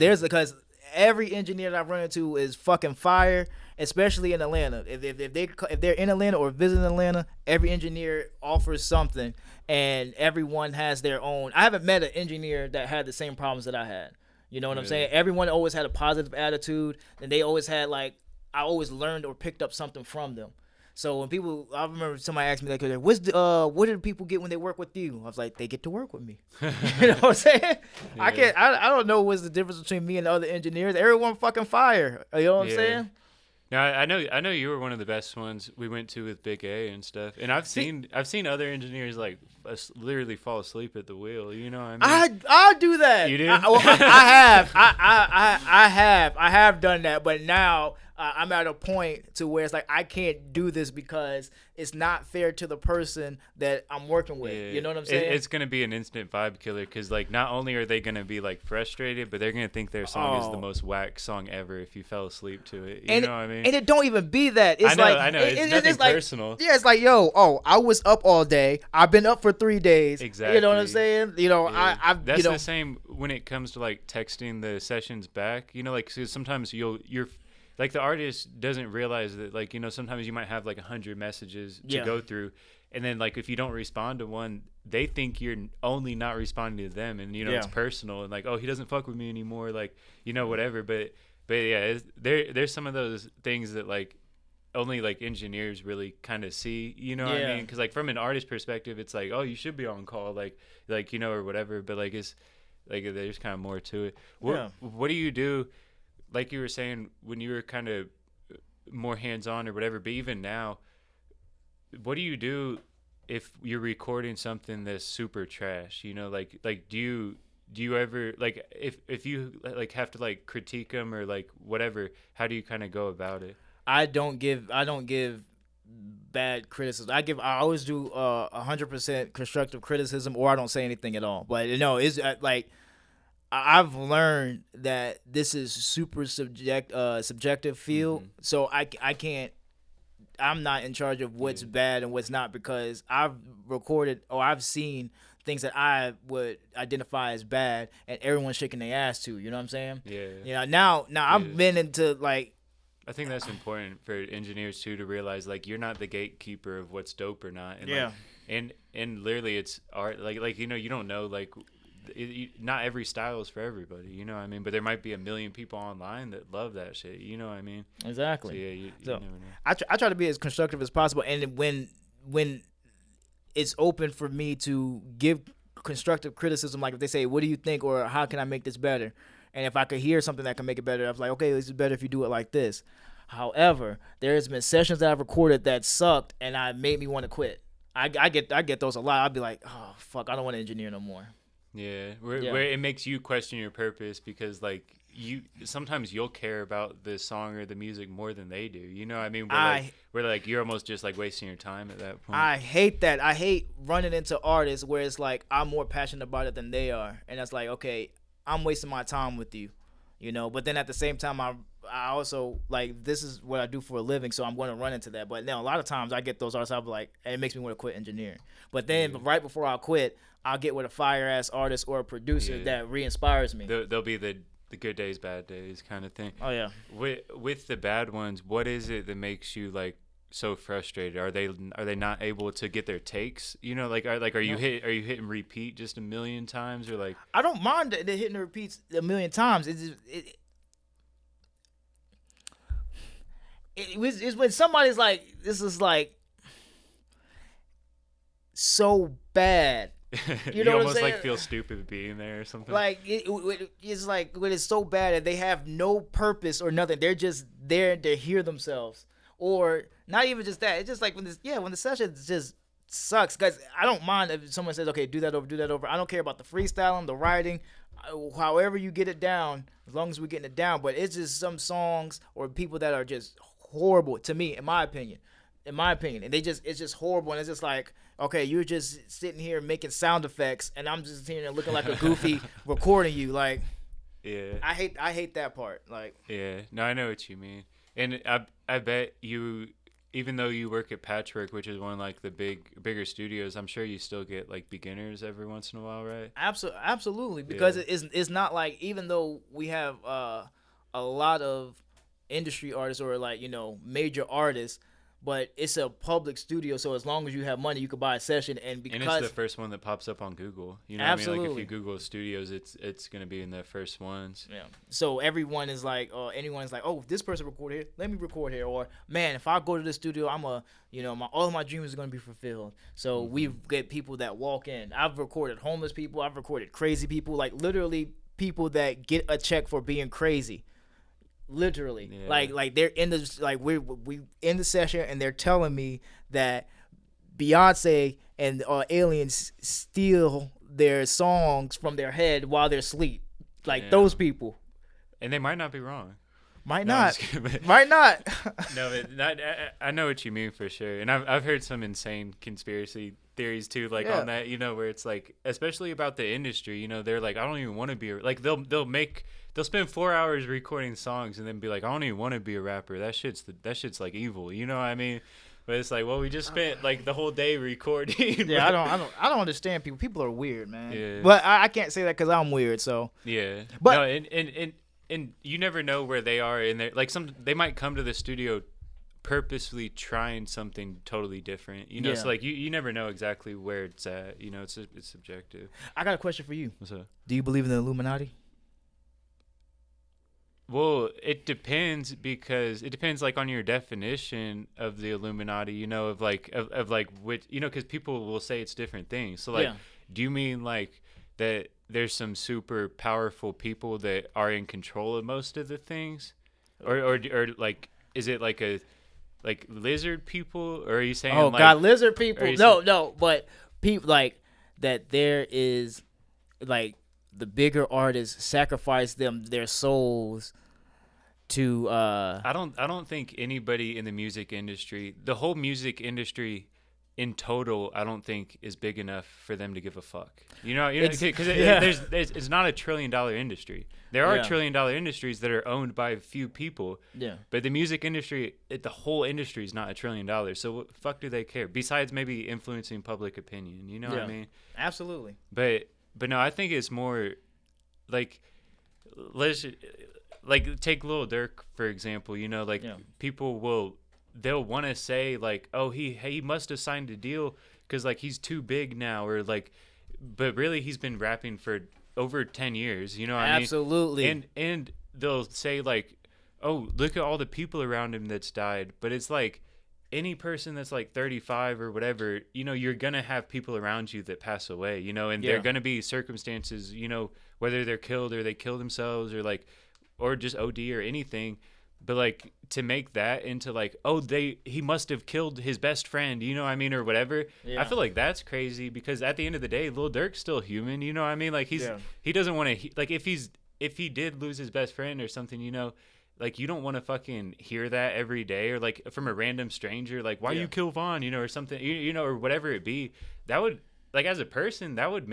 every engineer that I've run into is fucking fire, especially in Atlanta. If they're in Atlanta or visiting Atlanta, every engineer offers something, and everyone has their own. I haven't met an engineer that had the same problems that I had. You know what I'm saying? Everyone always had a positive attitude, and they always had like, I always learned or picked up something from them. So when I remember somebody asked me like, what do people get when they work with you? I was like, they get to work with me. You know what I'm saying? Yeah. I don't know what's the difference between me and the other engineers. Everyone fucking fire. You know what I'm saying? Now I know you were one of the best ones we went to with Big A and stuff, and I've seen other engineers like literally fall asleep at the wheel. You know what I mean? I do that. You do? I have done that, but now I'm at a point to where it's like I can't do this because it's not fair to the person that I'm working with. Yeah. You know what I'm saying? It's gonna be an instant vibe killer because like not only are they gonna be like frustrated, but they're gonna think their song is the most whack song ever if you fell asleep to it. You know what I mean? And it don't even be that. It's I know. It's nothing personal. Yeah, it's like, I was up all day. I've been up for 3 days. Exactly. You know what I'm saying? That's the same when it comes to like texting the sessions back. Like cause sometimes you're like the artist doesn't realize that like sometimes you might have like 100 messages to go through, and then like if you don't respond to one, they think you're only not responding to them, and it's personal, and like, oh, he doesn't fuck with me anymore, like whatever. But yeah, there's some of those things that like only like engineers really kind of see, what I mean? Because like from an artist perspective, it's like, oh, you should be on call, like or whatever. But like it's like there's kind of more to it. What do you do? Like you were saying, when you were kind of more hands-on or whatever, but even now, what do you do if you're recording something that's super trash? Like do you ever like if you like have to like critique them or like whatever? How do you kind of go about it? I don't give bad criticism. I always do 100% constructive criticism, or I don't say anything at all. But it's like I've learned that this is super subjective field, so I can't. I'm not in charge of what's bad and what's not, because I've recorded or I've seen things that I would identify as bad, and everyone's shaking their ass to. You know what I'm saying? Yeah. Now I've been into like. I think that's important for engineers too, to realize like you're not the gatekeeper of what's dope or not. And yeah. Like, and literally it's art. Like you don't know like. Not every style is for everybody, you know what I mean? But there might be a million people online that love that shit, you know what I mean? Exactly. So yeah, you so never know. I try to be as constructive as possible, and when it's open for me to give constructive criticism, like if they say, what do you think, or how can I make this better? And if I could hear something that can make it better, I'm like, okay, this is better if you do it like this. However, there's been sessions that I've recorded that sucked, and I made me want to quit. I get those a lot. I'll be like, oh fuck, I don't want to engineer no more. Yeah, where it makes you question your purpose, because like sometimes you'll care about the song or the music more than they do. You know what I mean? Where like you're almost just like wasting your time at that point. I hate that. I hate running into artists where it's like I'm more passionate about it than they are, and it's like, okay, I'm wasting my time with you, But then at the same time, I also like, this is what I do for a living, so I'm going to run into that. But now a lot of times I get those artists, I'll be like, and it makes me want to quit engineering. But then right before I quit, I'll get with a fire ass artist or a producer that re-inspires me. They'll be the good days, bad days kind of thing. Oh yeah. With the bad ones, what is it that makes you like so frustrated? Are they not able to get their takes? Are you hitting repeat just a million times, or like? I don't mind that they're hitting the repeats a million times. It's when somebody's like, this is like so bad. You know almost what I'm like feel stupid being there or something. Like it's like when it's so bad that they have no purpose or nothing. They're just there to hear themselves, or not even just that. It's just like when the session just sucks. Guys, I don't mind if someone says, okay, do that over. I don't care about the freestyling, the writing, however you get it down, as long as we're getting it down. But it's just some songs or people that are just horrible to me, in my opinion, and it's just horrible, and it's just like, okay, you're just sitting here making sound effects, and I'm just sitting there looking like a goofy recording you. Like, yeah, I hate that part. Like, yeah, no, I know what you mean, and I bet you, even though you work at Patchwerk, which is one of like the bigger studios, I'm sure you still get like beginners every once in a while, right? Absolutely, because it's not like, even though we have a lot of industry artists or like major artists, but it's a public studio, so as long as you have money, you can buy a session, and it's the first one that pops up on Google. You know absolutely. what I mean? Like if you Google studios, it's gonna be in the first ones. Yeah. So everyone is like, anyone is like, oh, this person recorded here, let me record here, or man, if I go to the studio, all of my dreams are gonna be fulfilled. So we get people that walk in. I've recorded homeless people. I've recorded crazy people, like literally people that get a check for being crazy. Literally, like they're in the we in the session, and they're telling me that Beyonce and aliens steal their songs from their head while they're asleep. Like those people, and they might not be wrong. Might not. Might not. No, I know what you mean for sure, and I've heard some insane conspiracy theories too, like on that, where it's like, especially about the industry, they're like, I don't even want to be like, they'll spend 4 hours recording songs and then be like, I don't even want to be a rapper. That shit's like evil. You know what I mean? But it's like, well, we just spent like the whole day recording. Yeah, I don't understand people. People are weird, man. Yeah. But I can't say that because I'm weird. So yeah. But no, and you never know where they are in there. Like they might come to the studio purposely trying something totally different. So like you never know exactly where it's at. It's subjective. I got a question for you. What's up? Do you believe in the Illuminati? Well, it depends, because it depends like on your definition of the Illuminati, of like which, because people will say it's different things. So like, do you mean like that there's some super powerful people that are in control of most of the things, or like, is it like lizard people, or are you saying lizard people? No, but people like that. There is like the bigger artists sacrifice their souls to I don't think anybody in the music industry, the whole music industry in total, I don't think is big enough for them to give a fuck. Because it's not a $1 trillion industry. There are $1 trillion industries that are owned by a few people. Yeah. But the music industry, the whole industry is not $1 trillion. So what the fuck do they care? Besides maybe influencing public opinion, you know what I mean? Absolutely. But no, I think it's more like like take Lil Durk for example. People they'll want to say like, oh, he must have signed a deal because like he's too big now, or like, but really he's been rapping for over 10 years. You know what I mean? Absolutely. And they'll say like, oh, look at all the people around him that's died, but it's like any person that's like 35 or whatever, you're gonna have people around you that pass away, and they're gonna be circumstances, whether they're killed or they kill themselves or just OD or anything. But like to make that into like, oh, he must have killed his best friend, you know what I mean, or whatever. Yeah. I feel like that's crazy because at the end of the day, Lil Durk's still human, you know what I mean? Like he doesn't want to like if he did lose his best friend or something, like you don't want to fucking hear that every day or like from a random stranger, like why you kill Vaughn, or something, or whatever it be. That would like as a person that would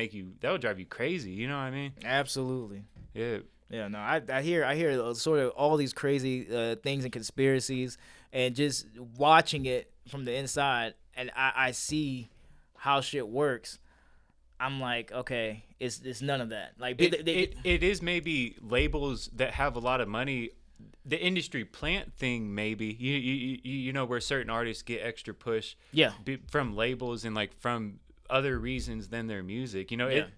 drive you crazy, you know what I mean? Absolutely. Yeah. Yeah, no, I hear sort of all these crazy things and conspiracies, and just watching it from the inside, and I see how shit works. I'm like, okay, it's none of that. Like it is maybe labels that have a lot of money, the industry plant thing maybe. You know where certain artists get extra push. Yeah. From labels and like from other reasons than their music,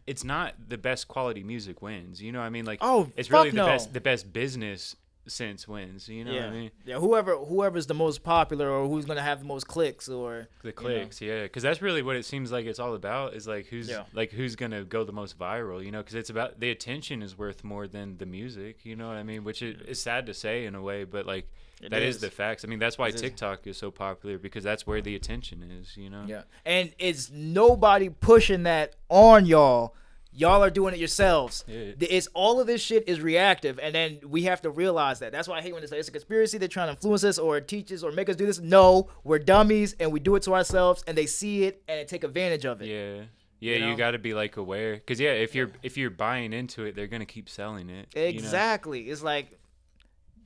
it's not the best quality music wins, you know what I mean? Like, it's really the best business sense wins, you know what I mean? Yeah, whoever's the most popular or who's gonna have the most clicks or the clicks, because that's really what it seems like it's all about, is like who's gonna go the most viral, because it's about the attention is worth more than the music, you know what I mean? Which is sad to say in a way, but like that is the facts. I mean, that's why TikTok is so popular, because that's where the attention is, Yeah, and it's nobody pushing that on y'all. Y'all are doing it yourselves. Yeah. It's all of this shit is reactive, and then we have to realize that. That's why I hate when they say it's a conspiracy. They're trying to influence us or teach us or make us do this. No, we're dummies, and we do it to ourselves, and they see it and they take advantage of it. Yeah, you got to be like aware, because if you're buying into it, they're gonna keep selling it. Exactly. It's like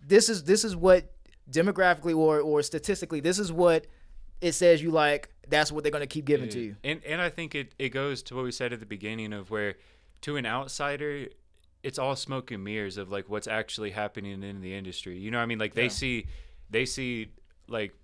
this is what demographically or statistically, this is what it says you like. That's what they're going to keep giving to you. And I think it goes to what we said at the beginning of where, to an outsider, it's all smoke and mirrors of like what's actually happening in the industry. You know what I mean? Like they see like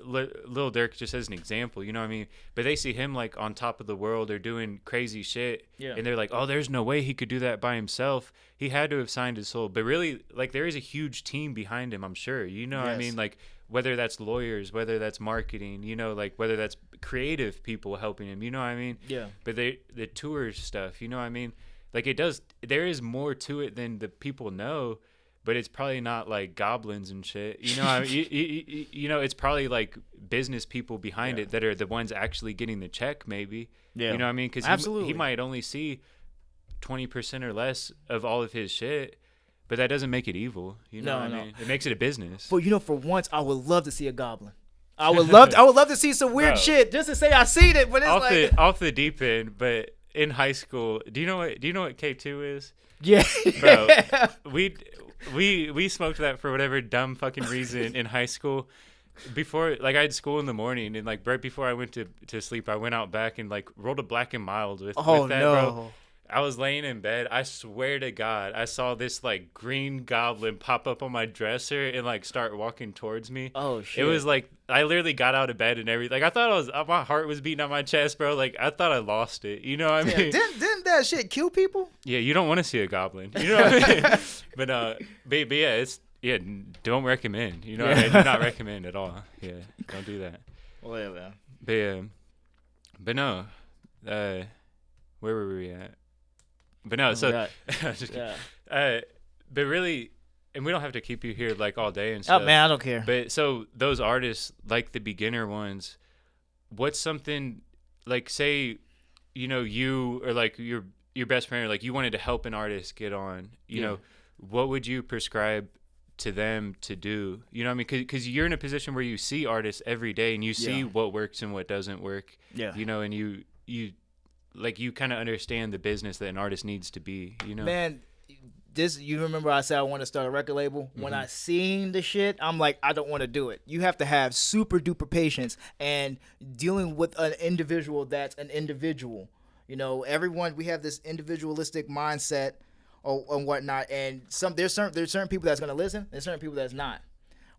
Lil Durk just as an example, you know what I mean? But they see him like on top of the world or doing crazy shit. Yeah. And they're like, oh, there's no way he could do that by himself. He had to have signed his soul. But really, like there is a huge team behind him, I'm sure. You know what I mean? Like whether that's lawyers, whether that's marketing, like whether that's creative people helping him, you know what I mean? Yeah. But the tour stuff, you know what I mean? Like there is more to it than the people know, but it's probably not like goblins and shit. You know what I mean? It's probably like business people behind it that are the ones actually getting the check maybe. Yeah. You know what I mean? Because he might only see 20% or less of all of his shit. But that doesn't make it evil, you know what I mean? It makes it a business. But for once, I would love to see a goblin. I would love to see some weird shit just to say I seen it. But it's off the deep end. But in high school, do you know what K2 is? Yeah, bro. We smoked that for whatever dumb fucking reason in high school. Before, like, I had school in the morning, and like right before I went to sleep, I went out back and like rolled a black and mild with that, bro. I was laying in bed. I swear to God, I saw this like green goblin pop up on my dresser and like start walking towards me. Oh shit! It was like I literally got out of bed and everything. Like I thought my heart was beating on my chest, bro. Like I thought I lost it. You know what I mean? Didn't that shit kill people? Yeah, you don't want to see a goblin. You know what I mean? But don't recommend. You know what I mean? Do not recommend at all. Yeah, don't do that. Well, yeah, man. But no, where were we at? But no, but really, and we don't have to keep you here like all day and stuff. Oh man, I don't care. But so those artists, like the beginner ones, what's something like, say, you or like your best friend, or like you wanted to help an artist get on, you know, what would you prescribe to them to do. You know what I mean? Because you're in a position where you see artists every day and you see what works and what doesn't work. Yeah. You know, and you kind of understand the business that an artist needs to be. You know, man. You remember I said I want to start a record label? When I seen the shit, I'm like, I don't want to do it. You have to have super duper patience and dealing with an individual that's an individual. You know, everyone, we have this individualistic mindset and whatnot, and there's certain people that's gonna listen, there's certain people that's not.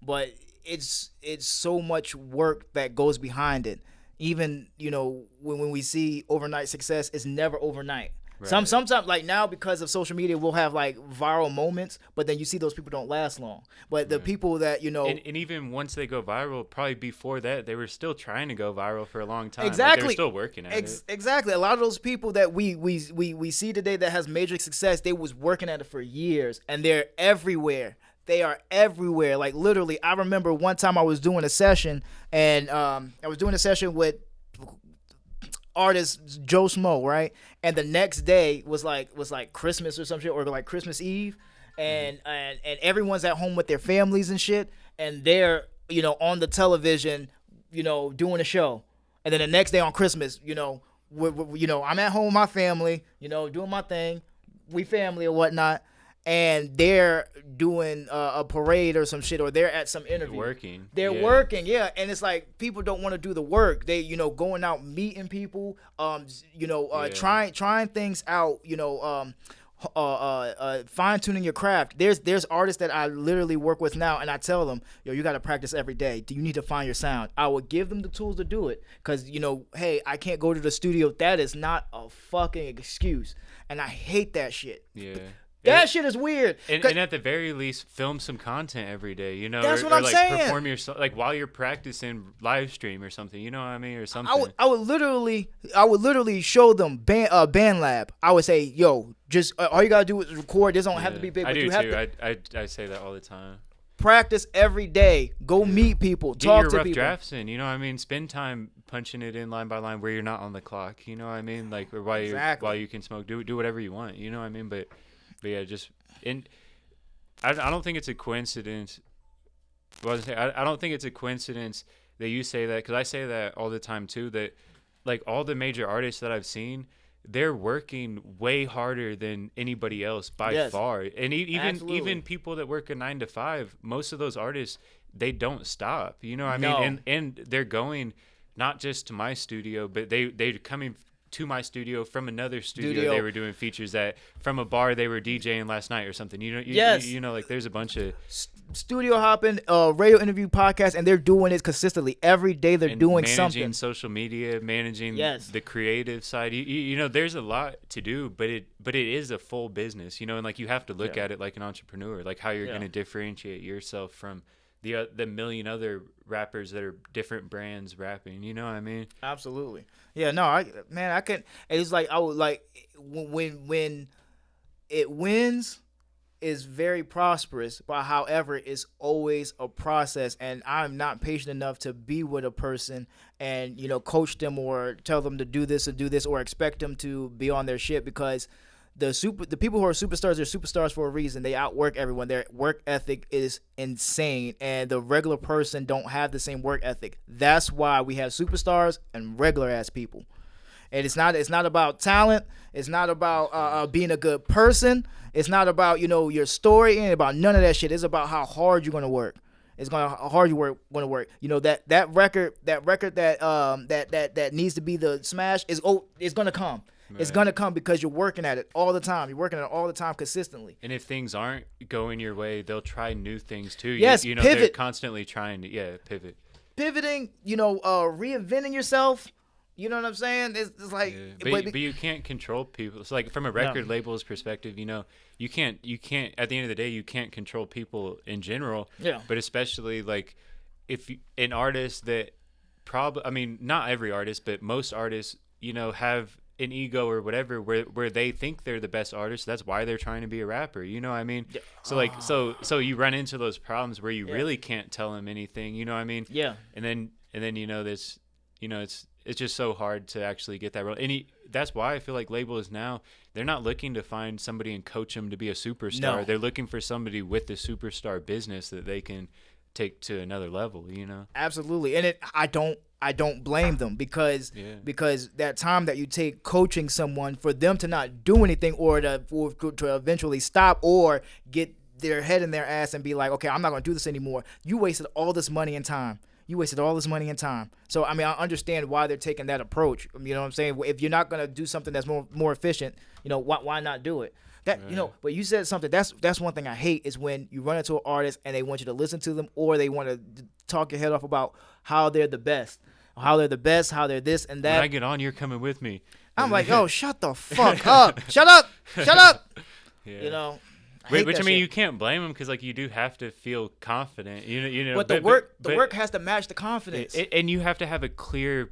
But it's so much work that goes behind it. Even, you know, when we see overnight success, it's never overnight. Right. Sometimes, like now, because of social media, we'll have like viral moments, but then you see those people don't last long. But the people that, you know, and even once they go viral, probably before that, they were still trying to go viral for a long time. Exactly, like they were still working at it. Exactly. A lot of those people that we see today that has major success, they was working at it for years, and they're everywhere. They are everywhere. Like literally, I remember one time I was doing a session, and I was doing a session with artist Joe Smo, right? And the next day was like Christmas or some shit, or like Christmas Eve, and everyone's at home with their families and shit, and they're, you know, on the television, you know, doing a show. And then the next day on Christmas, you know, I'm at home with my family, you know, doing my thing, we family or whatnot, and they're doing a parade or some shit, or they're at some interview. They're working, yeah. And it's like people don't want to do the work. They, you know, going out meeting people, you know, trying things out, you know, fine tuning your craft. There's artists that I literally work with now, and I tell them, yo, you got to practice every day. Do you need to find your sound? I would give them the tools to do it, because, you know, hey, I can't go to the studio. That is not a fucking excuse, and I hate that shit. Yeah. That shit is weird. And at the very least, film some content every day, you know? That's what I'm like saying. Perform your, like while you're practicing live stream or something, you know what I mean? Or something. I would literally show them band lab. I would say, yo, just all you gotta do is record. This don't have to be big. I but do you have too. To I say that all the time. Practice every day. Go meet people. Talk Get to your rough people. drafts in, you know what I mean? Spend time punching it in line by line where you're not on the clock, you know what I mean? Like, or while you can smoke, do whatever you want, you know what I mean? But yeah, just. And I don't think it's a coincidence. I don't think it's a coincidence that you say that, because I say that all the time too. That like all the major artists that I've seen, they're working way harder than anybody else by far. And even people that work a 9 to 5, most of those artists, they don't stop. You know what I mean? And they're going not just to my studio, but they're coming to my studio from another studio they were doing features at, from a bar they were DJing last night or something. You know, like there's a bunch of studio hopping, radio interview podcasts, and they're doing it consistently every day. They're doing something. Managing social media, managing the creative side. You know, there's a lot to do, but it is a full business. You know, and like you have to look at it like an entrepreneur, like how you're going to differentiate yourself from the million other rappers that are different brands rapping. You know what I mean? Absolutely. Yeah, no, I can. It's like I would like when it wins is very prosperous, but however, it's always a process, and I'm not patient enough to be with a person and, you know, coach them or tell them to do this or expect them to be on their shit, because the people who are superstars, they're superstars for a reason. They outwork everyone. Their work ethic is insane, and the regular person don't have the same work ethic. That's why we have superstars and regular ass people. And it's not about talent. It's not about being a good person. It's not about, you know, your story. It ain't about none of that shit. It's about how hard you're gonna work. How hard you're gonna work. You know, that record that needs to be the smash is gonna come. Right. It's gonna come because you're working at it all the time. You're working at it all the time consistently. And if things aren't going your way, they'll try new things too. Yes, you know, pivot. They're constantly trying to pivot. Pivoting, you know, reinventing yourself. You know what I'm saying? It's like, but you can't control people. It's like from a record label's perspective, you know, you can't. At the end of the day, you can't control people in general. Yeah. But especially like if an artist that not every artist, but most artists, you know, have an ego or whatever where they think they're the best artist. That's why they're trying to be a rapper. You know what I mean? Yeah. So like so you run into those problems where you really can't tell them anything. You know what I mean? Yeah. And then you know this, you know, it's just so hard to actually get that role. that's why I feel like labels now, they're not looking to find somebody and coach them to be a superstar. No. They're looking for somebody with the superstar business that they can take to another level, you know? Absolutely. And I don't blame them because that time that you take coaching someone for them to not do anything or to eventually stop or get their head in their ass and be like, okay, I'm not going to do this anymore. You wasted all this money and time. So, I mean, I understand why they're taking that approach. You know what I'm saying? If you're not going to do something that's more efficient, you know, why not do it? You know, but you said something. That's one thing I hate is when you run into an artist and they want you to listen to them or they want to talk your head off about how they're the best, how they're this and that. When I get on, you're coming with me. I'm like, oh, shut the fuck up. Shut up. Yeah. You know. Which I mean, you can't blame them because like you do have to feel confident. You know. But the work has to match the confidence. And you have to have a clear.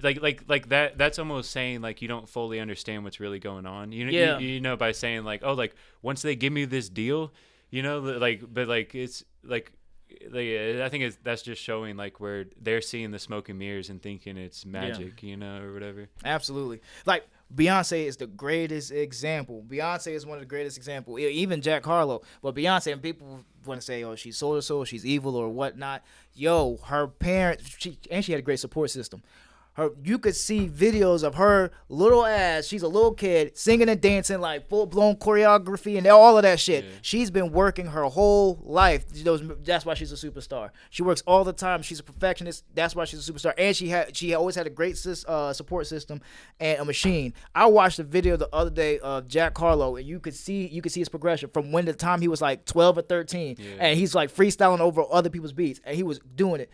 Like that. That's almost saying like you don't fully understand what's really going on. You know, by saying like, oh, like once they give me this deal, you know, like, but like it's like I think that's just showing like where they're seeing the smoke and mirrors and thinking it's magic, you know, or whatever. Absolutely. Like Beyonce is the greatest example. Beyonce is one of the greatest examples. Even Jack Harlow. But Beyonce, and people want to say, oh, she's soul to soul, she's evil or whatnot. Yo, her parents, she had a great support system. You could see videos of her little ass. She's a little kid singing and dancing like full-blown choreography and all of that shit. Yeah. She's been working her whole life. That's why she's a superstar. She works all the time. She's a perfectionist. That's why she's a superstar. And she always had a great support system and a machine. I watched a video the other day of Jack Harlow, and you could see his progression from when the time he was like 12 or 13, and he's like freestyling over other people's beats, and he was doing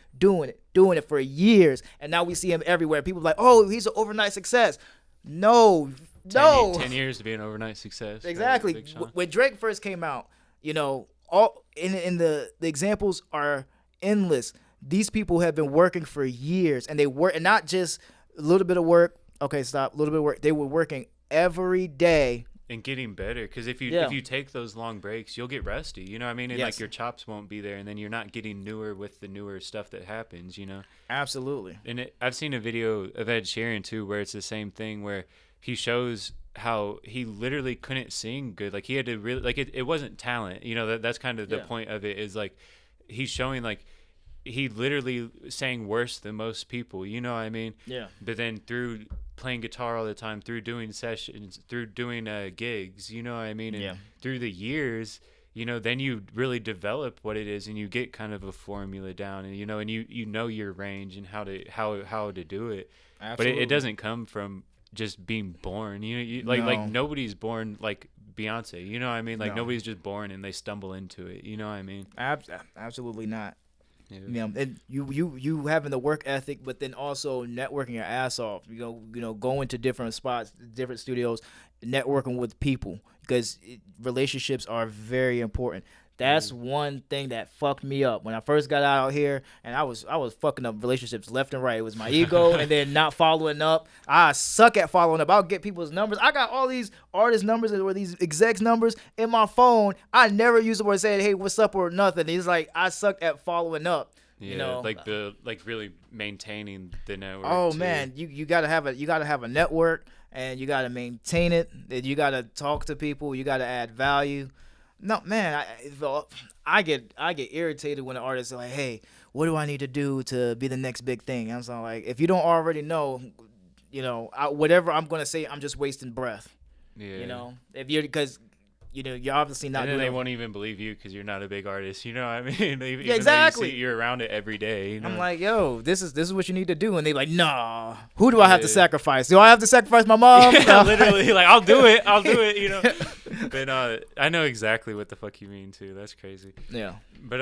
it for years, and now we see him everywhere. People are like, oh, he's an overnight success. No. 10 years to be an overnight success. Exactly. When Drake first came out, you know, all in the examples are endless. These people have been working for years, and they work, and not just a little bit of work. Okay, stop. A little bit of work. They were working every day. And getting better, because if you take those long breaks, you'll get rusty. You know what I mean? And like your chops won't be there, and then you're not getting newer with the newer stuff that happens. You know? Absolutely. And I've seen a video of Ed Sheeran too, where it's the same thing, where he shows how he literally couldn't sing good. Like he had to really like it wasn't talent. You know, that's kind of the point of it, is like he's showing like he literally sang worse than most people. You know what I mean? Yeah. But then through playing guitar all the time, through doing sessions, through doing gigs, you know what I mean? And through the years, you know, then you really develop what it is, and you get kind of a formula down, and you know, and you know your range and how to do it. Absolutely. But it doesn't come from just being born. You know, like nobody's born like Beyonce. You know what I mean? Like nobody's just born and they stumble into it. You know what I mean? Absolutely not. Yeah. You know, and you having the work ethic, but then also networking your ass off. You know, going to different spots, different studios, networking with people, because relationships are very important. That's one thing that fucked me up when I first got out here, and I was fucking up relationships left and right. It was my ego, and then not following up. I suck at following up. I'll get people's numbers. I got all these artist numbers or these execs numbers in my phone. I never use the word saying, "Hey, what's up?" or nothing. It's like I suck at following up. Yeah, you know, like really maintaining the network. Oh too. Man, you gotta have a network, and you gotta maintain it. And you gotta talk to people. You gotta add value. No, man, I get irritated when the artists are like, hey, what do I need to do to be the next big thing? I'm so like, if you don't already know, you know, whatever I'm going to say, I'm just wasting breath. Yeah. You know, because, you know, you're obviously not. And then they won't even believe you because you're not a big artist. You know what I mean? Even exactly. You're around it every day. You know? I'm like, yo, this is what you need to do. And they're like, nah, who do I have to sacrifice? Do I have to sacrifice my mom? Yeah, literally, like, I'll do it, you know. But I know exactly what the fuck you mean, too. That's crazy. Yeah. But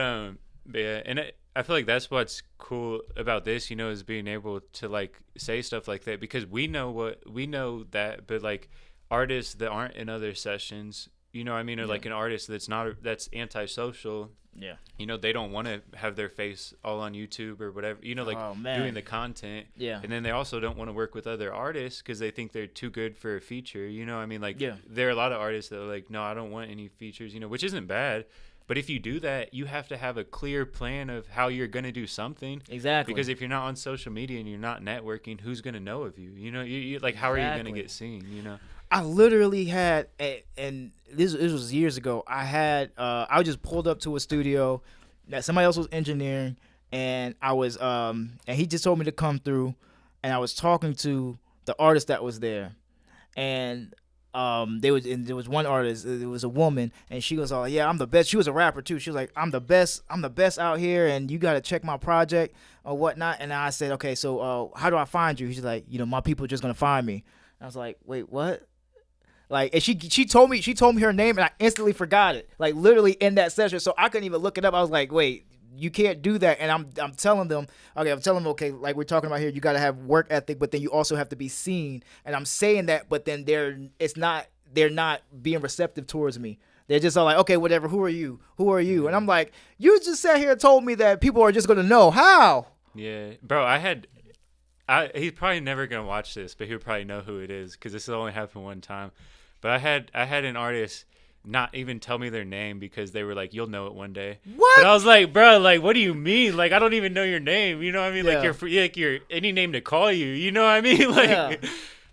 yeah, and I feel like that's what's cool about this, you know, is being able to, like, say stuff like that. Because we know that, but, like, artists that aren't in other sessions, you know what I mean? Or like an artist that's antisocial. Yeah. You know, they don't want to have their face all on YouTube or whatever, you know, like doing the content. Yeah. And then they also don't want to work with other artists because they think they're too good for a feature. You know what I mean? Like, there are a lot of artists that are like, no, I don't want any features, you know, which isn't bad. But if you do that, you have to have a clear plan of how you're going to do something. Exactly. Because if you're not on social media and you're not networking, who's going to know of you? You like, how are you going to get seen? I literally had, and this was years ago. I just pulled up to a studio that somebody else was engineering, and and he just told me to come through, and I was talking to the artist that was there, and there was one artist, it was a woman, and she was all, yeah, I'm the best. She was a rapper too. She was like, I'm the best out here, and you got to check my project or whatnot. And I said, okay, so how do I find you? She's like, my people are just gonna find me. I was like, wait, what? Like, and she told me her name, and I instantly forgot it. Like, literally in that session, so I couldn't even look it up. I was like, wait, you can't do that. And I'm telling them, okay, like we're talking about here, you got to have work ethic, but then you also have to be seen. And I'm saying that, but then they're not being receptive towards me. They're just all like, okay, whatever. Who are you? And I'm like, you just sat here and told me that people are just gonna know. How? Yeah, bro. He's probably never gonna watch this, but he'll probably know who it is because this has only happened one time. But I had an artist not even tell me their name because they were like, you'll know it one day. What? But I was like, bro, like, what do you mean? Like, I don't even know your name. You know what I mean? Yeah. Like, you're any name to call you. You know what I mean? Like, Yeah.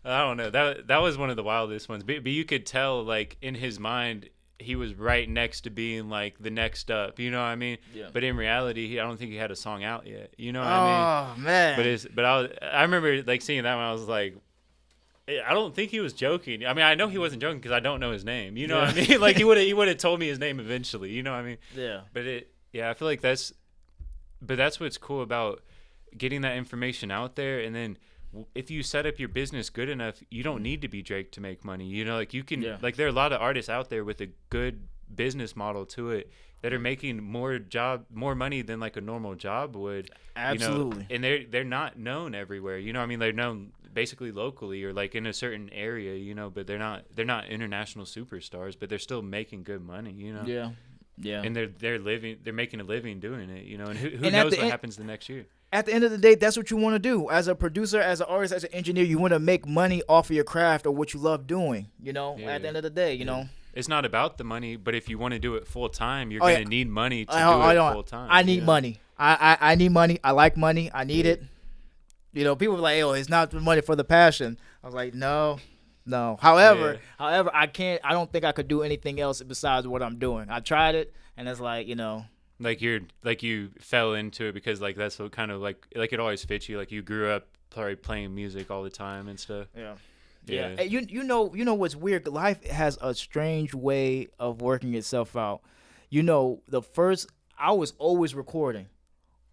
I don't know. That was one of the wildest ones. But you could tell, like, in his mind, he was right next to being like the next up. You know what I mean? Yeah. But in reality, I don't think he had a song out yet. You know what I Oh mean? man. But I remember like seeing that one. I was like, I don't think he was joking. I mean, I know he wasn't joking because I don't know his name. You know what I mean? Like he would have told me his name eventually. You know what I mean? Yeah. But I feel like that's what's cool about getting that information out there. And then if you set up your business good enough, you don't need to be Drake to make money. You know, like you can, like there are a lot of artists out there with a good business model to it that are making more money than like a normal job would. Absolutely. And they're not known everywhere. You know what I mean? They're known basically locally or like in a certain area, but they're not international superstars, but they're still making good money, Yeah. And they're making a living doing it, and who knows what happens the next year. At the end of the day, that's what you want to do. As a producer, as an artist, as an engineer, you want to make money off of your craft or what you love doing, at the end of the day, It's not about the money, but if you want to do it full time, you're going to need money to do it full time. I need money. I need money. I like money. I need it. People are like, oh, it's not the money for the passion. I was like, no. However, I don't think I could do anything else besides what I'm doing. I tried it, and it's like, like you fell into it because like that's what kind of like it always fits you. Like you grew up probably playing music all the time and stuff. Yeah. And you know what's weird? Life has a strange way of working itself out. I was always recording,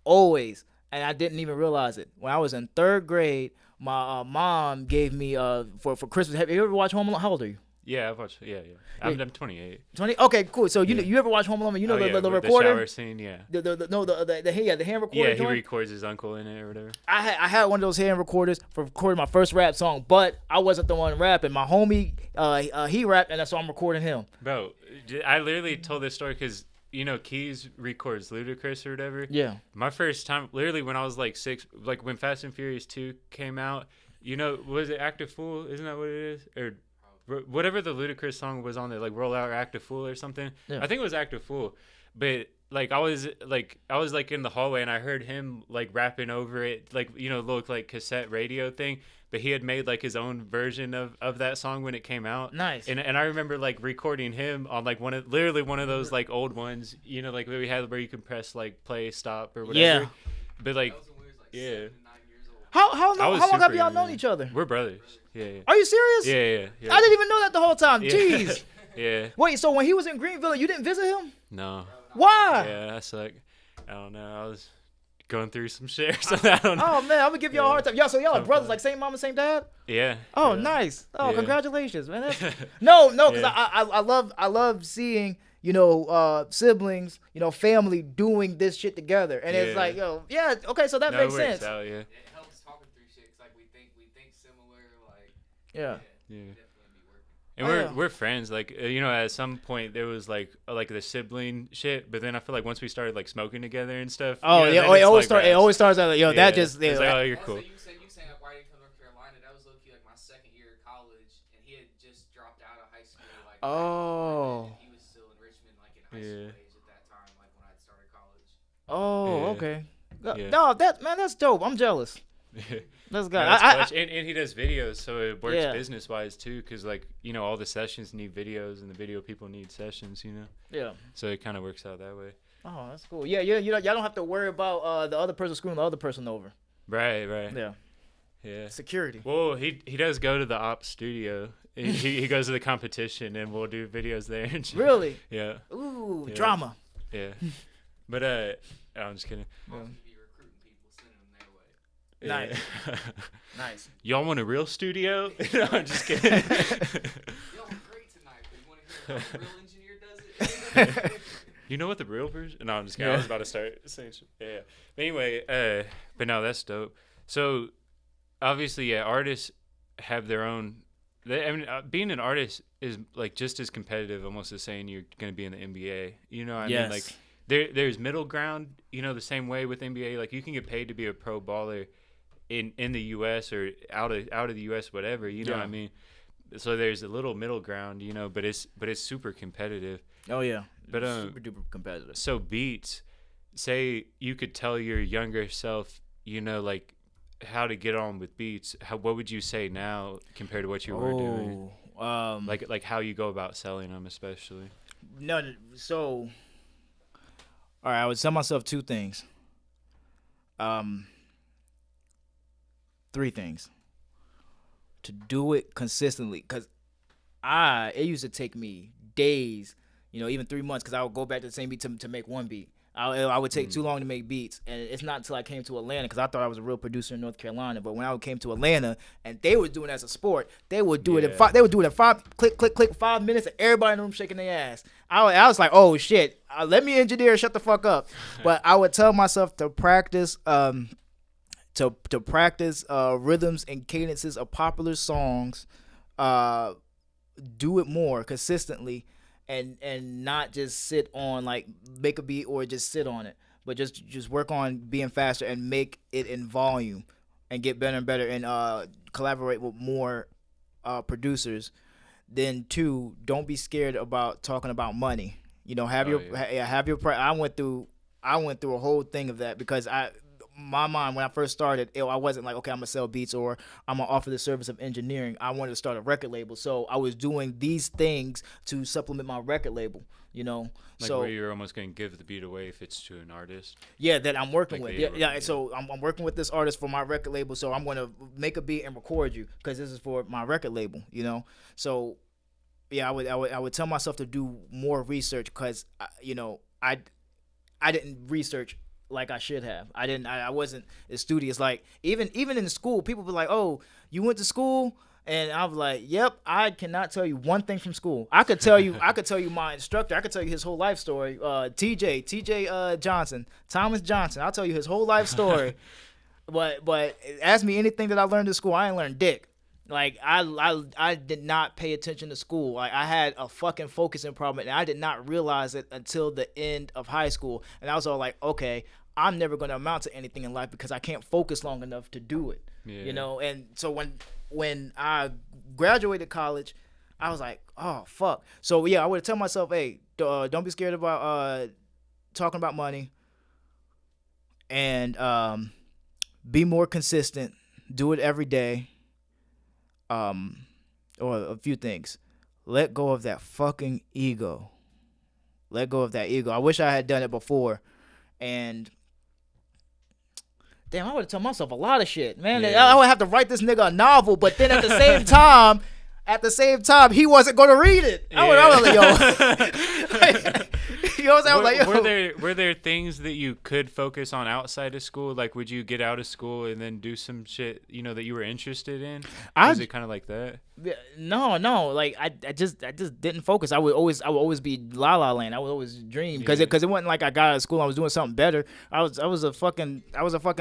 always, and I didn't even realize it. When I was in third grade, my mom gave me for Christmas. Have you ever watched Home Alone? How old are you? Yeah, I've watched. Yeah. I'm 28. 20. Okay, cool. So you ever watch Home Alone? You know the recorder, the shower scene. Yeah. The hand recorder. Yeah, he records his uncle in it or whatever. I had one of those hand recorders for recording my first rap song, but I wasn't the one rapping. My homie, he rapped, and so I'm recording him. Bro, I literally told this story because Keys records Ludacris or whatever. Yeah. My first time, literally when I was like 6, like when Fast and Furious 2 came out. Was it Act a Fool? Isn't that what it is? Or whatever the Ludacris song was on there, like Roll Out or Act a Fool or something. Yeah. I think it was Act a Fool. But like I was like in the hallway and I heard him like rapping over it, like little like cassette radio thing. But he had made like his own version of that song when it came out. Nice. And I remember like recording him on like one of those like old ones, like we had where you can press like play, stop or whatever. Yeah. But like, yeah. How long have y'all known each other? We're brothers. Yeah. Are you serious? Yeah. I didn't even know that the whole time. Yeah. Jeez. Yeah. Wait, so when he was in Greenville, you didn't visit him? No. Why? Yeah, that's like, I don't know. I was going through some shit or something. I don't know. Oh man, I'm gonna give y'all a hard time. Y'all are brothers, like same mom and same dad? Yeah. Oh, yeah. Nice. Oh, yeah. Congratulations, man. No, because Yeah. I love seeing siblings, family doing this shit together, and it's like, okay, so that makes it works sense. Out, yeah. It helps talking through shit 'cause, like we think similar, like Yeah. Yeah. definitely be working. And we're friends. Like at some point there was like the sibling shit, but then I feel like once we started like smoking together and stuff. Oh yeah, then it always like, starts out like, yo, that just it's like, oh, you're Also, cool. you saying like, why didn't you come to North Carolina? That was low key like my second year of college, and he had just dropped out of high school. Like, Oh. and he was still in Richmond, like in high school age at that Oh, Yeah. okay. Yeah. No, that's dope. I'm jealous. That's good. No, it's clutch. And he does videos, so it works Yeah. business wise too. Cause like all the sessions need videos, and the video people need sessions. Yeah. So it kind of works out that way. Oh, that's cool. Yeah. Y'all don't have to worry about the other person screwing the other person over. Right. Yeah. Yeah. Security. Well, he does go to the ops studio. He goes to the competition, and we'll do videos there. And shit. Really? Yeah. Ooh, Yeah. drama. Yeah. But I'm just kidding. I'll be recruiting people, sending them their way. Nice. Yeah. Nice. Y'all want a real studio? No, I'm just kidding. Y'all were great tonight, but you want to hear how a real engineer does it? You know what the real version? No, I'm just kidding. I was about to start saying shit. Yeah. But anyway, but no, that's dope. So obviously, yeah, artists have their own. Being an artist is like just as competitive, almost as saying you're going to be in the NBA. You know what I mean? Like there's middle ground. The same way with NBA. Like you can get paid to be a pro baller in the U.S. or out of the U.S. whatever. You know what I mean? So there's a little middle ground. But it's super competitive. Oh yeah. But super duper competitive. So beats, say you could tell your younger self, like how to get on with beats. What would you say now compared to what you were doing? Like how you go about selling them, especially. No, so all right, I would tell myself two things. Three things. To do it consistently, because it used to take me days, even 3 months, because I would go back to the same beat to make one beat. I would take too long to make beats, and it's not until I came to Atlanta, because I thought I was a real producer in North Carolina. But when I came to Atlanta, and they were doing it as a sport, they would do it in five. They would do it in 5 click click click 5 minutes, and everybody in the room shaking their ass. I was like, oh shit, let me engineer, shut the fuck up. But I would tell myself to practice, to practice rhythms and cadences of popular songs, do it more consistently. And not just sit on, like, make a beat or just sit on it, but just work on being faster and make it in volume and get better and better and collaborate with more producers. Then 2, don't be scared about talking about money. Have I went through a whole thing of that, because my mind, when I first started, I wasn't like, okay, I'm gonna sell beats or I'm gonna offer the service of engineering. I wanted to start a record label, so I was doing these things to supplement my record label. Like so where you're almost gonna give the beat away if it's to an artist. Yeah, that I'm working like with. Yeah. So I'm working with this artist for my record label. So I'm gonna make a beat and record you, because this is for my record label. So yeah, I would tell myself to do more research, because I didn't research like I should have. I wasn't as studious. Like even in school, people be like, "Oh, you went to school?" And I was like, "Yep, I cannot tell you one thing from school. I could tell you my instructor. I could tell you his whole life story. TJ Johnson, Thomas Johnson. I'll tell you his whole life story. but ask me anything that I learned in school. I ain't learned dick. Like I did not pay attention to school. Like I had a fucking focusing problem, and I did not realize it until the end of high school. And I was all like, okay, I'm never going to amount to anything in life because I can't focus long enough to do it. Yeah. And so when I graduated college, I was like, oh fuck. So yeah, I would tell myself, hey, don't be scared about talking about money, and be more consistent. Do it every day. Or a few things. Let go of that fucking ego. Let go of that ego. I wish I had done it before. And damn, I would have told myself a lot of shit, man. Yeah. I would have to write this nigga a novel, but then at the same time, he wasn't gonna read it. Yeah. I was like, yo. You know what I'm saying? I was like, yo. Were there things that you could focus on outside of school? Like, would you get out of school and then do some shit, that you were interested in? Was it kind of like that? No. Like, I just didn't focus. I would always be La La Land. I would always dream because it wasn't like I got out of school and I was doing something better. I was a fucking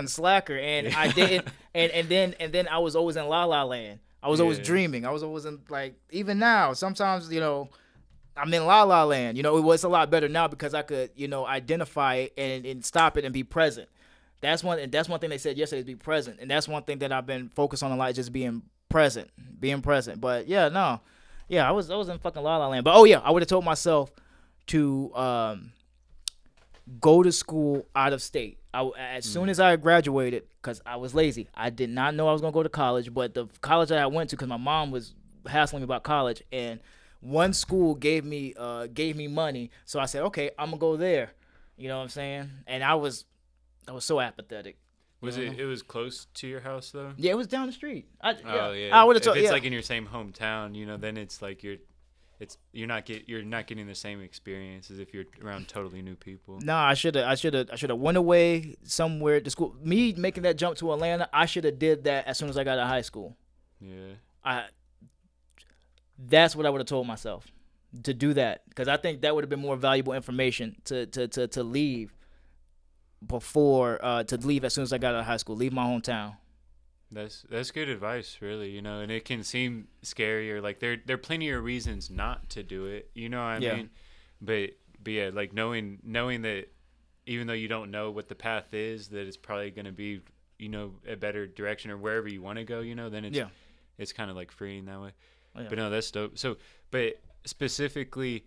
slacker, and I didn't. and then I was always in La La Land. I was always dreaming. I was always in, like, even now, sometimes, I'm in La La Land. It was a lot better now because I could, identify it and stop it and be present. That's one thing they said yesterday, is be present. And that's one thing that I've been focused on a lot, just being present. But yeah, no. Yeah, I was in fucking La La Land. But oh yeah, I would have told myself to go to school out of state. As soon as I graduated, because I was lazy, I did not know I was gonna go to college. But the college that I went to, because my mom was hassling me about college, and one school gave me money, so I said, okay, I'm gonna go there. You know what I'm saying? And I was so apathetic. Was it was close to your house though? Yeah, it was down the street. Oh yeah. I would have If told. it's Yeah. like in your same hometown, then it's like you're not getting the same experience as if you're around totally new people. No, I should have went away somewhere to school. Me making that jump to Atlanta, I should have did that as soon as I got out of high school. Yeah. That's what I would have told myself, to do that, because I think that would have been more valuable information to leave before to leave as soon as I got out of high school. Leave my hometown. That's good advice, really, and it can seem scary, or like there are plenty of reasons not to do it, you know what I mean? But yeah, like knowing that even though you don't know what the path is, that it's probably going to be, a better direction or wherever you want to go, then it's kind of like freeing that way. Oh, yeah. But no, that's dope. So, but specifically,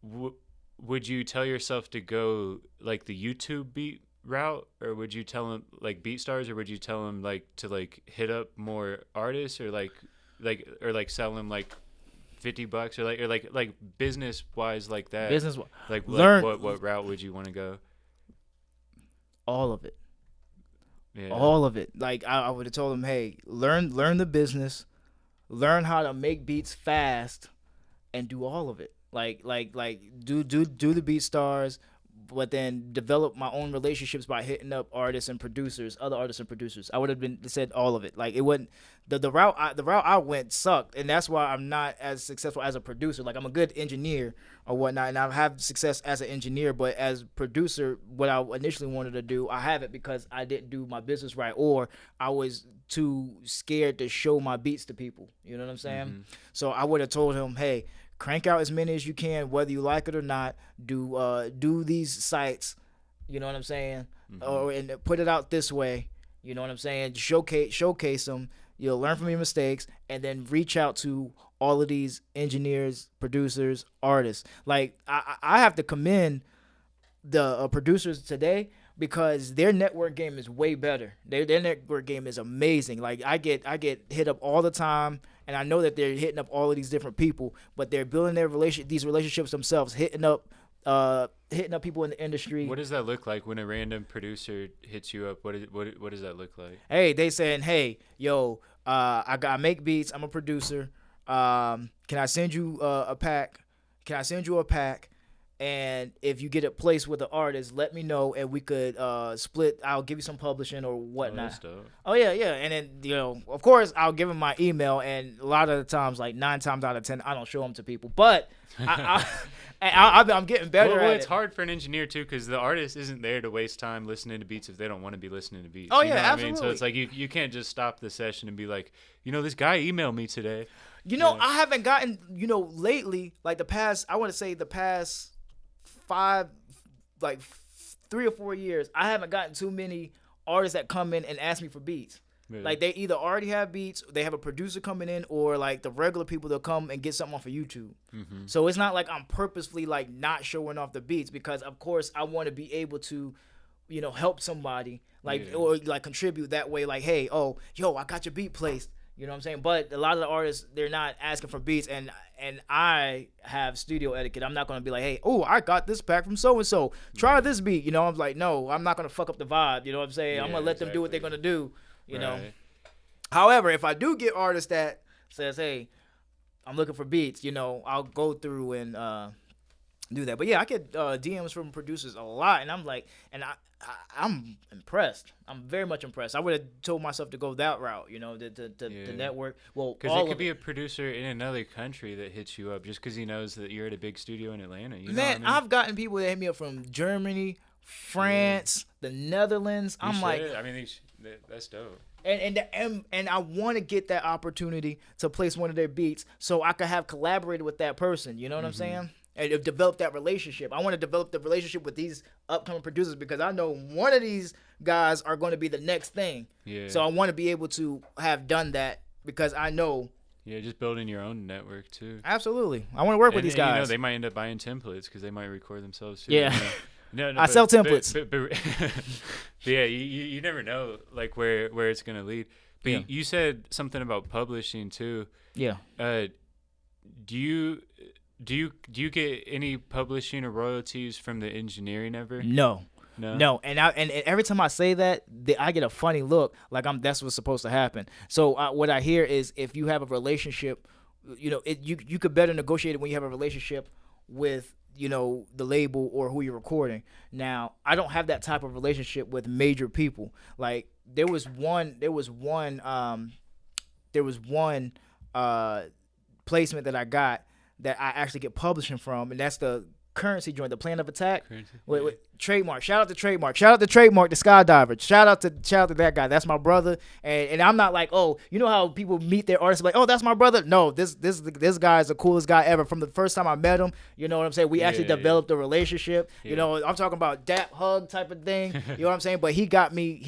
would you tell yourself to go like the YouTube beat route, or would you tell them like BeatStars, or would you tell them like to like hit up more artists, or like sell them like $50, or like business wise like that? Business like learn what route would you want to go? all of it. Yeah. All of it. Like I would have told them, hey, learn the business, learn how to make beats fast, and do all of it. Like do the BeatStars, but then develop my own relationships by hitting up other artists and producers. I would have said all of it. Like it wouldn't the route I went sucked, and that's why I'm not as successful as a producer. Like I'm a good engineer or whatnot, and I have success as an engineer, but as producer, what I initially wanted to do, I haven't, because I didn't do my business right, or I was too scared to show my beats to people. You know what I'm saying? Mm-hmm. So I would have told him, hey, crank out as many as you can, whether you like it or not. Do these sites, you know what I'm saying, and put it out this way. You know what I'm saying? Showcase them. You'll learn from your mistakes, and then reach out to all of these engineers, producers, artists. Like I have to commend the producers today, because their network game is way better. Their network game is amazing. Like I get hit up all the time, and I know that they're hitting up all of these different people, but they're building these relationships themselves, hitting up people in the industry. What does that look like when a random producer hits you up? What does that look like? Hey, they saying, hey, yo, I make beats. I'm a producer. Can I send you a pack? And if you get it placed with the artist, let me know, and we could split. I'll give you some publishing or whatnot. That's dope. Oh yeah. And then of course, I'll give them my email, and a lot of the times, like 9 times out of 10, I don't show them to people. But I'm getting better at it. It's hard for an engineer too, because the artist isn't there to waste time listening to beats if they don't want to be listening to beats. Oh you know yeah, what absolutely. I mean? So it's like you can't just stop the session and be like, this guy emailed me today. I haven't gotten, lately, like the past 3 or 4 years, I haven't gotten too many artists that come in and ask me for beats. Really? Like they either already have beats, they have a producer coming in, or like the regular people, they'll come and get something off of YouTube. Mm-hmm. So it's not like I'm purposefully like not showing off the beats, because of course I want to be able to, help somebody, or like contribute that way. Like, hey, oh, yo, I got your beat placed. You know what I'm saying? But a lot of the artists, they're not asking for beats, and I have studio etiquette. I'm not going to be like, hey, oh, I got this pack from so-and-so. Try this beat. I'm like, no, I'm not going to fuck up the vibe. You know what I'm saying? I'm going to let them do what they're going to do, you know? However, if I do get artists that says, hey, I'm looking for beats, I'll go through and do that. But yeah, I get DMs from producers a lot, and I'm like, and I'm impressed. I'm very much impressed. I would have told myself to go that route, to network. Well, because it could be a producer in another country that hits you up just because he knows that you're at a big studio in Atlanta. You know what I mean? I've gotten people that hit me up from Germany, France, the Netherlands. That's dope. And I want to get that opportunity to place one of their beats so I could have collaborated with that person. You know what I'm saying? And develop that relationship. I want to develop the relationship with these upcoming producers, because I know one of these guys are going to be the next thing. Yeah. So I want to be able to have done that, because I know. Yeah, just building your own network too. Absolutely. I want to work with these guys. They might end up buying templates because they might record themselves too. Yeah. No, I sell templates. But yeah, you never know like where it's gonna lead. But Yeah. you said something about publishing too. Yeah. Do you get any publishing or royalties from the engineering ever? No. No. No, and every time I say that, I get a funny look, like that's what's supposed to happen. So what I hear is, if you have a relationship, you could better negotiate it when you have a relationship with the label or who you're recording. Now, I don't have that type of relationship with major people. Like there was one placement that I got that I actually get publishing from, and that's the Currency joint, the Plan of Attack. Wait, Trademark. Shout out to Trademark. Shout out to Trademark, the skydiver. Shout out to that guy. That's my brother. And I'm not like, oh, you know how people meet their artists like, oh, that's my brother. No, this guy is the coolest guy ever. From the first time I met him, you know what I'm saying? We actually developed a relationship. Yeah. You know, I'm talking about dap hug type of thing. You know what I'm saying? But he got me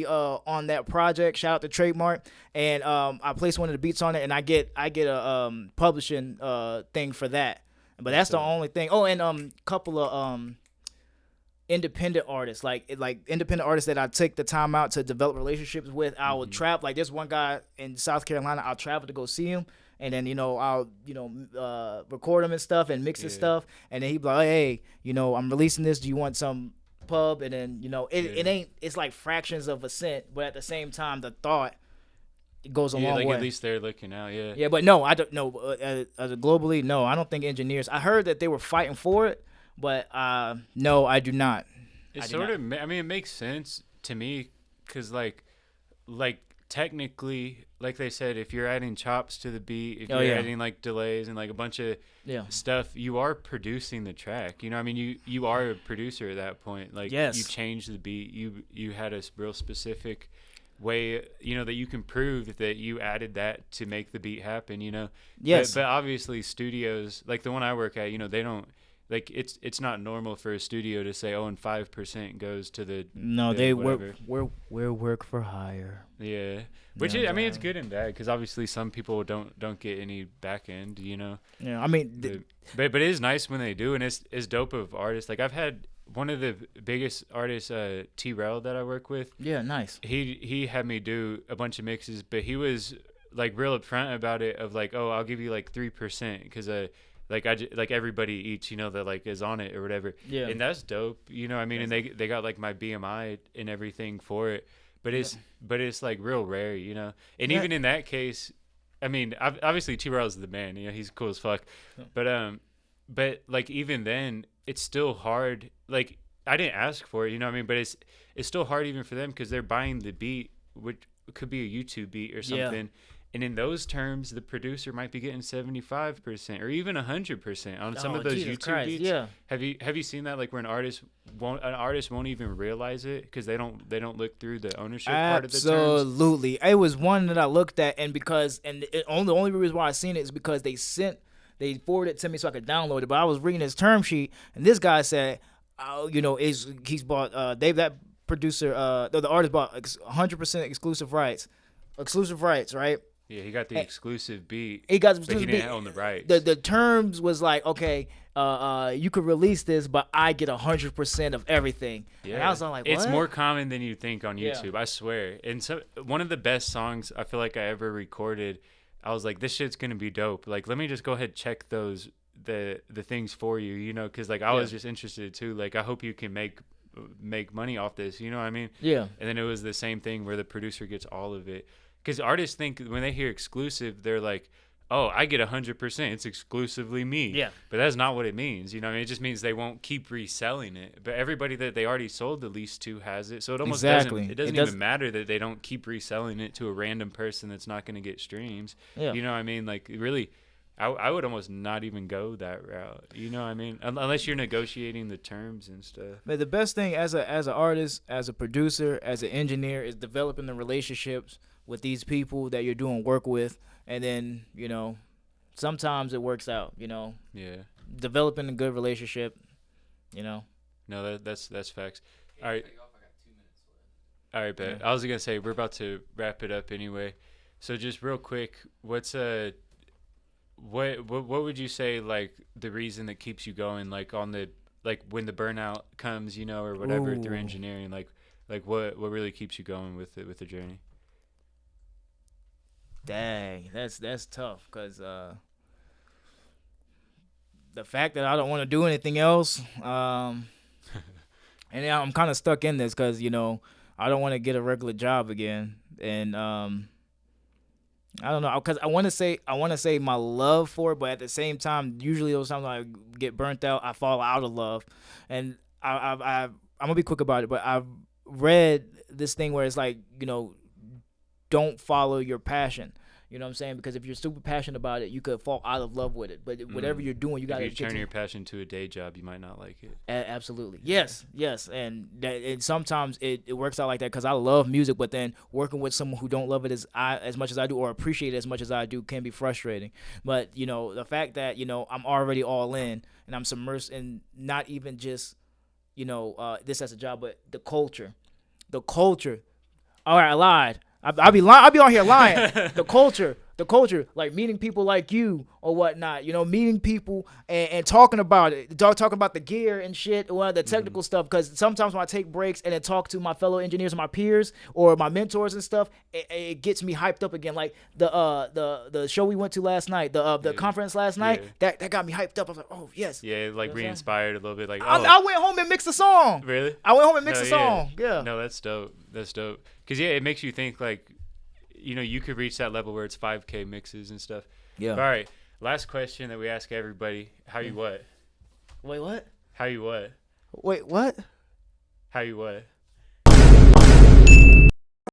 on that project. Shout out to Trademark. And I placed one of the beats on it, and I get a publishing thing for that. But that's the only thing. Oh, and couple of independent artists, like independent artists that I take the time out to develop relationships with. I would travel. Like there's one guy in South Carolina. I'll travel to go see him, and then I'll record him and stuff and mix his stuff, and then he'd be like, hey, I'm releasing this. Do you want some pub? And then it ain't. It's like fractions of a cent, but at the same time, the thought. It goes a long way. At least they're looking out, yeah. Yeah, but no, I don't know. Globally, no, I don't think engineers. I heard that they were fighting for it, but no, I do not. I mean, it makes sense to me because, like technically, like they said, if you're adding chops to the beat, if you're adding like delays and like a bunch of stuff, you are producing the track. I mean, you are a producer at that point. Like, you change the beat. You had a real specific way that you can prove that you added that to make the beat happen. But obviously studios like the one I work at, they don't like it's not normal for a studio to say, and 5% goes to the we're work for hire. Which I mean, it's good and bad because obviously some people don't get any back end. I mean, but it is nice when they do, and it's dope of artists. Like I've had one of the biggest artists, T-Rel, that I work with. Yeah, nice. He had me do a bunch of mixes, but he was like real upfront about it. Of like, I'll give you like 3% because like everybody each that like is on it or whatever. Yeah, and that's dope. I mean, and they got like my BMI and everything for it. But it's like real rare. And even in that case, I mean, obviously T-Rel is the man. He's cool as fuck. But like even then, it's still hard. Like I didn't ask for it, but it's still hard even for them because they're buying the beat, which could be a YouTube beat or something. And in those terms, the producer might be getting 75% or even 100% on some of those YouTube beats. Yeah. Have you seen that? Like where an artist won't even realize it because they don't look through the ownership part of the terms. Absolutely. It was one that I looked at, and the only reason why I seen it is because they forwarded it to me so I could download it. But I was reading his term sheet, and this guy said, he's bought that producer, the artist bought 100% exclusive rights, right? Yeah, he got the exclusive beat. He got the exclusive beat. He didn't own the rights. The terms was like, okay, you could release this, but I get 100% of everything. Yeah, and I was like, what? It's more common than you think on YouTube. I swear. And so one of the best songs I feel like I ever recorded, I was like, this shit's gonna be dope. Like, let me just go ahead and check the things for you, because like I was just interested too. Like, I hope you can make money off this. You know what I mean? Yeah. And then it was the same thing where the producer gets all of it. Because artists think when they hear exclusive, they're like, oh, I get 100%. It's exclusively me. Yeah. But that's not what it means. It just means they won't keep reselling it. But everybody that they already sold the lease to has it. So it almost doesn't even matter that they don't keep reselling it to a random person that's not going to get streams. Yeah. You know what I mean? Like, really, I would almost not even go that route. You know what I mean? Unless you're negotiating the terms and stuff. But the best thing as an artist, as a producer, as an engineer is developing the relationships with these people that you're doing work with, and then sometimes it works out. Yeah, developing a good relationship. No, that's facts. All right. All right, bet. I was gonna say we're about to wrap it up anyway. So just real quick, what's what would you say like the reason that keeps you going, like on the like when the burnout comes, or whatever through Ooh. engineering, like what really keeps you going with the journey? Dang, that's tough because the fact that I don't want to do anything else, and yeah, I'm kind of stuck in this because I don't want to get a regular job again, and I don't know because I want to say my love for it, but at the same time, usually those times I get burnt out, I fall out of love, and I'm gonna be quick about it, but I've read this thing where it's like don't follow your passion. You know what I'm saying? Because if you're super passionate about it, you could fall out of love with it. But whatever you're doing, you got to If you turn your passion to a day job, you might not like it. Absolutely. Yes. And sometimes it works out like that because I love music, but then working with someone who don't love it as much as I do or appreciate it as much as I do can be frustrating. But, the fact that, I'm already all in and I'm submersed in not even just, this as a job, but the culture. The culture. All right, I lied. I'll be on here lying. The culture, like meeting people like you or whatnot, meeting people and talking about it, talking about the gear and shit, or the technical stuff. Because sometimes when I take breaks and then talk to my fellow engineers, and my peers, or my mentors and stuff, it gets me hyped up again. Like the show we went to last night, the conference last night, that got me hyped up. I was like, oh yes. Yeah, like re-inspired a little bit. Like I went home and mixed a song. Really? I went home and mixed a song. Yeah. No, that's dope. Because it makes you think like, you could reach that level where it's 5K mixes and stuff. Yeah. All right. Last question that we ask everybody: How you what? Wait, what? How you what? Wait, what? How you what?